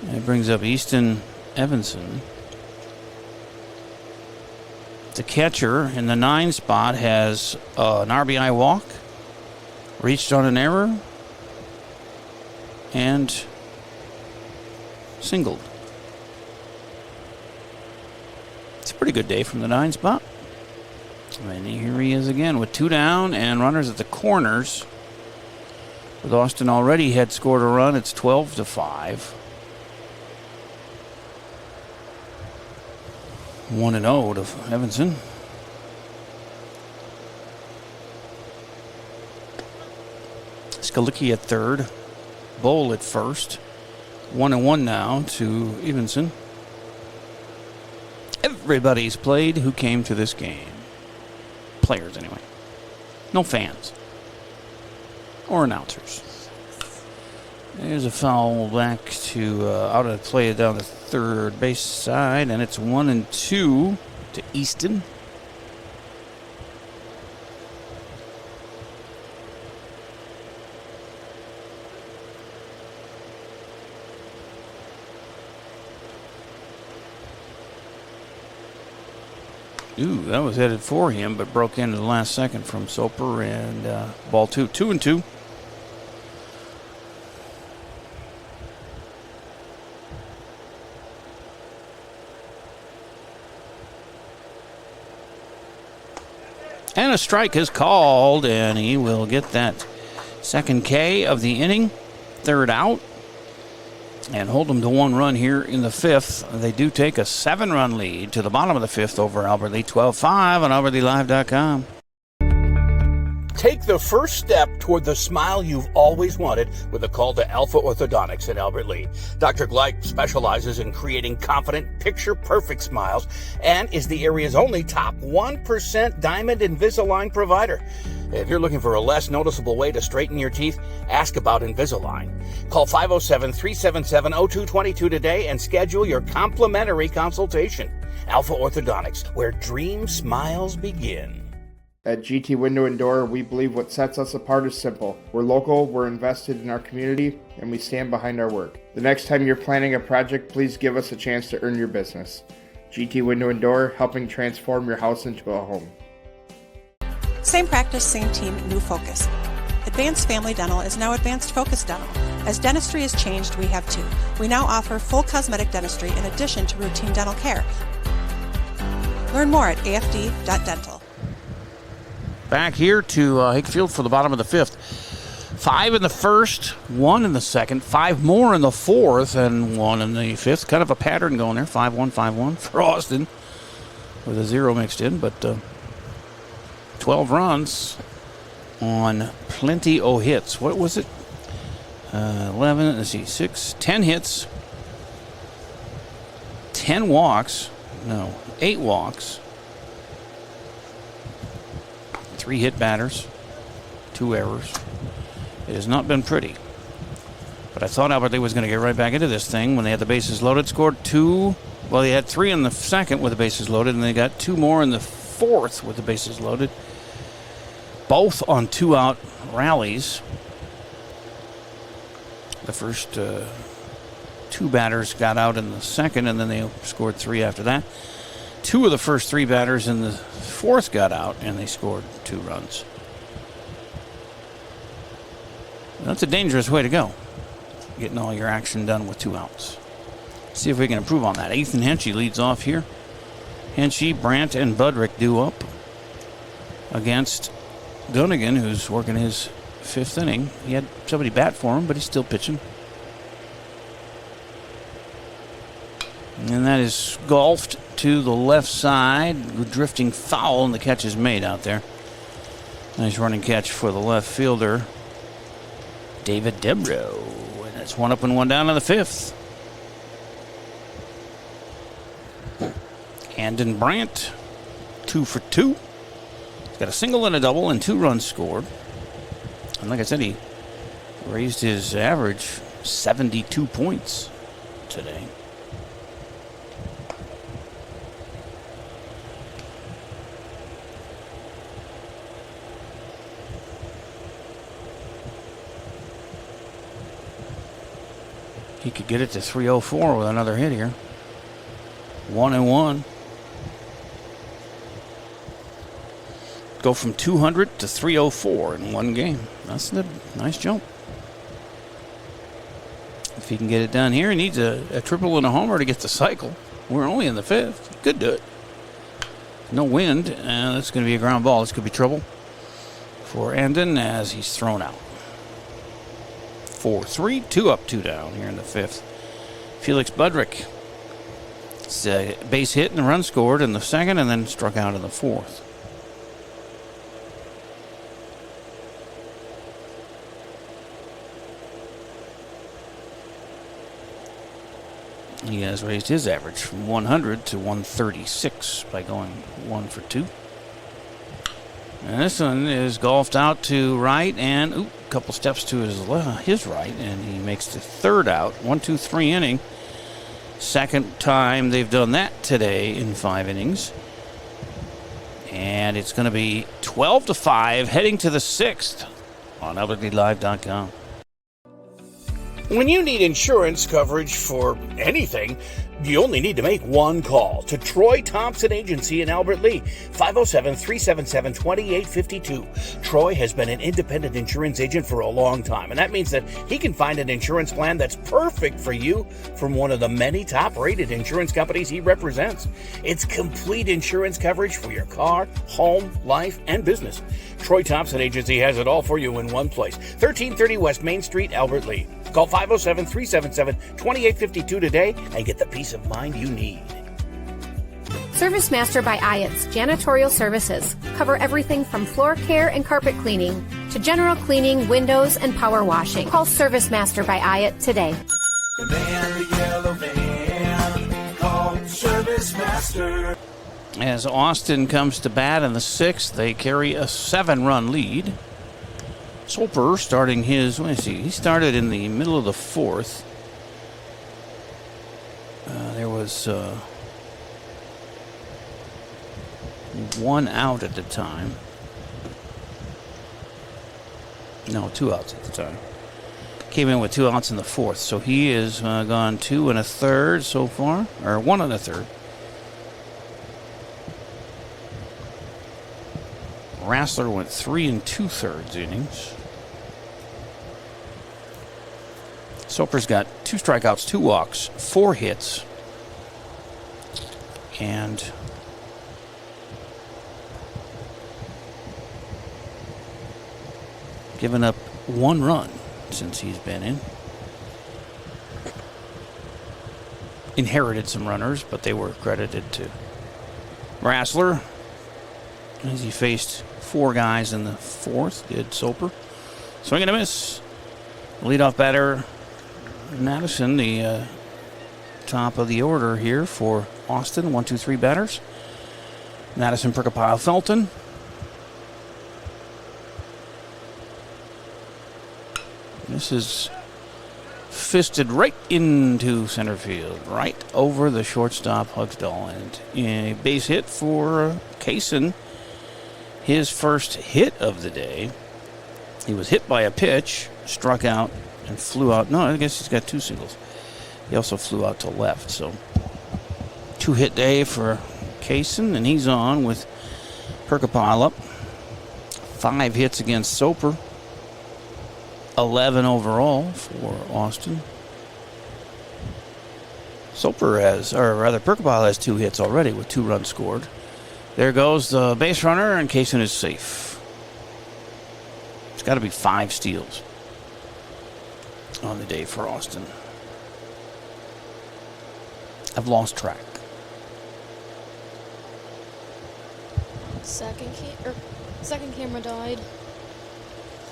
And it brings up Easton Evanson. The catcher in the 9 spot has an RBI walk, reached on an error, and singled. It's a pretty good day from the 9 spot. And here he is again with 2 down and runners at the corners. With Austin already had scored a run, it's 12-5. 1-0 to Evanson. Skalicki at third. Bowl at first. 1-1 now to Evanson. Everybody's played who came to this game. Players, anyway. No fans. Or announcers. There's a foul back to out of play down the third base side, and it's 1-2 to Easton. Ooh, that was headed for him, but broke into the last second from Soper, and ball 2. 2-2. And a strike is called, and he will get that second K of the inning, third out, and hold them to 1 run here in the 5th. They do take a 7-run lead to the bottom of the 5th over Albert Lea, 12-5 on AlbertLeaLive.com.
Take the first step toward the smile you've always wanted with a call to Alpha Orthodontics in Albert Lea. Dr. Gleich specializes in creating confident, picture-perfect smiles and is the area's only top 1% Diamond Invisalign provider. If you're looking for a less noticeable way to straighten your teeth, ask about Invisalign. Call 507-377-0222 today and schedule your complimentary consultation. Alpha Orthodontics, where dream smiles begin.
At GT Window and Door, we believe what sets us apart is simple. We're local, we're invested in our community, and we stand behind our work. The next time you're planning a project, please give us a chance to earn your business. GT Window and Door, helping transform your house into a home.
Same practice, same team, new focus. Advanced Family Dental is now Advanced Focus Dental. As dentistry has changed, we have too. We now offer full cosmetic dentistry in addition to routine dental care. Learn more at afd.dental.
Back here to Hickfield for the bottom of the 5th. 5 in the first, 1 in the second, 5 more in the 4th, and 1 in the 5th. Kind of a pattern going there. 5-1, 5-1 for Austin with a 0 mixed in, but 12 runs on plenty of hits. What was it? 11, let's see, 6, 10 hits, 10 walks, no, 8 walks. 3 hit batters, 2 errors. It has not been pretty. But I thought Albert Lea was going to get right back into this thing when they had the bases loaded. Scored 2. Well, they had 3 in the second with the bases loaded, and they got 2 more in the 4th with the bases loaded. Both on 2-out rallies. The first 2 batters got out in the second, and then they scored 3 after that. 2 of the first 3 batters in the 4th got out, and they scored 2 runs. That's a dangerous way to go, getting all your action done with 2 outs. See if we can improve on that. Ethan Henschey leads off here. Henschey, Brandt, and Budrick do up against Dunnigan, who's working his 5th inning. He had somebody bat for him, but he's still pitching. And that is golfed to the left side, drifting foul, and the catch is made out there. Nice running catch for the left fielder, David Debro. And that's 1 up and 1 down in the 5th. Andon Brandt, 2 for 2. He's got a single and a double and 2 runs scored. And like I said, he raised his average 72 points today. He could get it to 304 with another hit here. 1-1. Go from 200 to 304 in 1 game. That's a nice jump. If he can get it done here, he needs a triple and a homer to get the cycle. We're only in the 5th. He could do it. No wind, and that's going to be a ground ball. This could be trouble for Andon as he's thrown out. 4-3. 2 up, 2 down here in the 5th. Felix Budrick. It's a base hit and a run scored in the 2nd and then struck out in the 4th. He has raised his average from 100 to 136 by going 1 for 2. And this one is golfed out to right and a couple steps to his right, and he makes the 3rd out. 1-2-3 inning. Second time they've done that today in 5 innings. And it's going to be 12-5 heading to the 6th on AlbertLeeLive.com.
When you need insurance coverage for anything, you only need to make one call to Troy Thompson Agency in Albert Lea, 507-377-2852. Troy has been an independent insurance agent for a long time, and that means that he can find an insurance plan that's perfect for you from one of the many top-rated insurance companies he represents. It's complete insurance coverage for your car, home, life, and business. Troy Thompson Agency has it all for you in one place. 1330 West Main Street, Albert Lea. Call 507-377-2852 today and get the peace of mind you need.
Service Master by Ayat's Janitorial Services cover everything from floor care and carpet cleaning to general cleaning, windows, and power washing. Call Service Master by Ayat today.
The man, the yellow van, called Service Master.
As Austin comes to bat in the 6th, they carry a 7-run lead. Soper starting his, he started in the middle of the 4th. There was 1 out at the time. No, 2 outs at the time. Came in with 2 outs in the 4th, so he is gone 2 1/3 so far, or 1 1/3. Rassler went 3 2/3 innings. Soper's got 2 strikeouts, 2 walks, 4 hits, and given up 1 run since he's been in. Inherited some runners, but they were credited to Rassler as he faced 4 guys in the 4th. Did Soper. Swing and a miss. Leadoff batter Madison, the top of the order here for Austin. 1, 2, 3 batters. Madison, Perkapile, Felton. This is fisted right into center field, right over the shortstop Huxtall, and a base hit for Kaysen. His first hit of the day. He was hit by a pitch, struck out, and flew out. No, I guess he's got 2 singles. He also flew out to left. So 2-hit day for Kaysen, and he's on with Perkapile up. 5 hits against Soper. 11 overall for Austin. Perkapile has 2 hits already with 2 runs scored. There goes the base runner, and Kaysen is safe. It's got to be 5 steals on the day for Austin. I've lost track.
Second camera died.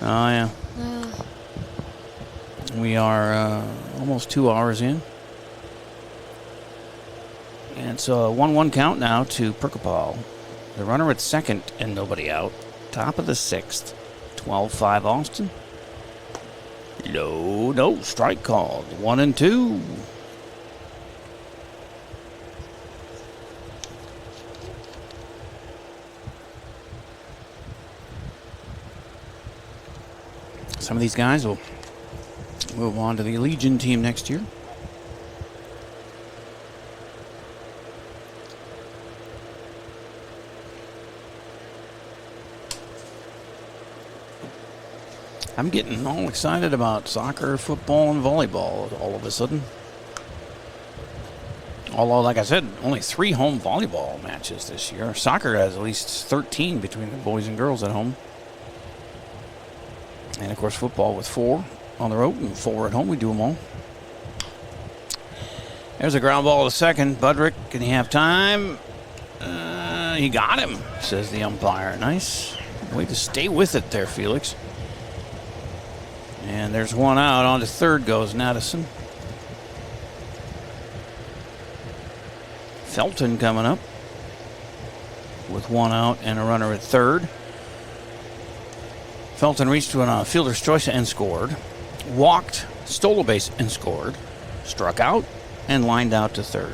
Oh, yeah. We are almost 2 hours in. And it's a 1-1 count now to Perkapile. The runner at second and nobody out. Top of the 6th. 12-5 Austin. No, strike called. 1-2. Some of these guys will move on to the Legion team next year. I'm getting all excited about soccer, football, and volleyball all of a sudden. Although, like I said, only 3 home volleyball matches this year. Soccer has at least 13 between the boys and girls at home. And, of course, football with 4 on the road and 4 at home. We do them all. There's a ground ball to second. Budrick, can he have time? He got him, says the umpire. Nice way to stay with it there, Felix. And there's one out. On to third goes Nattison. Felton coming up with one out and a runner at third. Felton reached to a fielder's choice and scored. Walked, stole a base and scored. Struck out and lined out to third.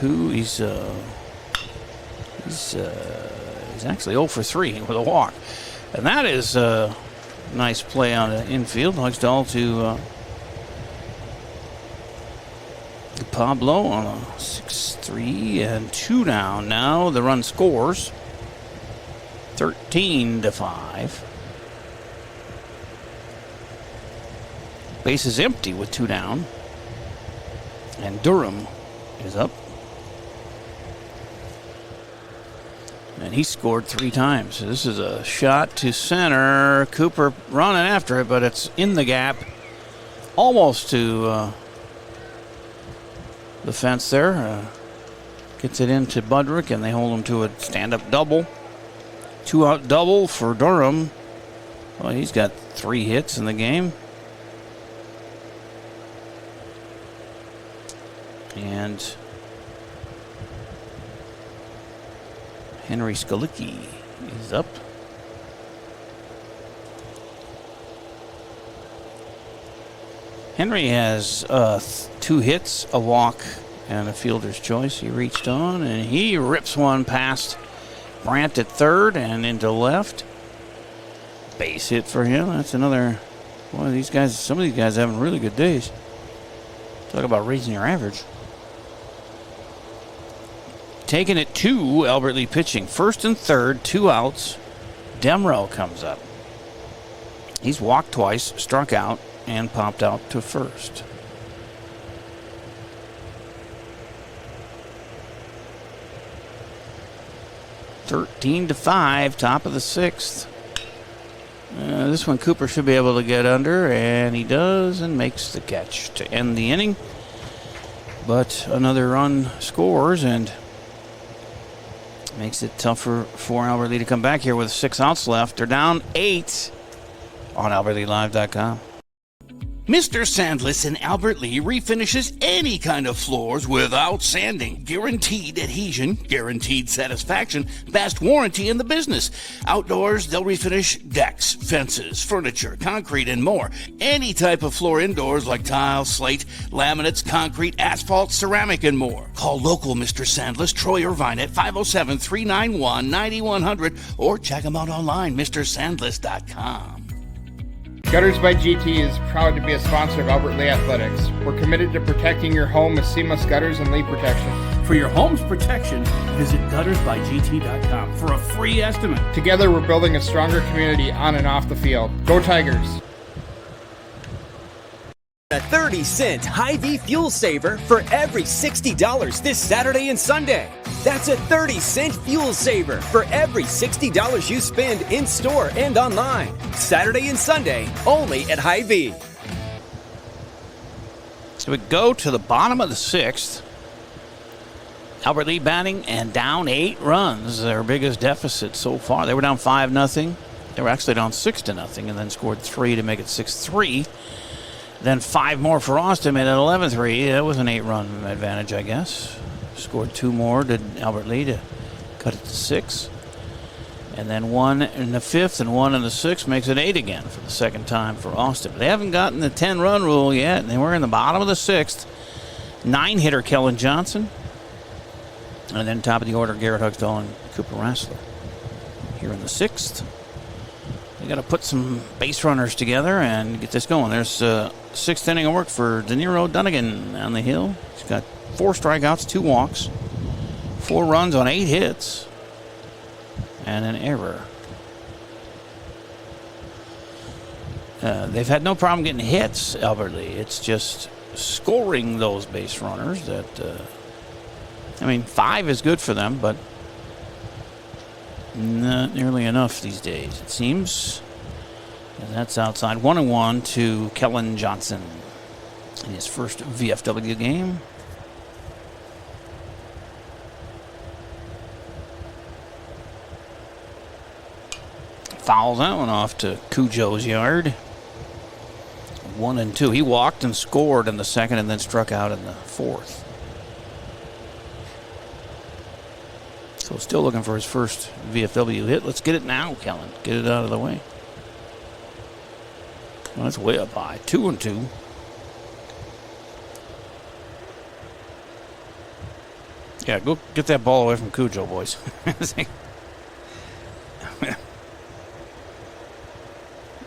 He's actually 0 for 3 with a walk. And that is a nice play on the infield. Hugstall to Pablo on a 6-3 and 2 down. Now the run scores 13-5. Base is empty with 2 down. And Durham is up. And he scored 3 times. So this is a shot to center. Cooper running after it, but it's in the gap. Almost to the fence there. Gets it into Budrick, and they hold him to a stand-up double. 2-out double for Durham. Well, he's got 3 hits in the game. And Henry Skalicki is up. Henry has 2 hits, a walk, and a fielder's choice. He reached on, and he rips one past Brandt at third and into left. Base hit for him. That's another one of these guys. Some of these guys having really good days. Talk about raising your average. Taking it to Albert Lee pitching. First and third, 2 outs. Demrow comes up. He's walked twice, struck out, and popped out to first. (13-5), top of the 6th. This one Cooper should be able to get under, and he does, and makes the catch to end the inning. But another run scores, and makes it tougher for Albert Lee to come back here with 6 outs left. They're down 8 on AlbertLeeLive.com.
Mr. Sandless in Albert Lee refinishes any kind of floors without sanding. Guaranteed adhesion, guaranteed satisfaction, best warranty in the business. Outdoors, they'll refinish decks, fences, furniture, concrete, and more. Any type of floor indoors like tile, slate, laminates, concrete, asphalt, ceramic, and more. Call local Mr. Sandless, Troy Irvine at 507-391-9100 or check them out online, MrSandless.com.
Gutters by GT is proud to be a sponsor of Albert Lee Athletics. We're committed to protecting your home with seamless gutters and leak protection.
For your home's protection, visit guttersbygt.com for a free estimate.
Together, we're building a stronger community on and off the field. Go Tigers!
A 30-cent Hy-Vee fuel saver for every $60 this Saturday and Sunday. That's a 30-cent fuel saver for every $60 you spend in-store and online. Saturday and Sunday, only at Hy-Vee.
So we go to the bottom of the 6th. Albert Lee batting and down 8 runs, their biggest deficit so far. They were down 5-0. They were actually down 6-0 and then scored 3 to make it 6-3. Then 5 more for Austin, made it 11-3. That was an 8-run advantage, I guess. Scored 2 more, did Albert Lee, to cut it to 6. And then 1 in the 5th and 1 in the 6th makes it 8 again for the second time for Austin. But they haven't gotten the 10-run rule yet, and they were in the bottom of the 6th. 9-hitter Kellen Johnson. And then top of the order, Garrett Hugstall and Cooper Rassler. Here in the 6th. They got to put some base runners together and get this going. There's 6th inning of work for De Niro Dunnigan on the hill. He's got 4 strikeouts, 2 walks, 4 runs on 8 hits, and an error. They've had no problem getting hits, Albert Lee. It's just scoring those base runners that, 5 is good for them, but not nearly enough these days, it seems. And that's outside 1-1 to Kellen Johnson in his first VFW game. Fouls that one off to Cujo's yard. 1-2. He walked and scored in the second and then struck out in the fourth. So still looking for his first VFW hit. Let's get it now, Kellen. Get it out of the way. Well, that's way up high. 2-2. Yeah, go get that ball away from Cujo, boys.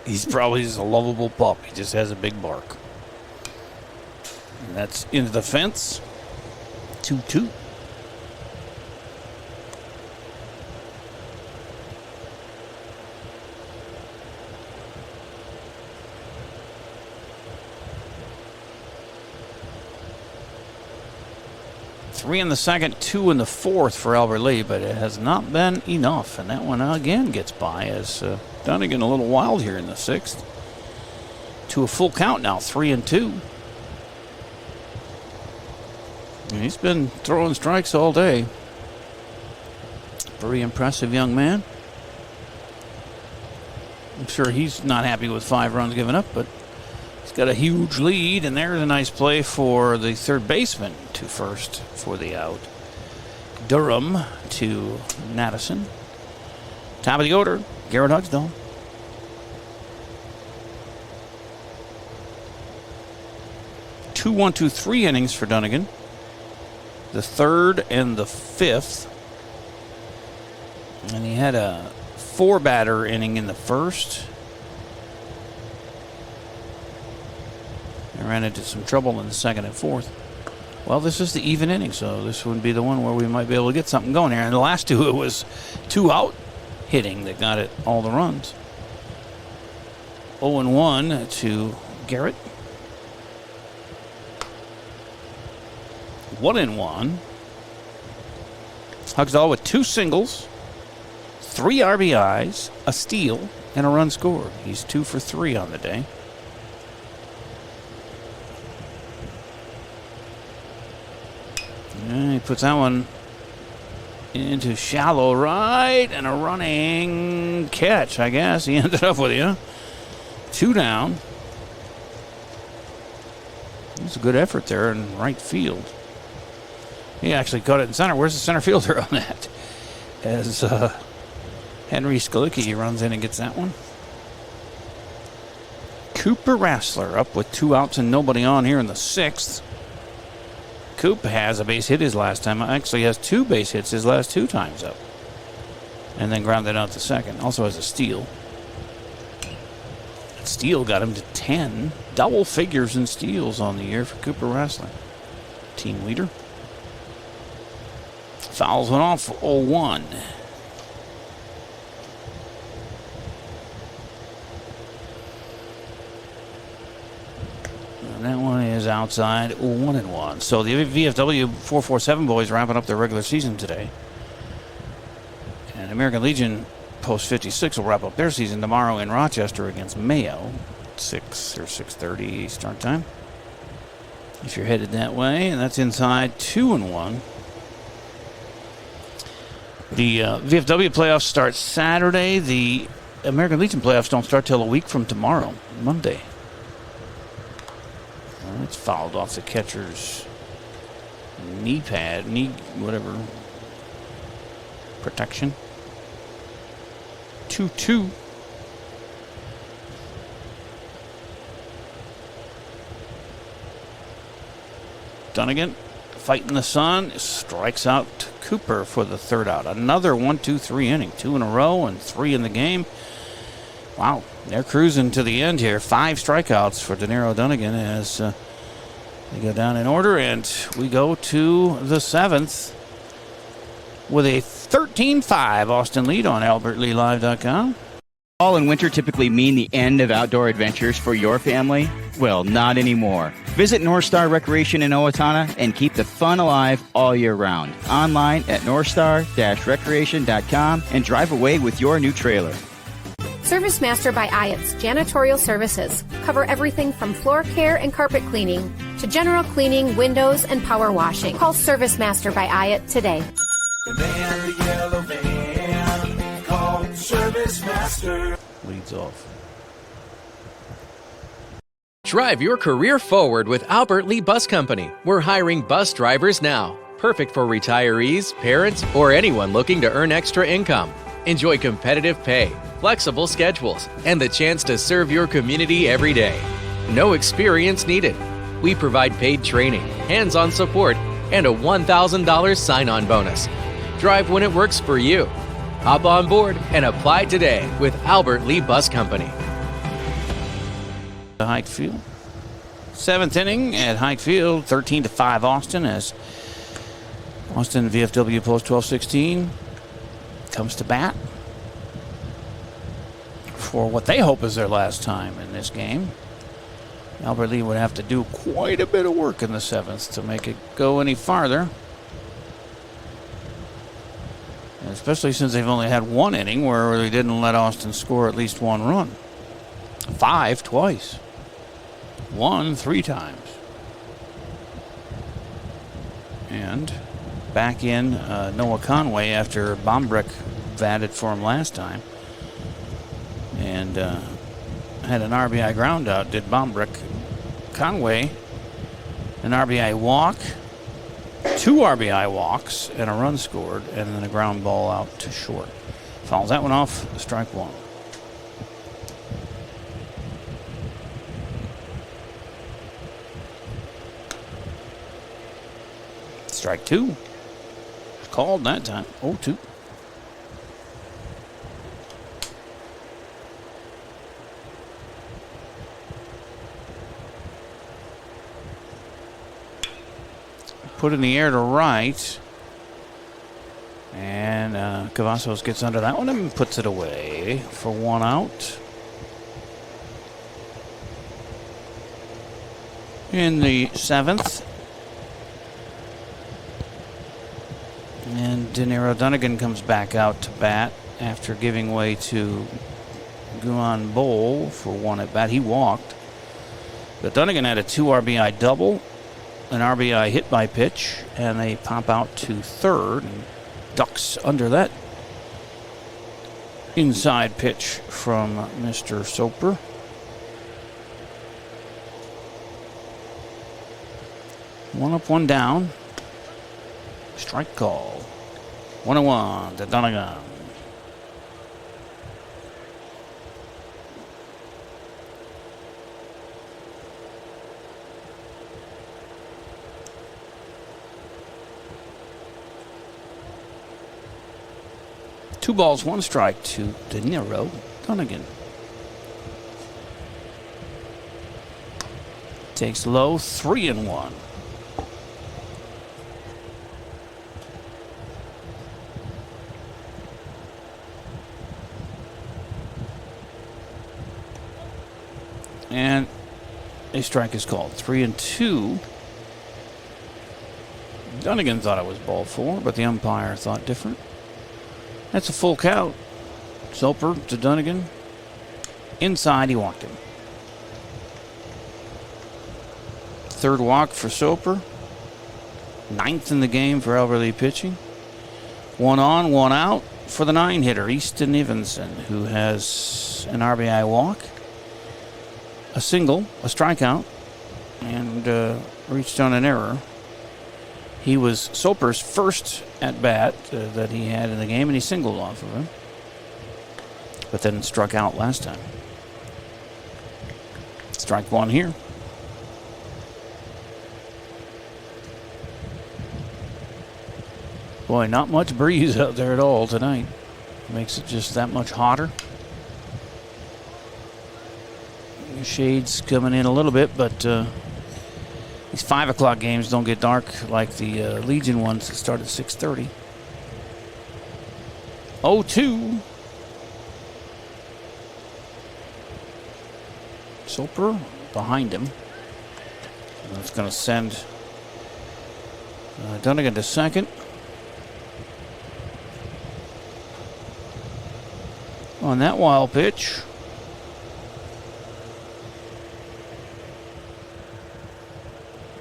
He's probably just a lovable pup. He just has a big bark. And that's into the fence. 2-2. Three in the second, 2 in the fourth for Albert Lee, but it has not been enough. And that one again gets by as Dunnigan a little wild here in the sixth. To a full count now, 3-2. And he's been throwing strikes all day. Very impressive young man. I'm sure he's not happy with 5 runs given up, but he's got a huge lead, and there's a nice play for the third baseman to first for the out. Durham to Madison. Top of the order, Garrett Hugsdall. Two 1-2-3 innings for Dunnigan. The third and the fifth. And he had a 4-batter inning in the first. And ran into some trouble in the second and fourth. Well, this is the even inning, so this would be the one where we might be able to get something going here. And the last two, it was 2 out hitting that got it all the runs. 0-1 to Garrett. 1-1. Hugsdall with 2 singles, 3 RBIs, a steal, and a run scored. He's 2 for 3 on the day. And he puts that one into shallow right, and a running catch, I guess. He ended up with you. 2 down. It's a good effort there in right field. He actually caught it in center. Where's the center fielder on that? As Henry Skalicki runs in and gets that one. Cooper Rassler up with 2 outs and nobody on here in the sixth. Coop has a base hit his last time. Actually has 2 base hits his last 2 times up. And then grounded out to second. Also has a steal. That steal got him to 10. Double figures in steals on the year for Cooper Rassler. Team leader. Fouls went off for 0-1. And that one is outside 1-1. So the VFW 447 boys wrapping up their regular season today. And American Legion Post 56 will wrap up their season tomorrow in Rochester against Mayo. 6 or 6:30 start time. If you're headed that way, and that's inside 2-1. The VFW playoffs start Saturday. The American Legion playoffs don't start till a week from tomorrow, Monday. Well, it's fouled off the catcher's knee whatever, protection. 2-2. Dunnigan fighting the sun, strikes out Cooper for the third out. Another 1-2-3 inning, 2 in a row and 3 in the game. Wow, they're cruising to the end here. 5 strikeouts for Deniro Dunnigan as they go down in order, and we go to the 7th with a 13-5 Austin lead on AlbertLeeLive.com.
Fall and winter typically mean the end of outdoor adventures for your family? Well, not anymore. Visit North Star Recreation in Owatonna and keep the fun alive all year round. Online at northstar-recreation.com and drive away with your new trailer.
ServiceMaster by Iott's janitorial services cover everything from floor care and carpet cleaning to general cleaning, windows, and power washing. Call ServiceMaster by Iott today.
The man in the yellow van, called ServiceMaster.
Leads off.
Drive your career forward with Albert Lee Bus Company. We're hiring bus drivers now. Perfect for retirees, parents, or anyone looking to earn extra income. Enjoy competitive pay, flexible schedules, and the chance to serve your community every day. No experience needed. We provide paid training, hands-on support, and a $1,000 sign-on bonus. Drive when it works for you. Hop on board and apply today with Albert Lee Bus Company.
Hike Field. 7th inning at Hike Field, 13-5 Austin, as Austin VFW Post 1216 comes to bat for what they hope is their last time in this game. Albert Lee would have to do quite a bit of work in the 7th to make it go any farther. Especially since they've only had one inning where they didn't let Austin score at least one run. 5 twice. 1 3 times. And back in Noah Conway after Bombrick batted for him last time. And had an RBI ground out, did Bombrick. Conway, an RBI walk, 2 RBI walks, and a run scored, and then a ground ball out to short. Fouls that one off, strike 1. Strike 2. Called that time. 0-2. Put in the air to right. And Cavazos gets under that one and puts it away for 1 out. In the 7th. And De Niro Dunnigan comes back out to bat after giving way to Guan Bowl for 1 at bat. He walked. But Dunnigan had a 2 RBI double, an RBI hit by pitch, and they pop out to 3rd and ducks under that inside pitch from Mr. Soper. One up, one down. Strike call. 1-1 to Dunnigan. Two balls, 1 strike to De Niro Dunnigan. Takes low, 3-1. And a strike is called. 3-2. Dunnigan thought it was ball 4, but the umpire thought different. That's a full count. Soper to Dunnigan. Inside, he walked him. 3rd walk for Soper. 9th in the game for Albert Lee pitching. 1 on, 1 out for the 9-hitter, Easton Evenson, who has an RBI walk, a single, a strikeout, and reached on an error. He was Soper's first at-bat that he had in the game, and he singled off of him, but then struck out last time. Strike 1 here. Boy, not much breeze out there at all tonight. Makes it just that much hotter. Shades coming in a little bit, but these 5 o'clock games don't get dark like the Legion ones that start at 6:30. 0-2. Soper behind him. That's going to send Dunnigan to 2nd. on that wild pitch.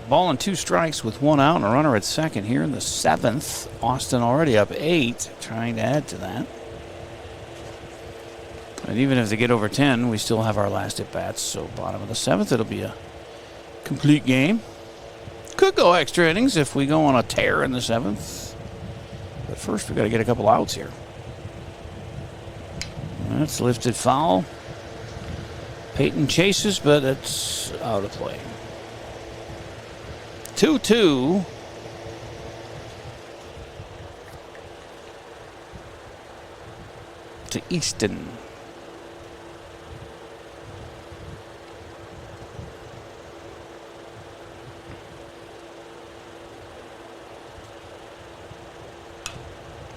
Ball and 2 strikes with 1 out and a runner at second here in the 7th. Austin already up 8, trying to add to that. And even if they get over 10, we still have our last at bats. So bottom of the 7th, it'll be a complete game. Could go extra innings if we go on a tear in the 7th. But first, we've got to get a couple outs here. That's lifted foul. Peyton chases, but it's out of play. 2-2. To Easton.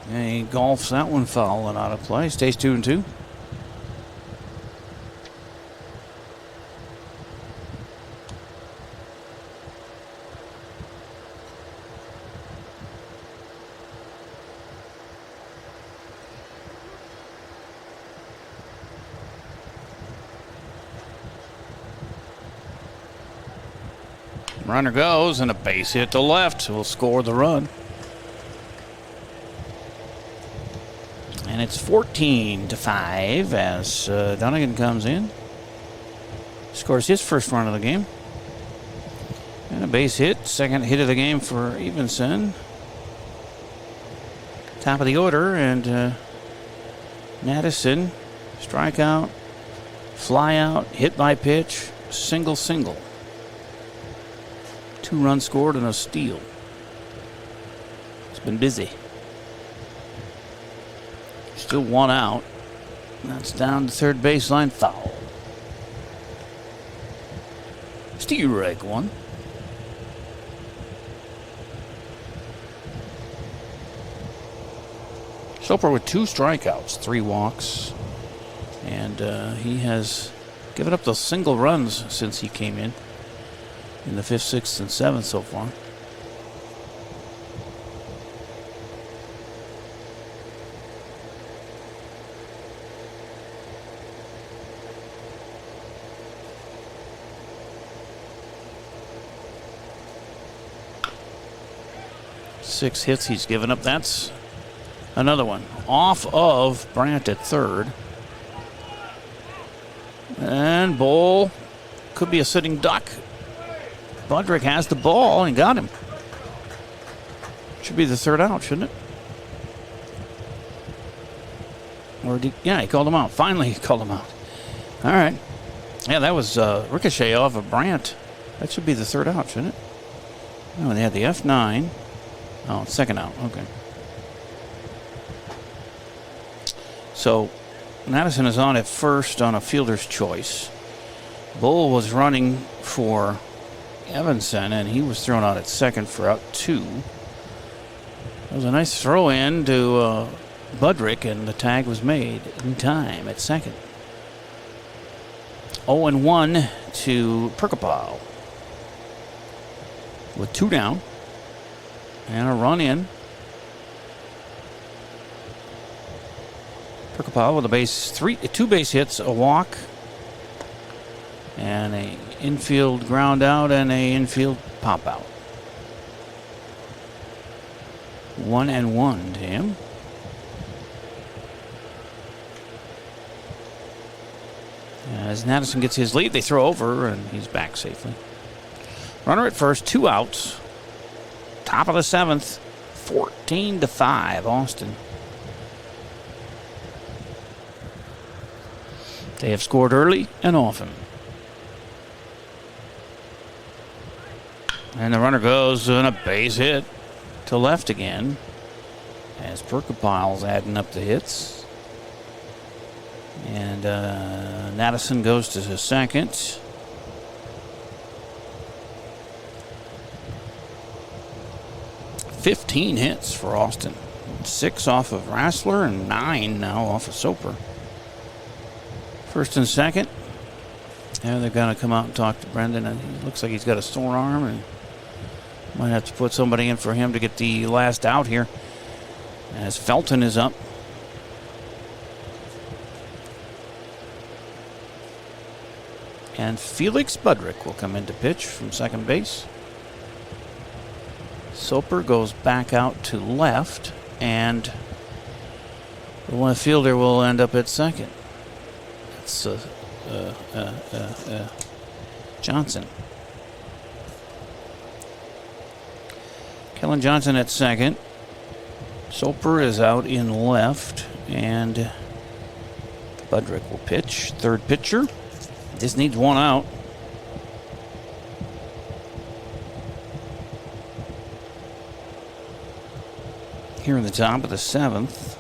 And he golfs that one foul and out of play. Stays 2-2. Runner goes, and a base hit to left will score the run. And it's 14-5 as Dunnigan comes in. Scores his first run of the game. And a base hit. Second hit of the game for Evenson. Top of the order, and Madison, strikeout, fly out, hit by pitch, single. 2 runs scored and a steal. It's been busy. Still 1 out. That's down to third baseline, foul. Strike 1. Soper with 2 strikeouts, 3 walks. And he has given up those single runs since he came in the 5th, 6th, and 7th so far. Six hits he's given up. That's another one. Off of Brandt at third. And Bull could be a sitting duck. Budrick has the ball and got him. Should be the third out, shouldn't it? Or yeah, he called him out. Finally, he called him out. All right. Yeah, that was ricochet off of Brandt. That should be the third out, shouldn't it? Oh, they had the F9. Oh, second out. Okay. So, Madison is on at first on a fielder's choice. Bull was running for Evanson, and he was thrown out at second for out 2. It was a nice throw in to Budrick, and the tag was made in time at second. 0-1 to Perkapal with 2 down and a run in. Perkapal with 2 base hits, a walk, and a infield ground out and a infield pop out. 1-1 to him. As Madison gets his lead, they throw over and he's back safely. Runner at first, 2 outs. Top of the 7th, 14-5, Austin. They have scored early and often. And the runner goes on a base hit to left again as Perkapal's adding up the hits. And Madison goes to the second. $15 hits for Austin. 6 off of Rassler and 9 now off of Soper. First and second. Yeah, they're going to come out and talk to Brendan. And it looks like he's got a sore arm and might have to put somebody in for him to get the last out here. As Felton is up. And Felix Budrick will come in to pitch from second base. Soper goes back out to left, and the one fielder will end up at second. It's Johnson. Kellen Johnson at second. Soper is out in left, and Budrick will pitch. Third pitcher. This needs one out. Here in the top of the seventh.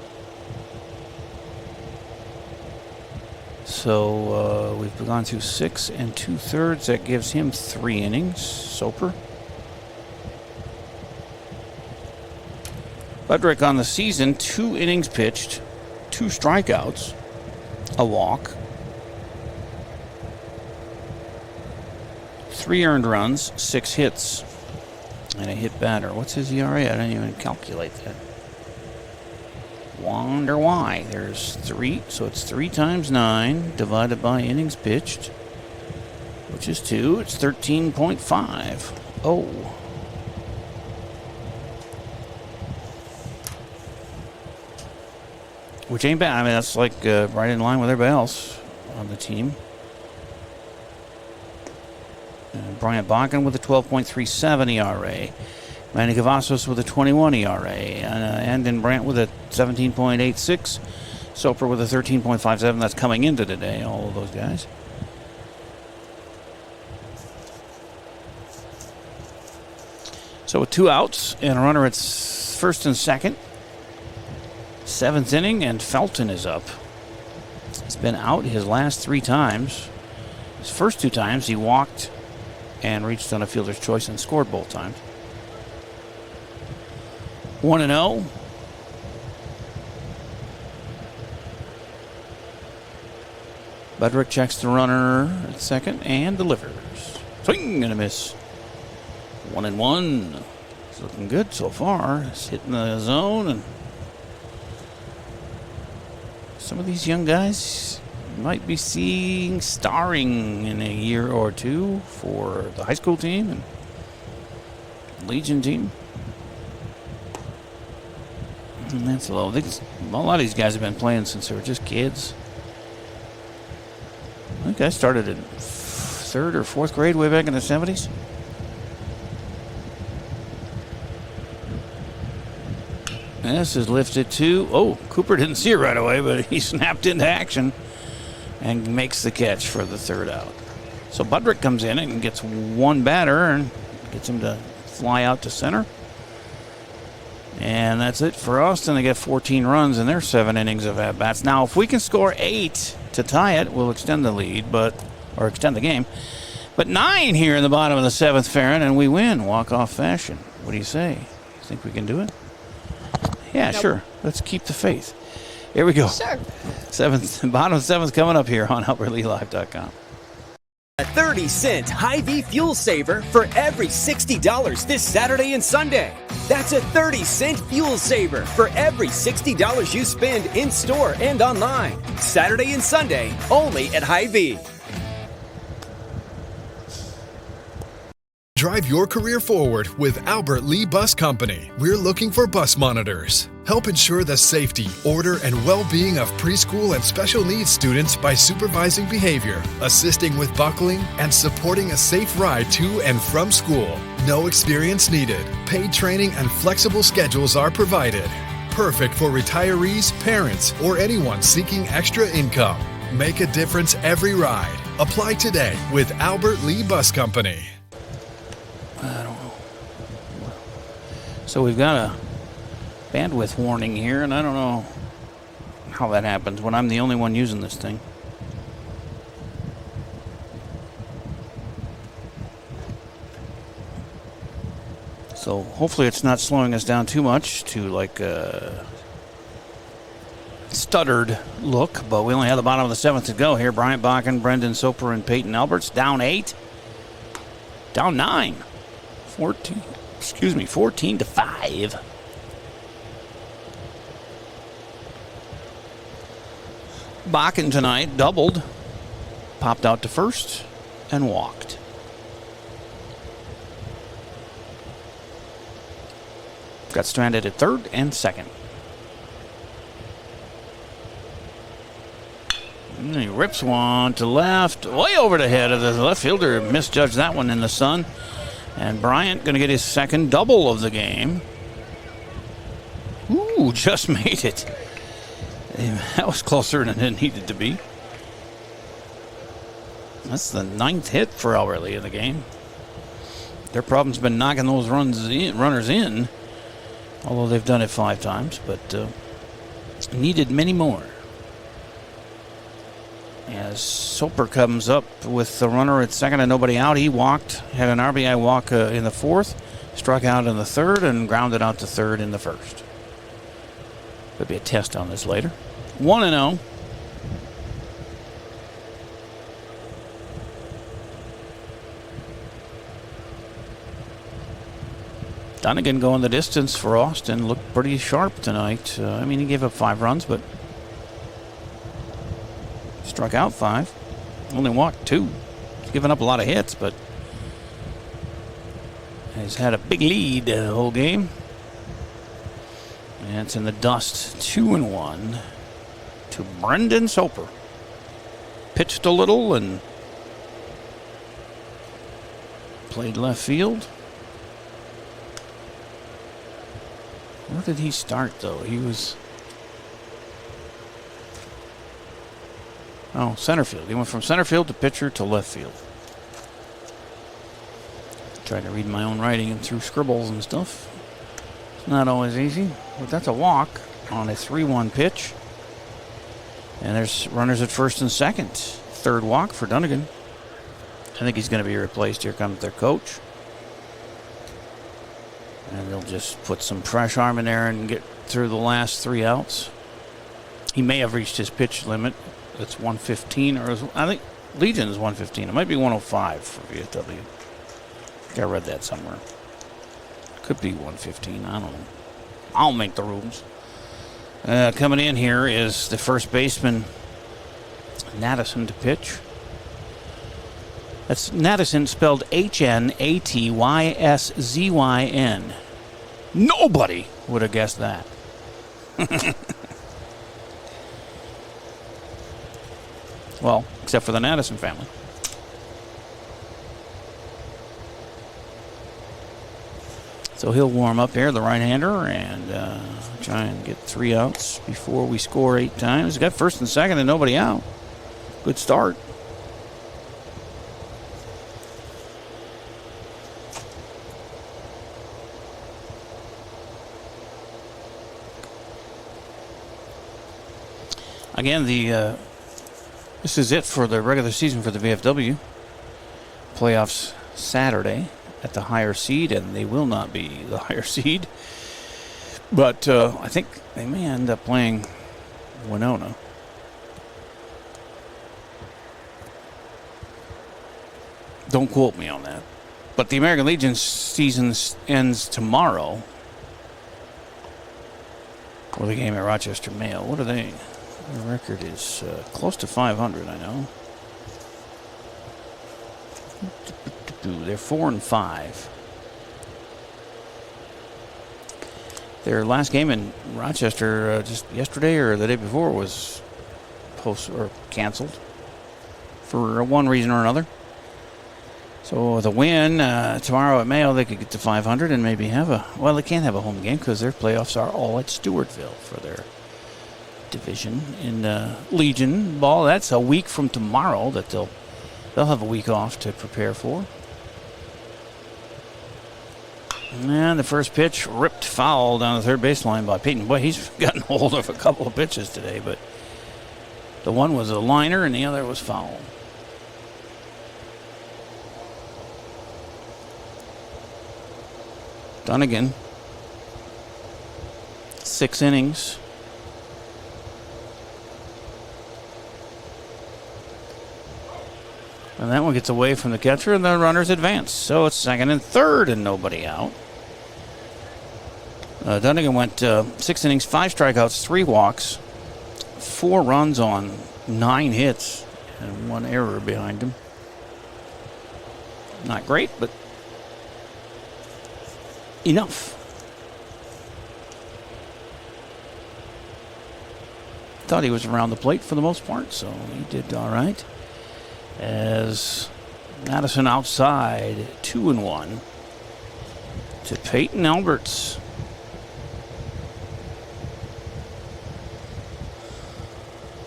So we've gone through 6 2/3. That gives him 3 innings. Soper. Budrick on the season, 2 innings pitched, 2 strikeouts, a walk, 3 earned runs, 6 hits, and a hit batter. What's his ERA? I didn't even calculate that. Wonder why. There's 3, so it's 3 times 9 divided by innings pitched, which is 2. It's 13.5. Oh. Which ain't bad. I mean, that's like right in line with everybody else on the team. Bryant Bakken with a 12.37 ERA. Manny Cavazos with a 21 ERA. And Brandt with a 17.86. Soper with a 13.57. That's coming into today, all of those guys. So with 2 outs and a runner at first and second. 7th inning, and Felton is up. He's been out his last 3 times. His first 2 times he walked and reached on a fielder's choice and scored both times. 1-0. Budrick checks the runner at second and delivers. Swing and a miss. 1-1. It's looking good so far. It's hitting the zone, and some of these young guys might be seeing starring in a year or 2 for the high school team and Legion team. And that's low. A lot of these guys have been playing since they were just kids. I think I started in 3rd or 4th grade way back in the 70s. This is lifted to, Cooper didn't see it right away, but he snapped into action and makes the catch for the 3rd out. So Budrick comes in and gets 1 batter and gets him to fly out to center. And that's it for Austin. They get 14 runs in their 7 innings of at-bats. Now, if we can score 8 to tie it, we'll extend the lead, or extend the game. But 9 here in the bottom of the 7th, Farron, and we win walk-off fashion. What do you say? You think we can do it? Yeah, nope. Sure. Let's keep the faith. Here we go.
Sure.
7th, bottom of 7th coming up here on AlbertLeeLive.com.
A 30-cent Hy-Vee fuel saver for every $60 this Saturday and Sunday. That's a 30-cent fuel saver for every $60 you spend in store and online. Saturday and Sunday, only at Hy-Vee.
Drive your career forward with Albert Lee Bus Company. We're looking for bus monitors. Help ensure the safety, order, and well-being of preschool and special needs students by supervising behavior, assisting with buckling, and supporting a safe ride to and from school. No experience needed. Paid training and flexible schedules are provided. Perfect for retirees, parents, or anyone seeking extra income. Make a difference every ride. Apply today with Albert Lee Bus Company.
I don't know. So we've got a bandwidth warning here, and I don't know how that happens when I'm the only one using this thing. So hopefully it's not slowing us down too much to like a stuttered look, but we only have the bottom of the 7th to go here. Bryant Bakken, Brendan Soper, and Peyton Alberts down 8. Down 9. 14 to 5. Bakken tonight doubled, popped out to first, and walked. Got stranded at third and second. And he rips one to left, way over the head of the left fielder. Misjudged that one in the sun. And Bryant going to get his second double of the game. Ooh, just made it. That was closer than it needed to be. That's the 9th hit for Albert Lea in the game. Their problem's been knocking those runners in, although they've done it 5 times, but needed many more. As Soper comes up with the runner at second and nobody out, he walked, had an RBI walk in the 4th, struck out in the 3rd, and grounded out to 3rd in the 1st. There'll be a test on this later. 1-0. Dunnigan going the distance for Austin. Looked pretty sharp tonight. I mean, he gave up 5 runs, but struck out 5. Only walked 2. He's given up a lot of hits, but he's had a big lead the whole game. And it's in the dust. 2-1 to Brendan Soper. Pitched a little and played left field. Where did he start, though? He was... Oh, center field. He went from center field to pitcher to left field. Trying to read my own writing and through scribbles and stuff. It's not always easy, but that's a walk on a 3-1 pitch. And there's runners at first and second. 3rd walk for Dunnigan. I think he's going to be replaced. Here comes their coach. And they'll just put some fresh arm in there and get through the last 3 outs. He may have reached his pitch limit. It's 115, or I think Legion is 115. It might be 105 for VFW. I think I read that somewhere. Could be 115. I don't know. I'll make the rules. Coming in here is the first baseman, Nattyzyn, to pitch. That's Nattyzyn spelled Hnatyszyn. Nobody would have guessed that. Well, except for the Nattyzyn family. So he'll warm up here, the right-hander, and try and get 3 outs before we score 8 times. He's got first and second and nobody out. Good start. Again, this is it for the regular season for the VFW. Playoffs Saturday at the higher seed, and they will not be the higher seed. But I think they may end up playing Winona. Don't quote me on that. But the American Legion season ends tomorrow with a game at Rochester Mail. What are they? Their record is close to 500, I know. They're 4-5. Their last game in Rochester just yesterday or the day before was canceled for one reason or another. So with a win tomorrow at Mayo, they could get to 500 and maybe have they can't have a home game because their playoffs are all at Stewartville for their division in Legion ball. That's a week from tomorrow that they'll have a week off to prepare for. And the first pitch ripped foul down the third baseline by Peyton. Boy, he's gotten hold of a couple of pitches today, but the one was a liner and the other was foul. Dunnigan, 6 innings. And that one gets away from the catcher, and the runners advance. So it's second and third, and nobody out. Dunnigan went 6 innings, 5 strikeouts, 3 walks, 4 runs on 9 hits, and 1 error behind him. Not great, but enough. Thought he was around the plate for the most part, so he did all right. As Madison outside, 2-1 to Peyton Alberts.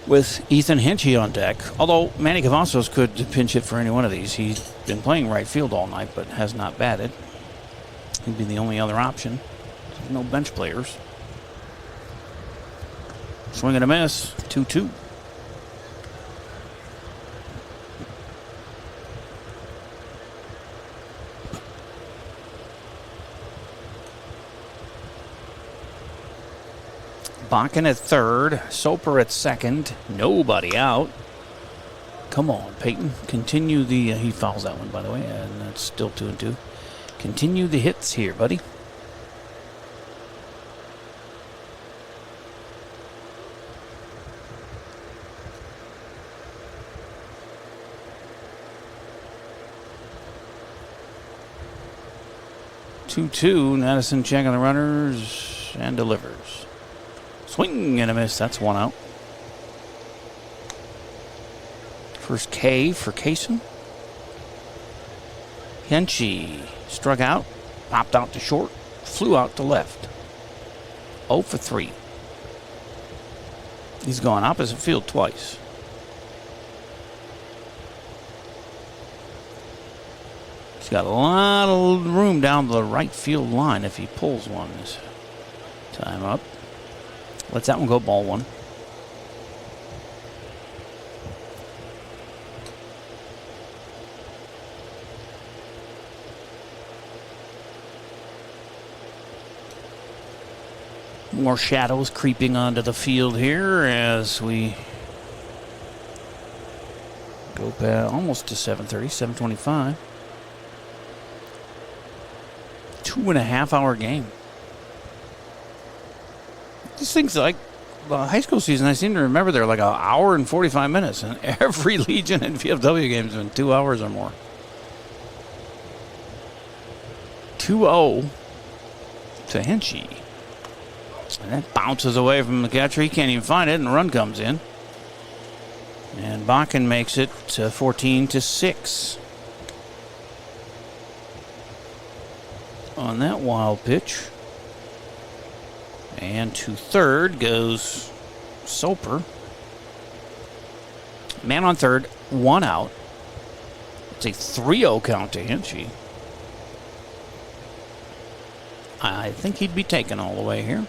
With Ethan Hinchy on deck, although Manny Cavazos could pinch hit for any one of these. He's been playing right field all night, but has not batted. He'd be the only other option. No bench players. Swing and a miss, 2-2. Bakken at third, Soper at second, nobody out. Come on, Peyton. Continue the, he fouls that one, by the way, and that's still 2-2. Continue the hits here, buddy. Madison checking the runners and delivers. Swing and a miss. That's one out. First K for Kaysen. Hinchy struck out, popped out to short, flew out to left. 0 for 3. He's gone opposite field twice. He's got a lot of room down the right field line if he pulls one this time up. Lets that one go, ball one. More shadows creeping onto the field here as we go back almost to 7:30, 7:25. 2.5-hour game. These things like the high school season, I seem to remember they're like an hour and 45 minutes, and every Legion and VFW game has been 2 hours or more. 2-0 to Hinchy. And that bounces away from the catcher. He can't even find it, and the run comes in. And Bakken makes it 14-6. On that wild pitch. And to third goes Soper. Man on third, one out. It's a 3-0 count to Hinchy. I think he'd be taken all the way here.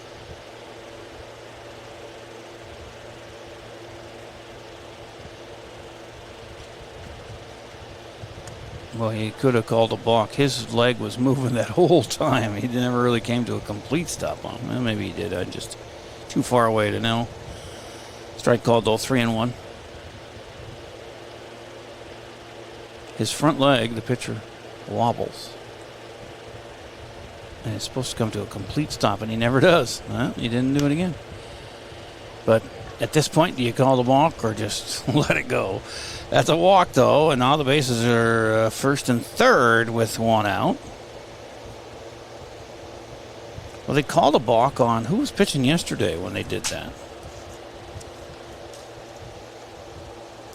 Well, he could have called a balk. His leg was moving that whole time. He never really came to a complete stop on him. Well, maybe he did. I'm just too far away to know. Strike called, though, 3-1. His front leg, the pitcher, wobbles. And it's supposed to come to a complete stop, and he never does. Well, he didn't do it again. But at this point, do you call the balk or just let it go? That's a walk, though, and now the bases are first and third with one out. Well, they called a balk on who was pitching yesterday when they did that.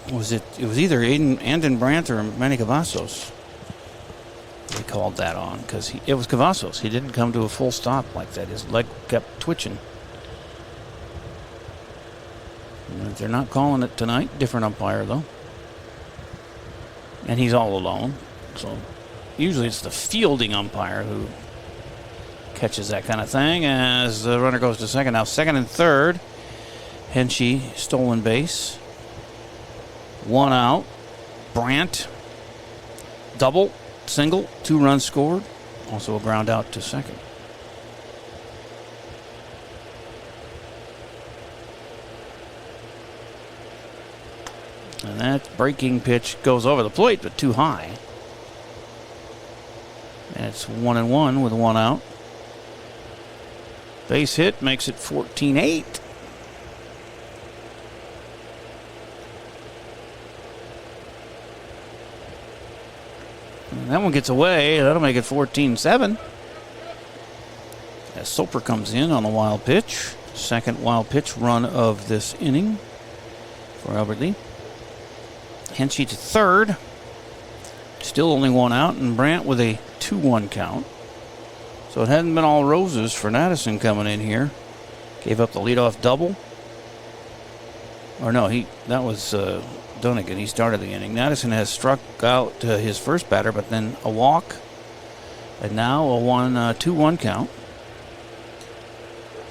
It was either Andon Brandt or Manny Cavazos. They called that on because it was Cavazos. He didn't come to a full stop like that. His leg kept twitching. And they're not calling it tonight. Different umpire, though. And he's all alone. So usually it's the fielding umpire who catches that kind of thing as the runner goes to second. Now second and third. Hinchy, stolen base. One out. Brandt, double, single, 2 runs scored. Also a ground out to second. And that breaking pitch goes over the plate, but too high. And it's 1-1 with one out. Base hit makes it 14-8. And That one gets away. That'll make it 14-7. As Soper comes in on the wild pitch. Second wild pitch run of this inning for Albert Lee. Henschey to third. Still only one out, and Brandt with a 2-1 count. So it hadn't been all roses for Madison coming in here. Gave up the leadoff double. Or no, that was Dunnigan. He started the inning. Madison has struck out his first batter, but then a walk. And now a 2-1 count.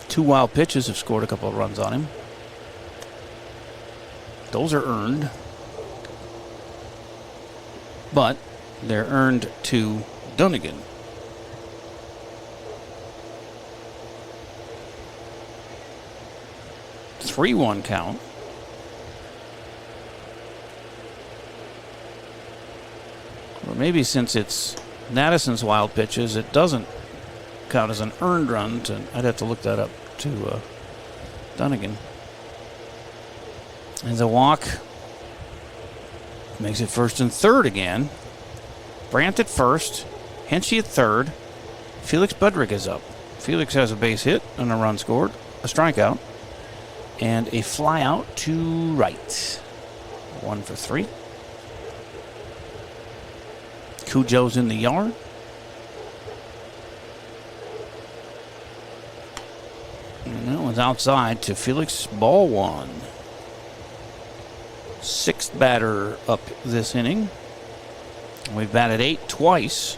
2 wild pitches have scored a couple of runs on him. Those are earned. But they're earned to Dunnigan. A 3-1 count. Or maybe since it's Madison's wild pitches, it doesn't count as an earned run. I'd have to look that up to Dunnigan. And the walk makes it first and third again. Brandt at first, Henschey at third. Felix Budrick is up. Felix has a base hit and a run scored, a strikeout, and a fly out to right. 1 for 3. Cujo's in the yard. And that one's outside to Felix, ball 1. 6th batter up this inning. We've batted 8 twice.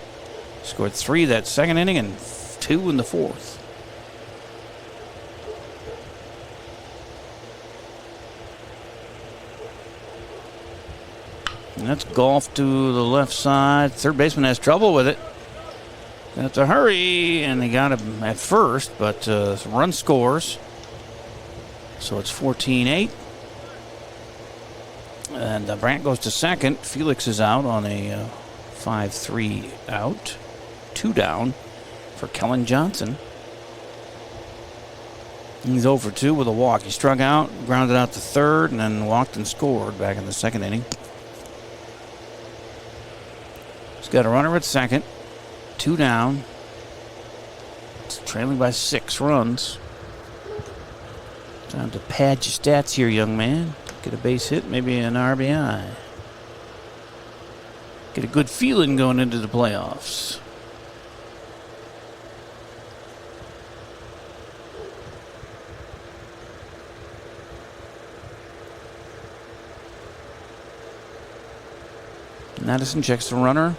Scored 3 that second inning and 2 in the 4th. And that's golf to the left side. Third baseman has trouble with it. Got to hurry, and they got him at first, but run scores. So it's 14-8. And Brandt goes to second. Felix is out on a 5-3 out. 2 down for Kellen Johnson. He's 0 for 2 with a walk. He struck out, grounded out to third, and then walked and scored back in the second inning. He's got a runner at second. 2 down. It's trailing by 6 runs. Time to pad your stats here, young man. Get a base hit, maybe an RBI. Get a good feeling going into the playoffs. Madison checks the runner.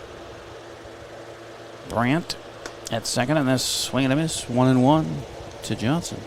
Brandt at second, and that's swing and a miss. 1-1 to Johnson.